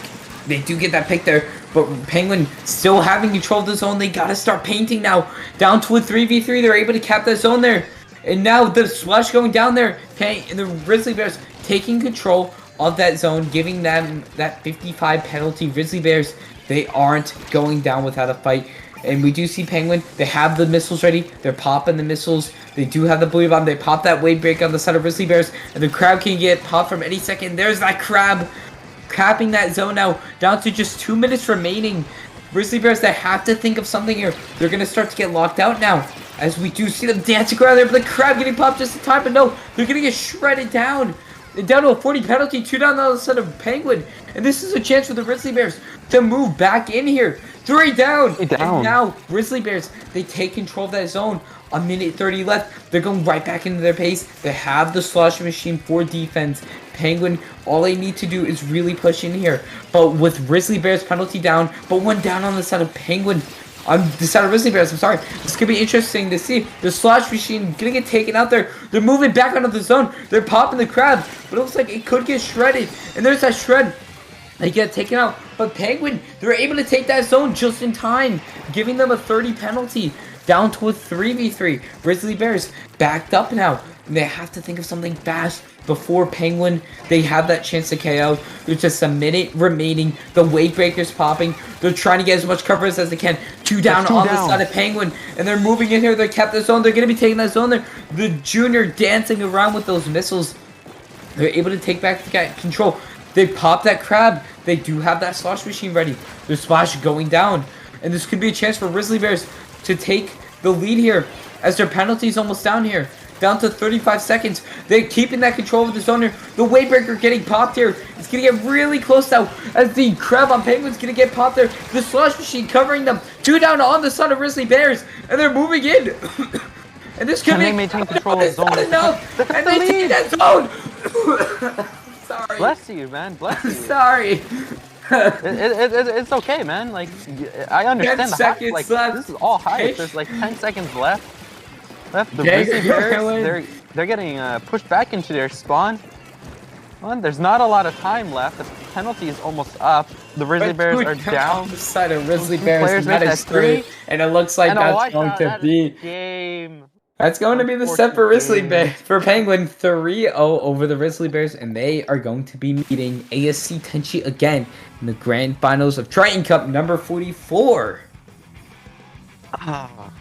They do get that pick there, but Penguin still having control of the zone. They got to start painting now. Down to a 3v3. They're able to cap that zone there. And now the splash going down there. And the Rizzly Bears taking control of that zone, giving them that 55 penalty. Rizzly Bears, they aren't going down without a fight. And we do see Penguin. They have the missiles ready. They're popping the missiles. They do have the Booyah Bomb. They pop that wave break on the side of Rizzly Bears. And the crab can get popped from any second. There's that crab. Capping that zone now, down to just 2 minutes remaining. Rizzly Bears, they have to think of something here. They're going to start to get locked out now, as we do see them dancing around there, but the crab getting popped just in time. But no, they're going to get shredded down. Down to a 40 penalty, 2 down on the side of Penguin. And this is a chance for the Rizzly Bears to move back in here. 3 down. And now, Rizzly Bears, they take control of that zone. A minute 30 left. They're going right back into their pace. They have the slush machine for defense. Penguin, all they need to do is really push in here. But with Rizzly Bears penalty down, but 1 down on the side of Penguin, on the side of Rizzly Bears. I'm sorry. This could be interesting to see. The Slash Machine gonna get taken out there. They're moving back onto the zone. They're popping the crab, but it looks like it could get shredded. And there's that shred. They get taken out. But Penguin, they're able to take that zone just in time, giving them a 30 penalty. Down to a 3v3. Rizzly Bears backed up now. And they have to think of something fast before Penguin. They have that chance to KO. There's just a minute remaining. The Wave Breaker's popping. They're trying to get as much coverage as they can. Two down on the side of Penguin. And they're moving in here. They kept the zone. They're going to be taking that zone there. The Junior dancing around with those missiles. They're able to take back the control. They pop that crab. They do have that Slosh Machine ready. Their Splash going down. And this could be a chance for Rizzly Bears to take the lead here, as their penalty is almost down here. Down to 35 seconds. They're keeping that control of the zone here. The Wave Breaker getting popped here. It's going to get really close now, as the crab on Penguin's going to get popped there. The Slush Machine covering them. Two down on the side of Rizzly Bears. And they're moving in. And this could be... maintain control of the zone? Not enough. And they take that zone. Sorry. Bless you, man. Bless you. Sorry. It's okay, man. Like, I understand 10 the hype. seconds Like, left. this is all hype. There's like 10 seconds left. The Rizzly Bears, they're getting pushed back into their spawn. Well, there's not a lot of time left. The penalty is almost up. The Rizzly Bears are down. On the side of Rizzly Bears, and that is 3. And it looks like that's going to be game. That's going to be the set for Rizzly Bears. For Penguin, 3-0 over the Rizzly Bears, and they are going to be meeting ASC Tenshi again in the grand finals of Triton-Cup number 44. Ah,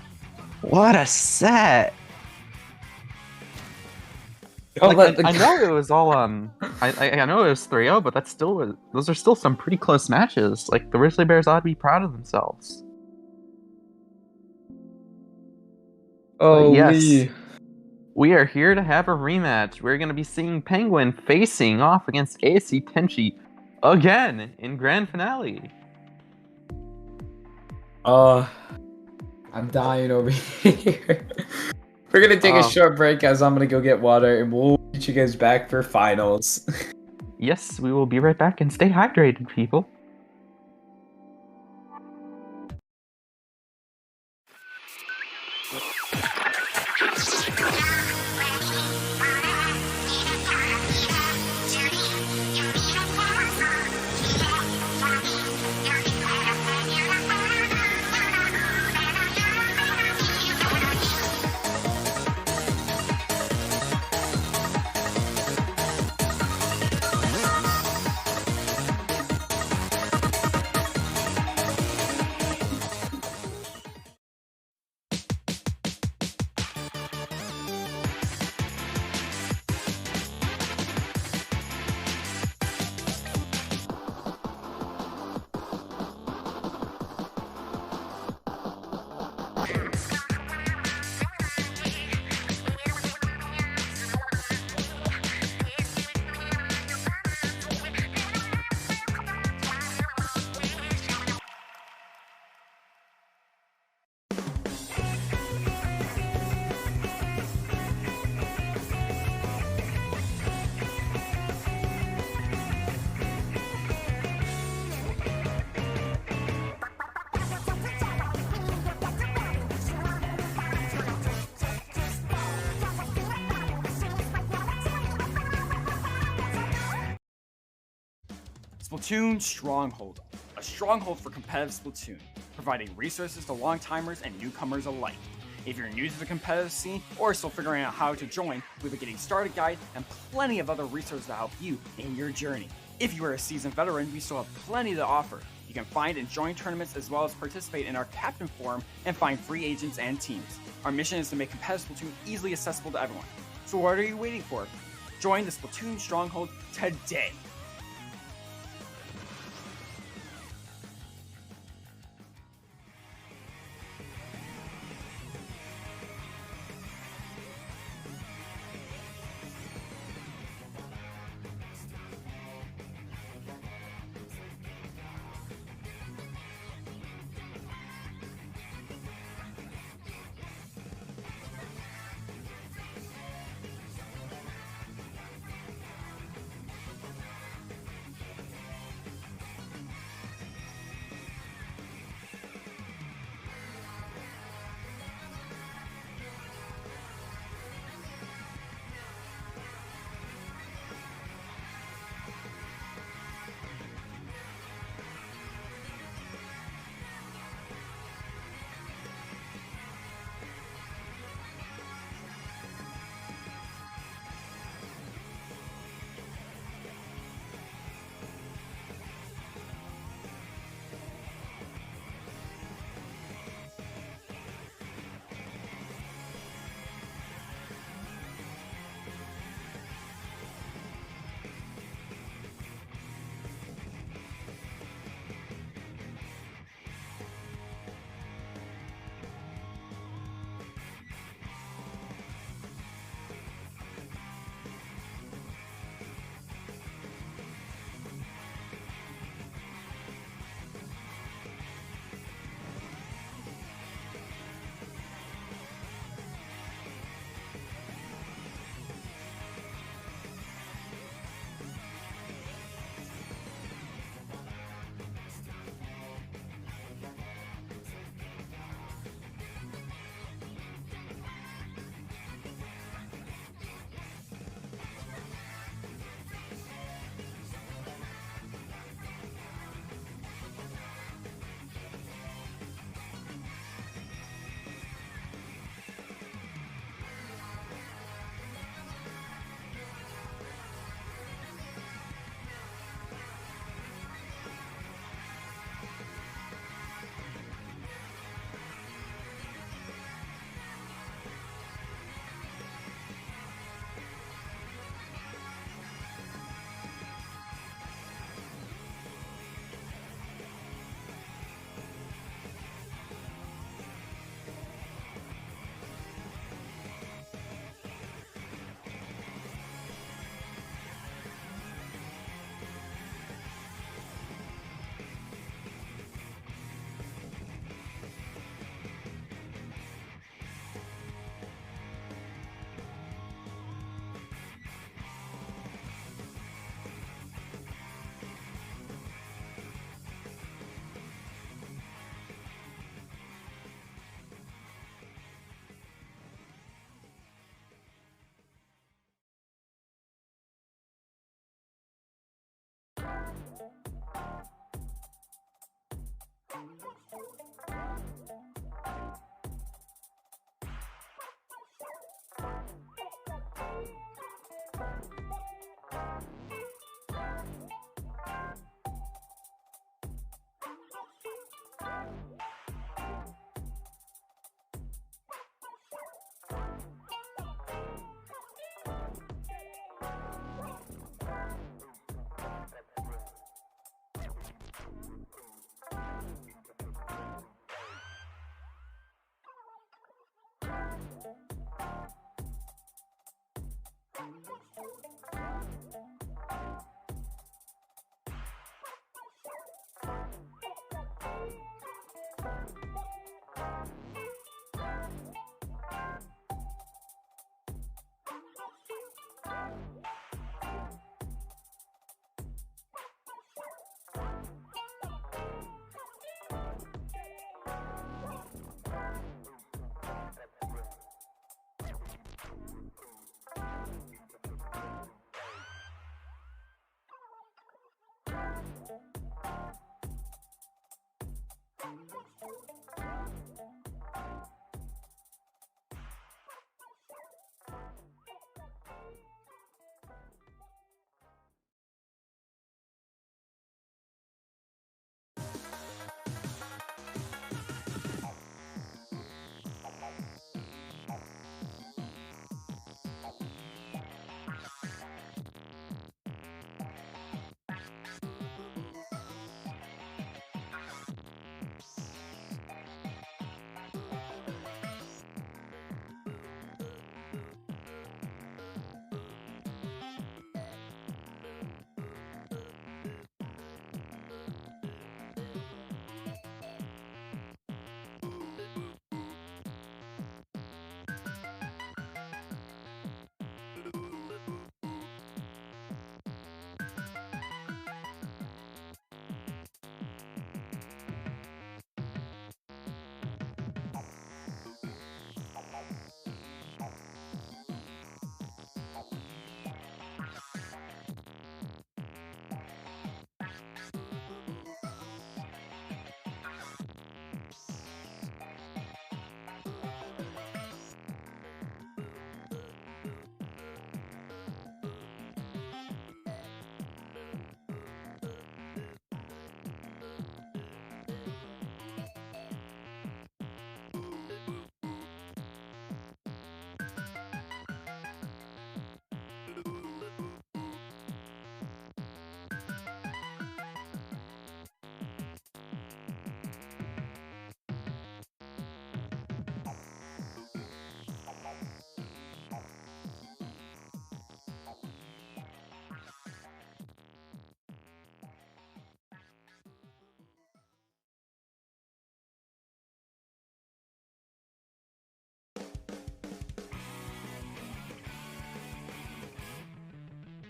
what a set! Oh, Like, I know it was all I know it was 3-0, but that's still those are still some pretty close matches. Like, the Rizzly Bears ought to be proud of themselves. Oh, yes. We are here to have a rematch. We're going to be seeing Penguin facing off against ASC Tenshi again in grand finale. I'm dying over here. We're going to take a short break, as I'm going to go get water, and we'll meet you guys back for finals. Yes, we will be right back, and stay hydrated, people. Splatoon Stronghold, a stronghold for competitive Splatoon, providing resources to long-timers and newcomers alike. If you're new to the competitive scene or still figuring out how to join, we have a getting started guide and plenty of other resources to help you in your journey. If you are a seasoned veteran, we still have plenty to offer. You can find and join tournaments as well as participate in our Captain Forum and find free agents and teams. Our mission is to make competitive Splatoon easily accessible to everyone. So what are you waiting for? Join the Splatoon Stronghold today!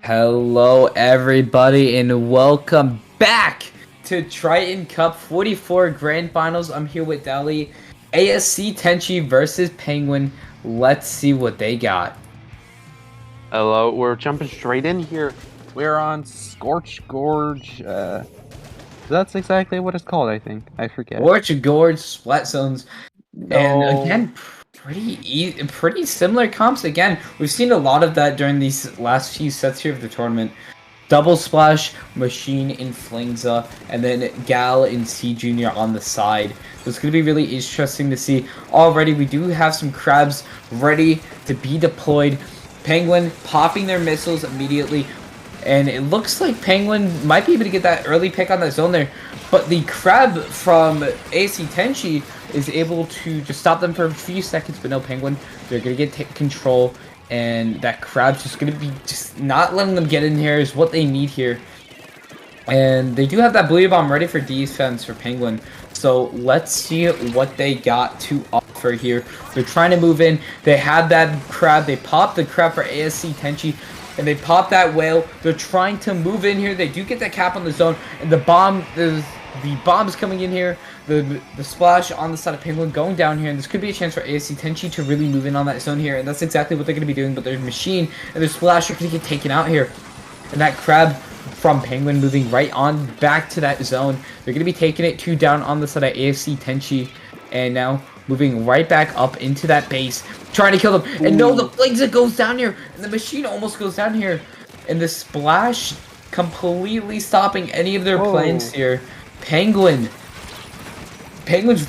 Hello, everybody, and welcome back to Triton-Cup 44 Grand Finals. I'm here with Deli. ASC Tenshi versus Penguin. Let's see what they got. Hello, we're jumping straight in here. We're on Scorch Gorge. That's exactly what it's called, I think. I forget. Scorch Gorge, Splat Zones, and No. again, pretty similar comps. Again, we've seen a lot of that during these last few sets here of the tournament. Double Splash, Machine in Flingza, and then Gal in C Junior on the side. So it's going to be really interesting to see. Already, we do have some crabs ready to be deployed. Penguin popping their missiles immediately. And it looks like Penguin might be able to get that early pick on that zone there. But the crab from ASC Tenshi is able to just stop them for a few seconds. But no, Penguin, they're going to get control. And that crab's just going to be just not letting them get in here is what they need here. And they do have that Blue Bomb ready for defense for Penguin. So let's see what they got to offer here. They're trying to move in. They had that crab. They popped the crab for ASC Tenshi. And they pop that whale. They're trying to move in here. They do get that cap on the zone. And the bomb's coming in here. The splash on the side of Penguin going down here. And this could be a chance for ASC Tenshi to really move in on that zone here. And that's exactly what they're going to be doing. But their machine and their splash are going to get taken out here. And that crab from Penguin moving right on back to that zone. They're going to be taking it 2 down on the side of ASC Tenshi. And now moving right back up into that base, trying to kill them. And no, the Flingza goes down here, and the machine almost goes down here. And the splash completely stopping any of their plans here. Penguin's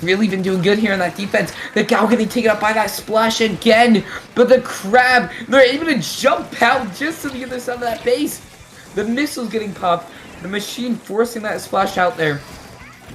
really been doing good here in that defense. The Gal getting taken up by that splash again. But the crab, they're able to jump out just to the other side of that base. The missiles getting popped. The machine forcing that splash out there.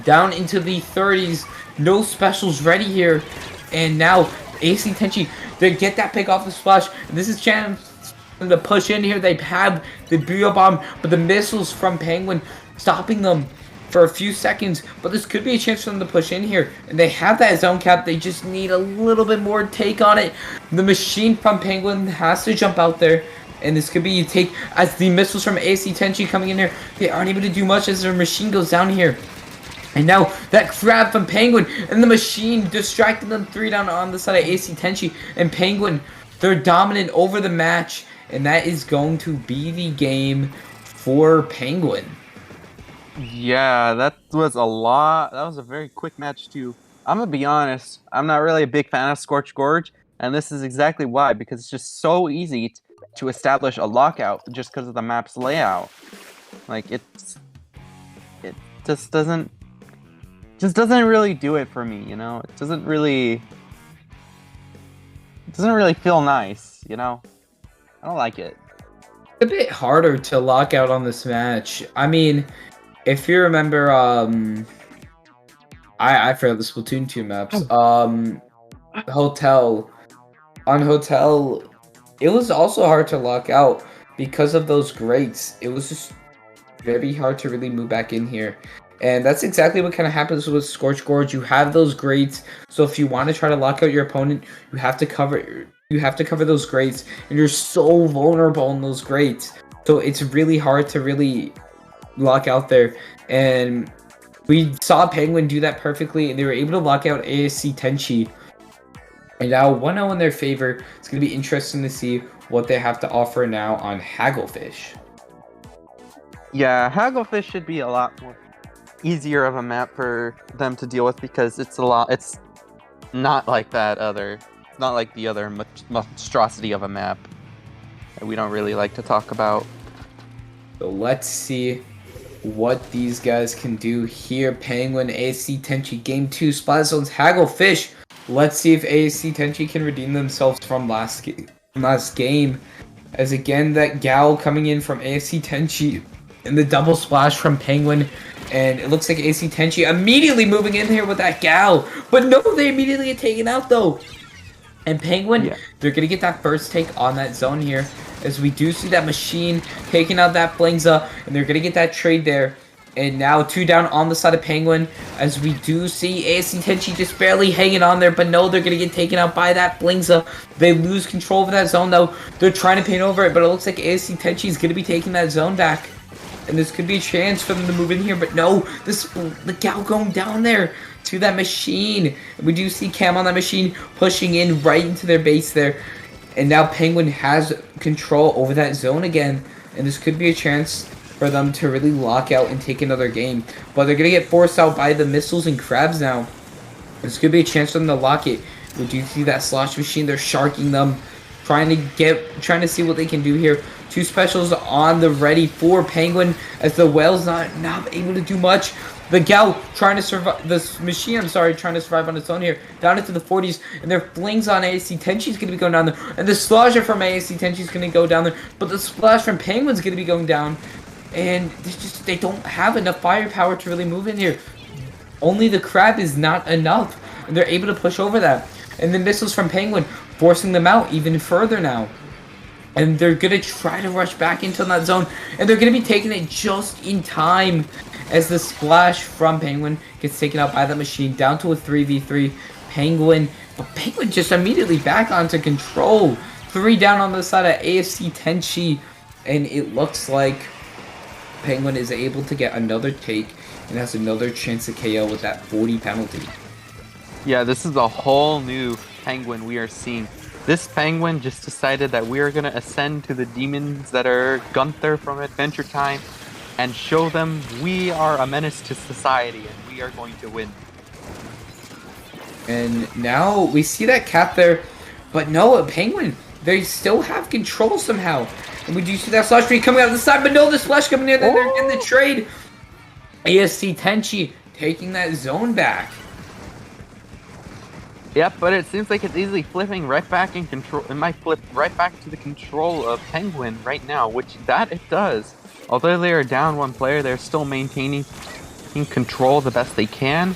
Down into the 30s. No specials ready here. And now AC Tenshi, they get that pick off the splash. This is chance to push in here. They have the Blue Bomb, but the missiles from Penguin stopping them for a few seconds. But this could be a chance for them to push in here. And they have that zone cap. They just need a little bit more take on it. The machine from Penguin has to jump out there. And this could be a take as the missiles from AC Tenshi coming in here. They aren't able to do much as their machine goes down here. And now that crab from Penguin and the machine distracting them 3 down on the side of AC Tenshi. And Penguin, they're dominant over the match. And that is going to be the game for Penguin. Yeah, that was a lot. That was a very quick match too. I'm gonna be honest. I'm not really a big fan of Scorch Gorge, and this is exactly why. Because it's just so easy to establish a lockout just because of the map's layout. Like it just doesn't really do it for me, you know. It doesn't really feel nice, you know. I don't like it. A bit harder to lock out on this match. I mean, if you remember, I forgot the Splatoon 2 maps. Hotel, it was also hard to lock out because of those grates. It was just very hard to really move back in here. And that's exactly what kind of happens with Scorch Gorge. You have those grates, so if you want to try to lock out your opponent, you have to cover those grates, and you're so vulnerable in those grates. So it's really hard to really lock out there. And we saw Penguin do that perfectly, and they were able to lock out ASC Tenshi. And now 1-0 in their favor. It's going to be interesting to see what they have to offer now on Hagglefish. Yeah, Hagglefish should be a lot more easier of a map for them to deal with because it's not like the other monstrosity of a map that we don't really like to talk about. So let's see what these guys can do here. Penguin, ASC Tenshi, Game 2, Splat Zones, Hagglefish. Let's see if ASC Tenshi can redeem themselves from last game. As again, that Gal coming in from ASC Tenshi and the double splash from Penguin. And it looks like AC Tenshi immediately moving in here with that Gal. But no, they immediately get taken out though. And Penguin, they're going to get that first take on that zone here. As we do see that machine taking out that Flingza. And they're going to get that trade there. And now 2 down on the side of Penguin, as we do see ASC Tenshi just barely hanging on there, but no, they're going to get taken out by that Blingza. They lose control of that zone, though. They're trying to paint over it, but it looks like ASC Tenshi is going to be taking that zone back. And this could be a chance for them to move in here, but no, the Gal going down there to that machine. We do see Cam on that machine pushing in right into their base there. And now Penguin has control over that zone again, and this could be a chance for them to really lock out and take another game. But they're going to get forced out by the missiles and crabs now. This could be a chance for them to lock it. We do see that slosh machine. They're sharking them, trying to see what they can do here. 2 specials on the ready for Penguin, as the whale's not able to do much. The Gal trying to survive, this machine, I'm sorry, trying to survive on its own here. Down into the 40s, and their flings on ASC Tenshi's going to be going down there. And the Slosher from ASC Tenshi's going to go down there. But the splash from Penguin's going to be going down. And they don't have enough firepower to really move in here. Only the crab is not enough. And they're able to push over that. And the missiles from Penguin forcing them out even further now. And they're going to try to rush back into that zone. And they're going to be taking it just in time, as the splash from Penguin gets taken out by the machine. Down to a 3v3. Penguin. But Penguin just immediately back onto control. 3 down on the side of ASC Tenshi. And it looks like Penguin is able to get another take and has another chance to KO with that 40 penalty. Yeah, this is a whole new Penguin we are seeing. This Penguin just decided that we are going to ascend to the demons that are Gunther from Adventure Time and show them we are a menace to society and we are going to win. And now we see that cap there, but no, a Penguin, they still have control somehow. And we do see that slash coming out of the side, but no, the splash coming in, and they're in the trade. ASC Tenshi taking that zone back. Yep, but it seems like it's easily flipping right back in control. It might flip right back to the control of Penguin right now, which that it does. Although they are down 1 player, they're still maintaining control the best they can.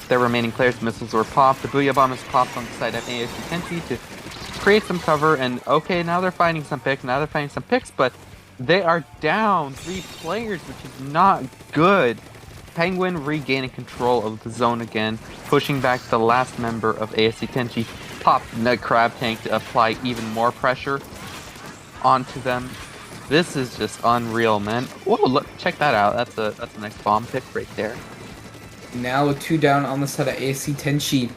Their remaining players' missiles were popped. The Booyah Bomb is popped on the side of ASC Tenshi to create some cover, and okay, now they're finding some picks, but they are down 3 players, which is not good. Penguin regaining control of the zone again, pushing back the last member of ASC Tenshi, pop the crab tank to apply even more pressure onto them. This is just unreal, man. Whoa, look, check that out. That's a nice bomb pick right there. Now 2 down on the side of ASC Tenshi,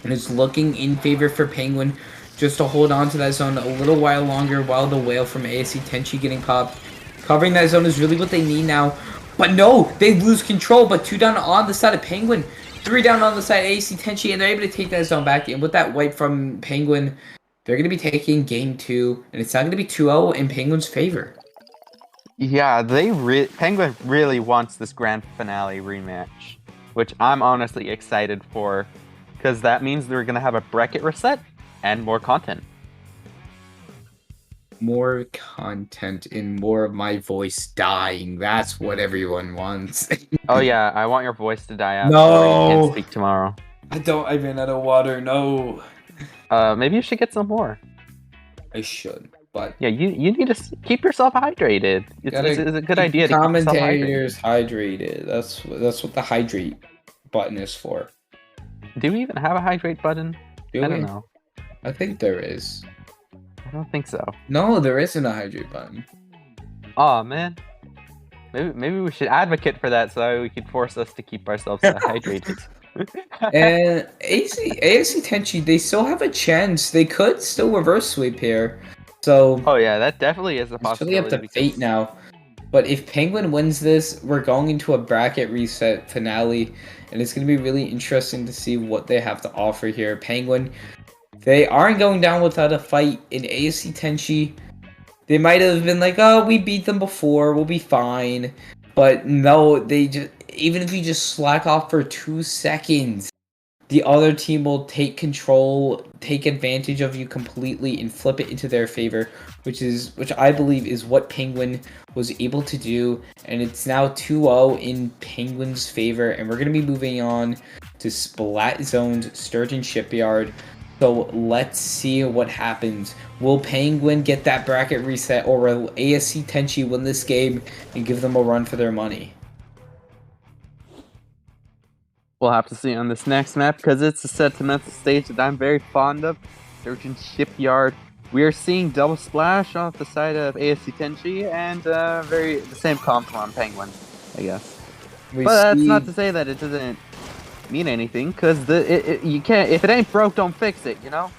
and it's looking in favor for Penguin, just to hold on to that zone a little while longer while the whale from ASC Tenshi getting popped. Covering that zone is really what they need now. But no, they lose control, but 2 down on the side of Penguin. 3 down on the side of ASC Tenshi, and they're able to take that zone back. And with that wipe from Penguin, they're going to be taking game 2, and it's not going to be 2-0 in Penguin's favor. Yeah, Penguin really wants this grand finale rematch, which I'm honestly excited for, because that means they're going to have a bracket reset and more content. More content and more of my voice dying. That's what everyone wants. Oh yeah, I want your voice to die out. No! So you can speak tomorrow. I ran out of water. No. Maybe you should get some more. I should, but yeah, you need to keep yourself hydrated. It's a good idea to keep yourself commentators hydrated. That's what the hydrate button is for. Do we even have a hydrate button? I don't know. I think there is. I don't think so. No, there isn't a hydrate button. Oh man. Maybe we should advocate for that so we could force us to keep ourselves hydrated. And ASC Tenshi, they still have a chance. They could still reverse sweep here. So oh yeah, that definitely is a possibility. It's really up to fate now. But if Penguin wins this, we're going into a bracket reset finale, and it's going to be really interesting to see what they have to offer here. Penguin, they aren't going down without a fight. In ASC Tenshi, they might have been like, oh, we beat them before, we'll be fine. But no, they just, even if you just slack off for 2 seconds, the other team will take control, take advantage of you completely, and flip it into their favor, which I believe is what Penguin was able to do. And it's now 2-0 in Penguin's favor, and we're going to be moving on to Splat Zone's Sturgeon Shipyard. So let's see what happens. Will Penguin get that bracket reset, or will ASC Tenshi win this game and give them a run for their money? We'll have to see on this next map because it's a sentimental stage that I'm very fond of. Surgeon Shipyard. We are seeing double splash off the side of ASC Tenshi and the same comp on Penguin, I guess. But that's not to say that it doesn't mean anything, because you can't, if it ain't broke, don't fix it, you know?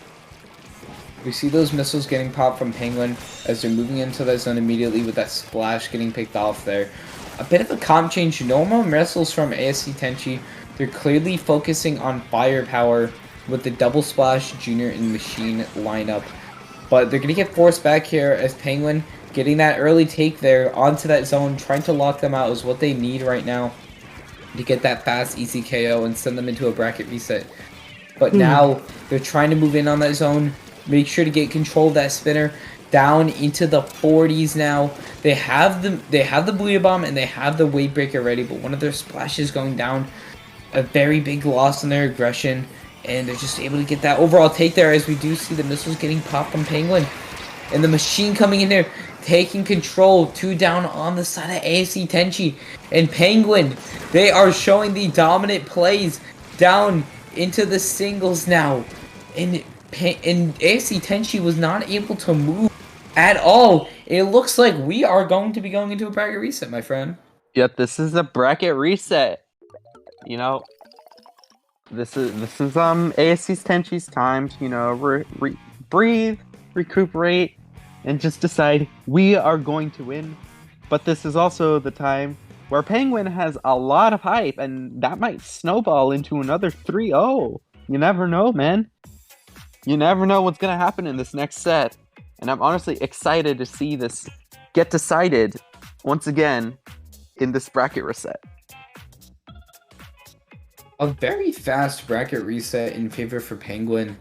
We see those missiles getting popped from Penguin as they're moving into that zone immediately with that splash getting picked off there. A bit of a comp change. Normal missiles from ASC Tenshi. They're clearly focusing on firepower with the double splash junior and machine lineup. But they're going to get forced back here as Penguin getting that early take there onto that zone. Trying to lock them out is what they need right now to get that fast easy KO and send them into a bracket reset. But now they're trying to move in on that zone. Make sure to get control of that spinner down into the 40s now. They have the Booyah Bomb and they have the Wave Breaker ready, but one of their splashes going down. A very big loss in their aggression. And they're just able to get that overall take there as we do see the missiles getting popped from Penguin. And the machine coming in there, taking control. 2 down on the side of ASC Tenshi. And Penguin, they are showing the dominant plays down into the singles now. And ASC Tenshi was not able to move at all. It looks like we are going to be going into a bracket reset, my friend. Yep, this is a bracket reset. You know, this is ASC Tenshi's time to, you know, breathe, recuperate, and just decide we are going to win. But this is also the time where Penguin has a lot of hype, and that might snowball into another 3-0. You never know, man. You never know what's gonna happen in this next set. And I'm honestly excited to see this get decided once again in this bracket reset. A very fast bracket reset in favor for Penguin.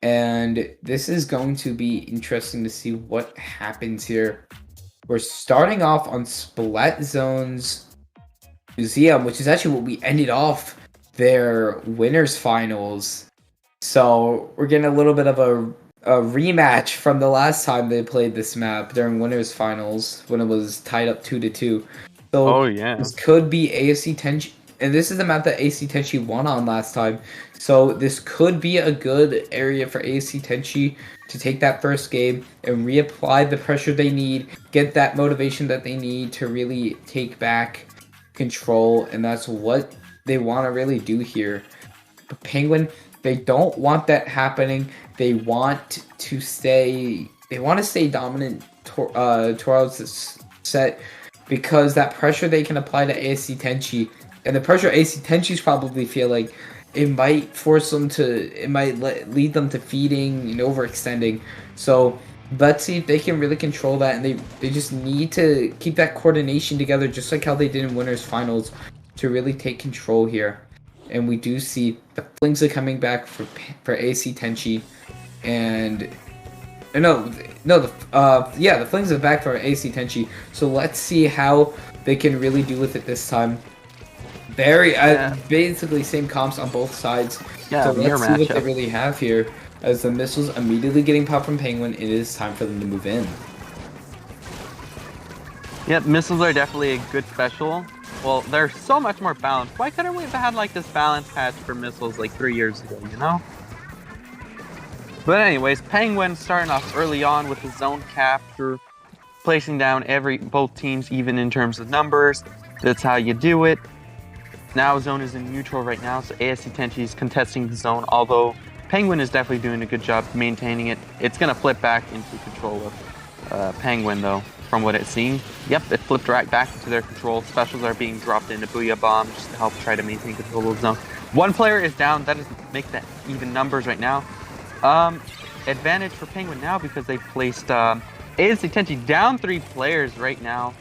And this is going to be interesting to see what happens here. We're starting off on Splat Zone's Museum, which is actually what we ended off their winners finals. So we're getting a little bit of a rematch from the last time they played this map during winners finals when it was tied up 2-2. So this could be ASC Tenshi. And this is the map that ASC Tenshi won on last time. So this could be a good area for ASC Tenshi to take that first game and reapply the pressure they need, get that motivation that they need to really take back control. And that's what they want to really do here. But Penguin, they don't want that happening. They want to stay dominant throughout this set because that pressure they can apply to ASC Tenshi. And the pressure ASC Tenshi's probably feel like it might force them to, it might lead them to feeding and overextending. So let's see if they can really control that. And they just need to keep that coordination together, just like how they did in winners finals, to really take control here. And we do see the flings are coming back for ASC Tenshi, and the flings are back for ASC Tenshi. So let's see how they can really do with it this time. Basically same comps on both sides. Yeah, so let's see what they matchup. really have here. As the missiles immediately getting popped from Penguin, it is time for them to move in. Yep, missiles are definitely a good special. Well, they're so much more balanced. Why couldn't we have had like this balance patch for missiles like 3 years ago, you know? But anyways, Penguin starting off early on with the zone capture, placing down both teams even in terms of numbers. That's how you do it. Now zone is in neutral right now, so ASC Tenshi is contesting the zone, although Penguin is definitely doing a good job maintaining it. It's going to flip back into control of Penguin though, from what it seemed. Yep, it flipped right back into their control. Specials are being dropped into Booyah Bomb just to help try to maintain control of the zone. One player is down, that doesn't make that even numbers right now. Advantage for Penguin now because they placed ASC Tenshi down 3 players right now.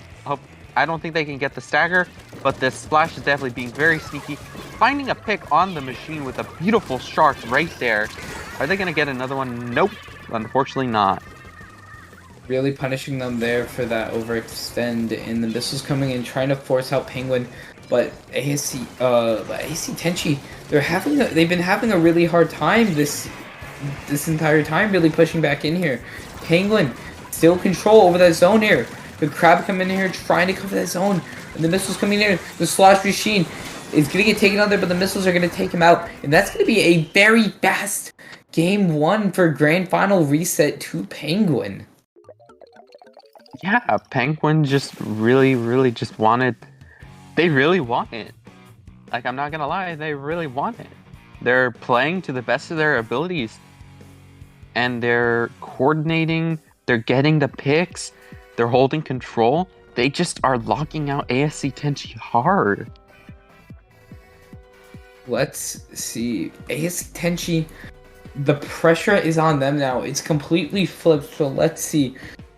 I don't think they can get the stagger, but this splash is definitely being very sneaky. Finding a pick on the machine with a beautiful shark right there. Are they going to get another one? Nope, unfortunately not. Really punishing them there for that overextend, and the missiles coming in trying to force out Penguin. But ASC Tenshi, they've been having a really hard time this entire time, really pushing back in here. Penguin still control over that zone here. The crab coming in here trying to cover that zone, and the missiles coming in. The slash machine, is going to get taken out there, but the missiles are going to take him out. And that's going to be a very fast game 1 for Grand Final Reset to Penguin. Yeah, Penguin just really just wanted... They really want it. Like, I'm not gonna lie, they really want it. They're playing to the best of their abilities. And they're coordinating, they're getting the picks, they're holding control. They just are locking out ASC Tenshi hard. Let's see. ASC Tenshi, the pressure is on them now. It's completely flipped, so let's see.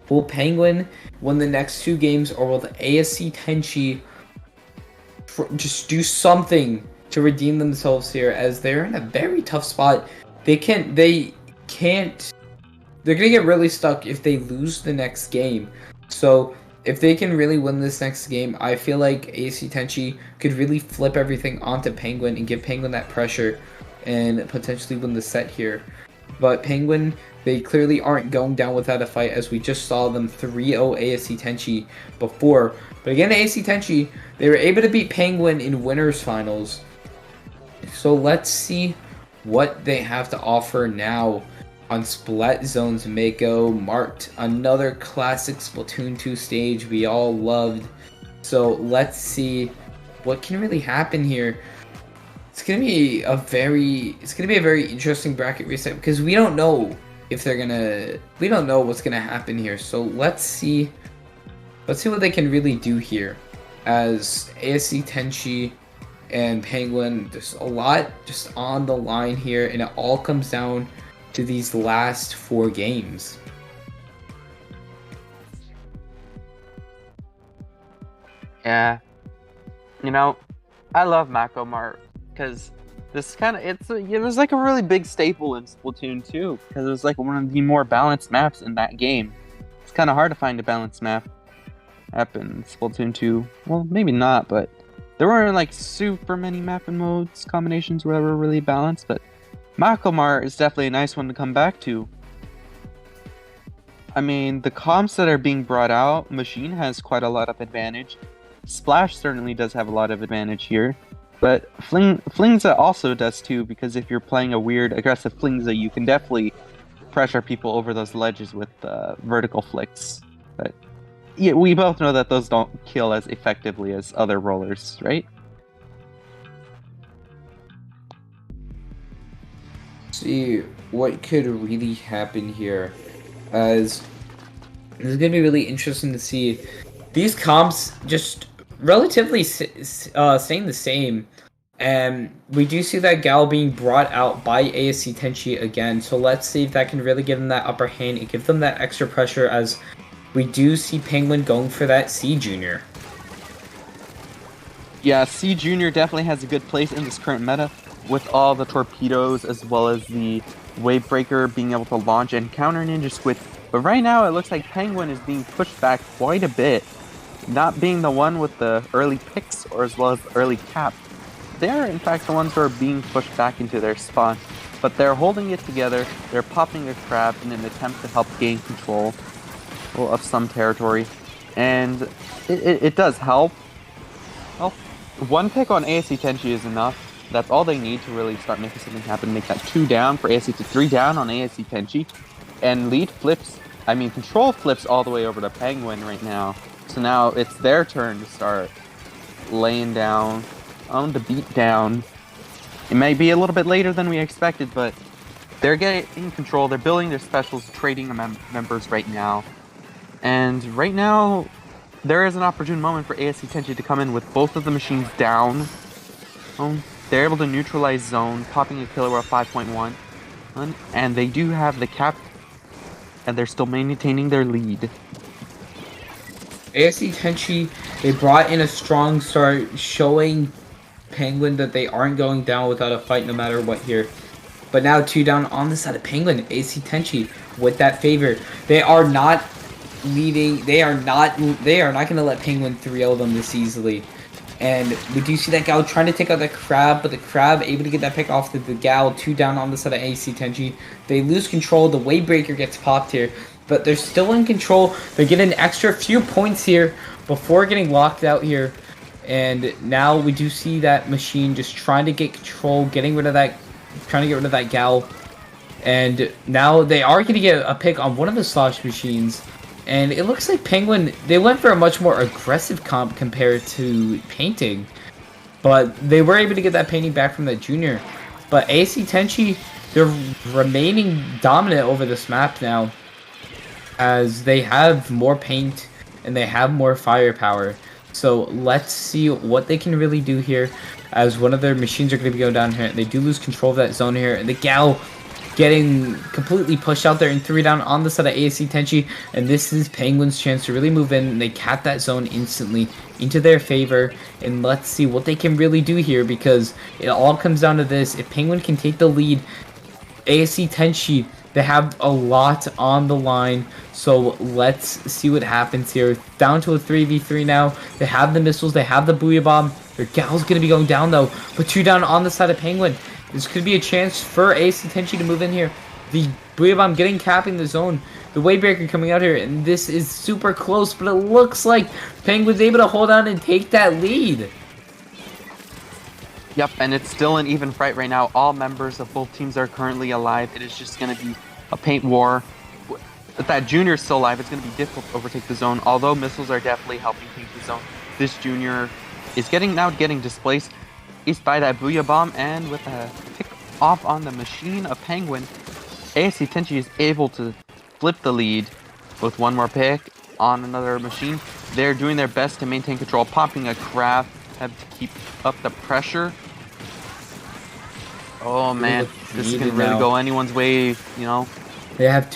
Will Penguin win the next 2 games, or will the ASC Tenshi just do something to redeem themselves here, as they're in a very tough spot? They're gonna get really stuck if they lose the next game. So if they can really win this next game, I feel like ASC Tenshi could really flip everything onto Penguin and give Penguin that pressure and potentially win the set here. But Penguin, they clearly aren't going down without a fight, as we just saw them 3-0 ASC Tenshi before. But again, ASC Tenshi, they were able to beat Penguin in winners finals. So let's see what they have to offer now on Splat Zone's Mako, marked another classic Splatoon 2 stage we all loved. So let's see what can really happen here. It's gonna be a very interesting bracket reset, because we don't know what's gonna happen here. So let's see what they can really do here, as ASC Tenshi and Penguin, there's a lot just on the line here, and it all comes down to these last 4 games. Yeah, you know, I love Mako Mart, because this it was like a really big staple in Splatoon 2, because it was like one of the more balanced maps in that game. It's kind of hard to find a balanced map in Splatoon 2. Well, maybe not, but there weren't like super many map and modes combinations where they were really balanced. But Mako Mart is definitely a nice one to come back to. I mean, the comps that are being brought out, Machine has quite a lot of advantage. Splash certainly does have a lot of advantage here. But Flingza also does too, because if you're playing a weird, aggressive Flingza, you can definitely pressure people over those ledges with vertical flicks. But yeah, we both know that those don't kill as effectively as other rollers, right? See what could really happen here, as it's going to be really interesting to see these comps just relatively staying the same. And we do see that Gal being brought out by ASC Tenshi again, so let's see if that can really give them that upper hand and give them that extra pressure, as we do see Penguin going for that C Junior. Yeah, C Junior definitely has a good place in this current meta, with all the torpedoes as well as the Wave Breaker being able to launch and counter Ninja Squid. But right now it looks like Penguin is being pushed back quite a bit, not being the one with the early picks or as well as early cap. They're in fact the ones who are being pushed back into their spawn, but they're holding it together, they're popping a crab in an attempt to help gain control of some territory, and it does help. Well, one pick on ASC Tenshi is enough. That's all they need to really start making something happen. Make that 2 down for ASC to 3 down on ASC Tenshi. And control flips all the way over to Penguin right now. So now it's their turn to start laying down on the beat down. It may be a little bit later than we expected, but they're getting control. They're building their specials, trading members right now. And right now, there is an opportune moment for ASC Tenshi to come in with both of the machines down. They're able to neutralize zone, popping a killer at 5.1. And they do have the cap, and they're still maintaining their lead. ASC Tenshi, they brought in a strong start, showing Penguin that they aren't going down without a fight no matter what here. But now 2 down on the side of Penguin. ASC Tenshi with that favor. They are not leading. They are not going to let Penguin 3-0 them this easily. And we do see that Gal trying to take out the Crab, but the Crab able to get that pick off the Gal. 2 down on the side of ASC Tenshi. They lose control. The Wave Breaker gets popped here, but they're still in control. They get an extra few points here before getting locked out here. And now we do see that machine just trying to get control, trying to get rid of that gal. And now they are going to get a pick on one of the slosh machines. And it looks like Penguin, they went for a much more aggressive comp compared to painting. But they were able to get that painting back from that junior. But ASC Tenshi, they're remaining dominant over this map now, as they have more paint and they have more firepower. So let's see what they can really do here, as one of their machines are going to be going down here. And they do lose control of that zone here. And the gal getting completely pushed out there and 3 down on the side of ASC Tenshi. And this is Penguin's chance to really move in. And they cap that zone instantly into their favor. And let's see what they can really do here, because it all comes down to this. If Penguin can take the lead, ASC Tenshi, they have a lot on the line. So let's see what happens here. Down to a 3v3 now. They have the missiles. They have the Booyah Bomb. Their gal's going to be going down, though. But 2 down on the side of Penguin. This could be a chance for ASC Tenshi to move in here. The Booyah Bomb capping the zone. The Wavebreaker coming out here. And this is super close. But it looks like Penguin's able to hold on and take that lead. Yep, and it's still an even fight right now. All members of both teams are currently alive. It is just going to be a paint war. If that junior is still alive, it's going to be difficult to overtake the zone. Although missiles are definitely helping take the zone, this junior is getting displaced. He's by that Booyah Bomb, and with a pick off on the machine of Penguin, ASC Tenshi is able to flip the lead with one more pick on another machine. They're doing their best to maintain control, popping a crab, have to keep up the pressure. Oh man, this can really go anyone's way, you know. They have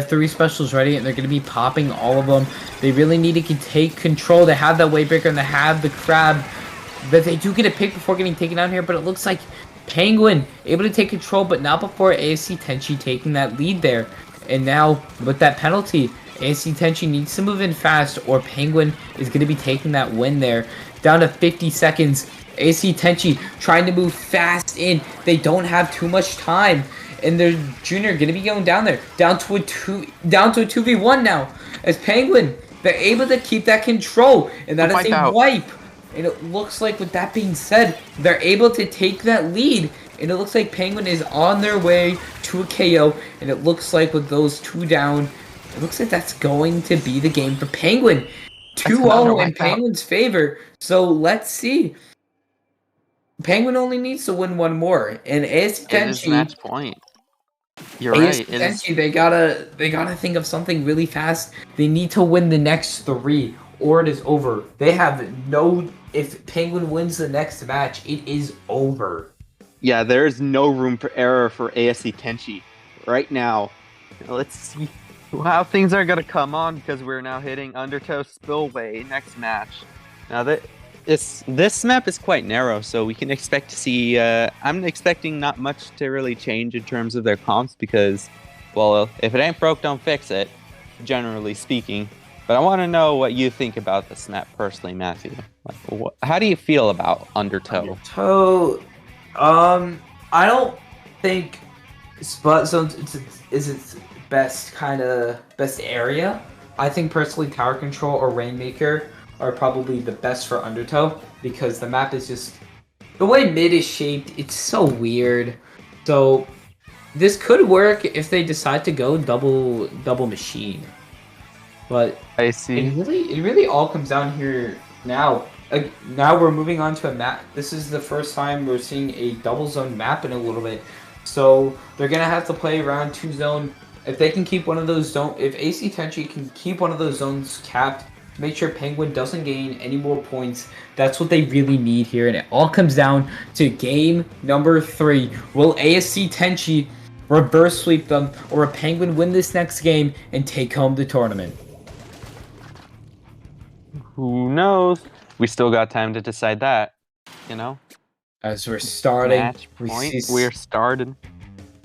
3 specials ready, and they're going to be popping all of them. They really need to take control. They have that Wavebreaker, and they have the crab. But they do get a pick before getting taken down here, but it looks like Penguin able to take control, but not before ASC Tenshi taking that lead there. And now, with that penalty, ASC Tenshi needs to move in fast, or Penguin is going to be taking that win there. Down to 50 seconds. ASC Tenshi trying to move fast in. They don't have too much time. And their junior going to be going down there. Down to a 2v1 now. As Penguin, they're able to keep that control. And that is a wipe. And it looks like, with that being said, they're able to take that lead. And it looks like Penguin is on their way to a KO. And it looks like with those 2 down, it looks like that's going to be the game for Penguin. 2-0 in Penguin's favor. So let's see. Penguin only needs to win 1 more. And ASC Tenshi, match point. You're right. Tenshi, they gotta think of something really fast. They need to win the next 3, or it is over. They have no. If Penguin wins the next match, it is over. Yeah, there is no room for error for ASC Tenshi right now. Let's see how things are gonna come on, because we're now hitting Undertow Spillway next match. Now this map is quite narrow, so we can expect to see. I'm expecting not much to really change in terms of their comps, because, well, if it ain't broke, don't fix it, generally speaking. But I want to know what you think about this map personally, Matthew. Like, how do you feel about Undertow? Undertow, I don't think Spot Zone is its best area. I think personally Tower Control or Rainmaker are probably the best for Undertow, because the map is just, the way mid is shaped, it's so weird. So this could work if they decide to go double machine. But I see. It really all comes down here now. Now we're moving on to a map. This is the first time we're seeing a double zone map in a little bit. So they're gonna have to play around 2 zone. If they can keep one of those if ASC Tenshi can keep one of those zones capped, make sure Penguin doesn't gain any more points. That's what they really need here, and it all comes down to game number 3. Will ASC Tenshi reverse sweep them, or a Penguin win this next game and take home the tournament? Who knows? We still got time to decide that, you know? As we're starting, we're starting.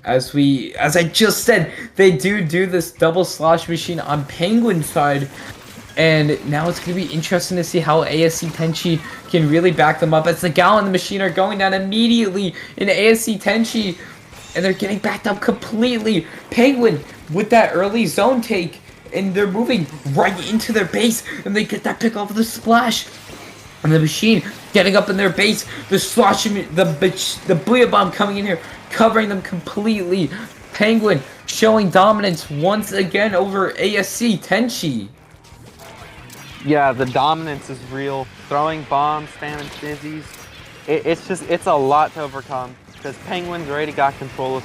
As I just said, they do this double slosh machine on Penguin's side. And now it's going to be interesting to see how ASC Tenshi can really back them up, as the gal and the machine are going down immediately in ASC Tenshi. And they're getting backed up completely. Penguin with that early zone take. And they're moving right into their base. And they get that pick off of the splash. And the machine getting up in their base, the sloshing, the Booyah Bomb coming in here, covering them completely. Penguin showing dominance once again over ASC Tenshi. Yeah, the dominance is real. Throwing bombs, spamming fizzies. It's a lot to overcome because Penguin's already got control of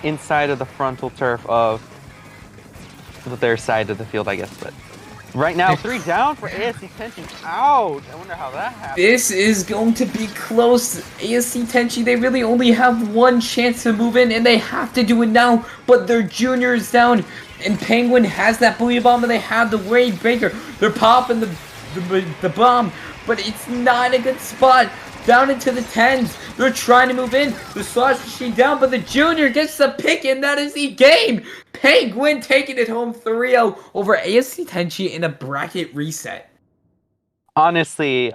inside of the frontal turf of their side of the field, I guess. But right now, 3 down for ASC Tenshi. Ouch! I wonder how that happened. This is going to be close. ASC Tenshi, they really only have one chance to move in, and they have to do it now. But their junior is down, and Penguin has that Booyah Bomb, and they have the Wave Breaker. They're popping the bomb, but it's not a good spot. Down into the 10s. They're trying to move in. The Slosh Machine down, but the junior gets the pick, and that is the game. Penguin taking it home 3-0 over ASC Tenshi in a bracket reset. Honestly,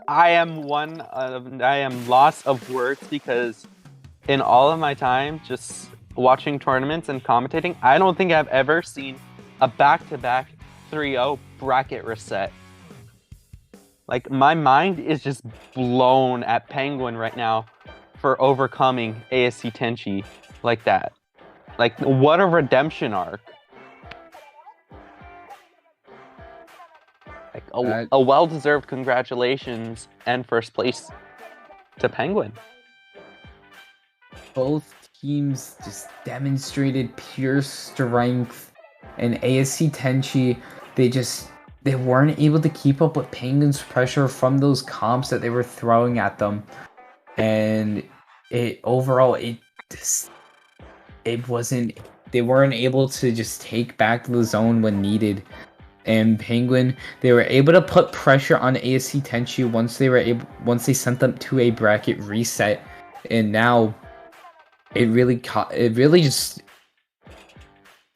I am lost of words because in all of my time just watching tournaments and commentating, I don't think I've ever seen a back-to-back 3-0 bracket reset. Like, my mind is just blown at Penguin right now for overcoming ASC Tenshi like that. Like, what a redemption arc. Like, a well-deserved congratulations and first place to Penguin. Both teams just demonstrated pure strength, and ASC Tenshi, they weren't able to keep up with Penguin's pressure from those comps that they were throwing at them, and they weren't able to just take back the zone when needed. And Penguin, they were able to put pressure on ASC Tenshi once they sent them to a bracket reset, and now it really just,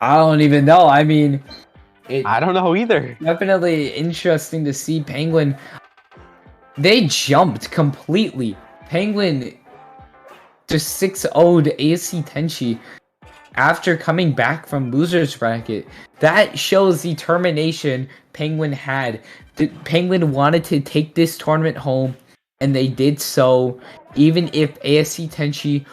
I don't even know. I mean, I don't know either. Definitely interesting to see Penguin. They jumped completely. Penguin just 6-0'd ASC Tenshi after coming back from losers bracket. That shows the determination Penguin had. The Penguin wanted to take this tournament home, and they did so. Even if ASC Tenshi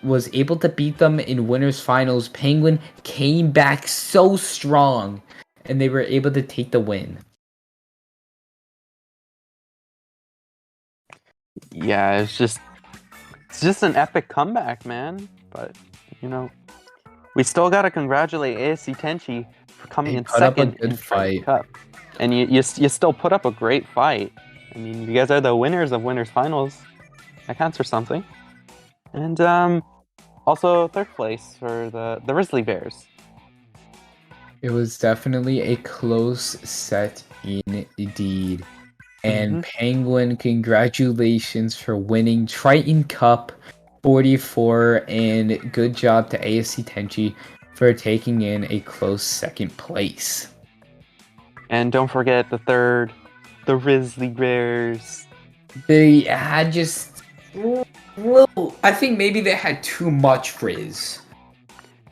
was able to beat them in winners finals, Penguin came back so strong, and they were able to take the win. Yeah, it's just an epic comeback, man. But, you know, we still got to congratulate ASC Tenshi for coming in second in Triton-Cup. And you still put up a great fight. I mean, you guys are the winners of winners finals. That counts for something. And also third place for the Rizzly Bears. It was definitely a close set indeed. And Penguin, congratulations for winning Triton-Cup 44, and good job to ASC Tenshi for taking in a close second place. And don't forget the third, the Rizzly Bears. They had just little, I think maybe they had too much Frizz.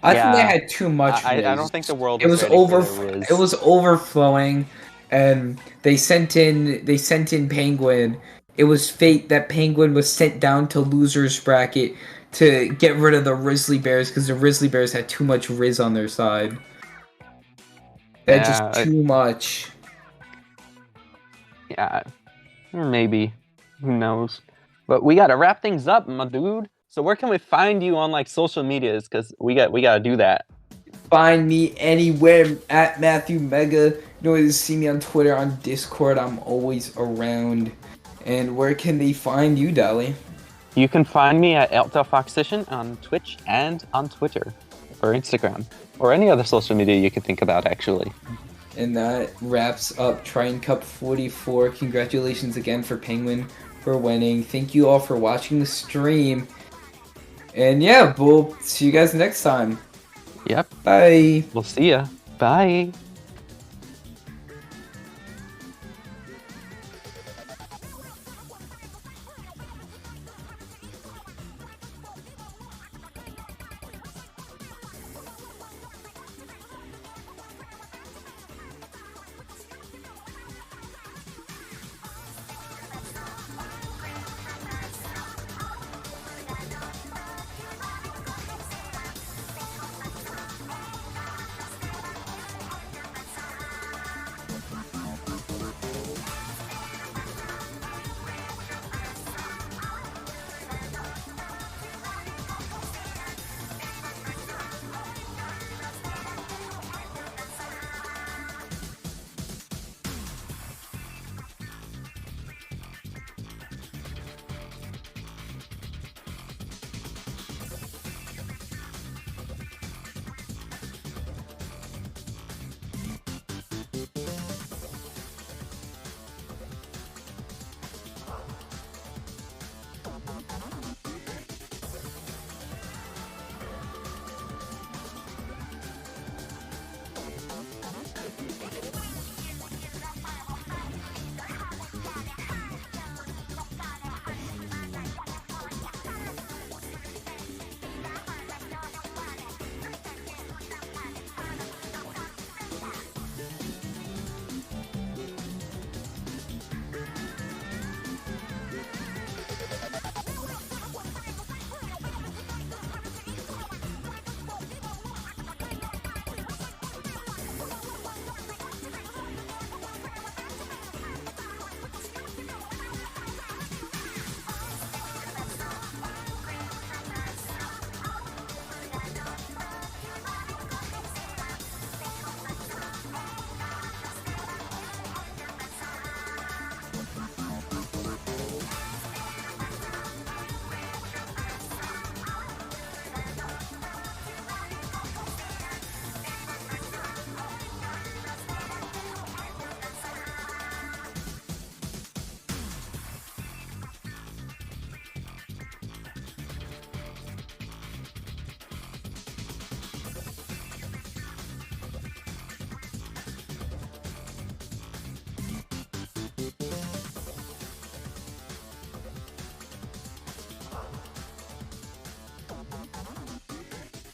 I think they had too much Frizz. I don't think the world it was ready for the Riz. It was overflowing, and they sent in Penguin. It was fate that Penguin was sent down to losers bracket to get rid of the Rizzly Bears, because the Rizzly Bears had too much Riz on their side. Just too much. Yeah, maybe. Who knows? But we gotta wrap things up, my dude. So where can we find you on like social medias? Because we gotta do that. Find me anywhere at Matthew Mega. You know where to see me on Twitter, on Discord. I'm always around. And where can they find you, Dolly? You can find me at EltaFoxCision on Twitch and on Twitter or Instagram or any other social media you can think about, actually. And that wraps up Triton-Cup 44. Congratulations again for Penguin for winning. Thank you all for watching the stream. And yeah, we'll see you guys next time. Yep. Bye. We'll see ya. Bye.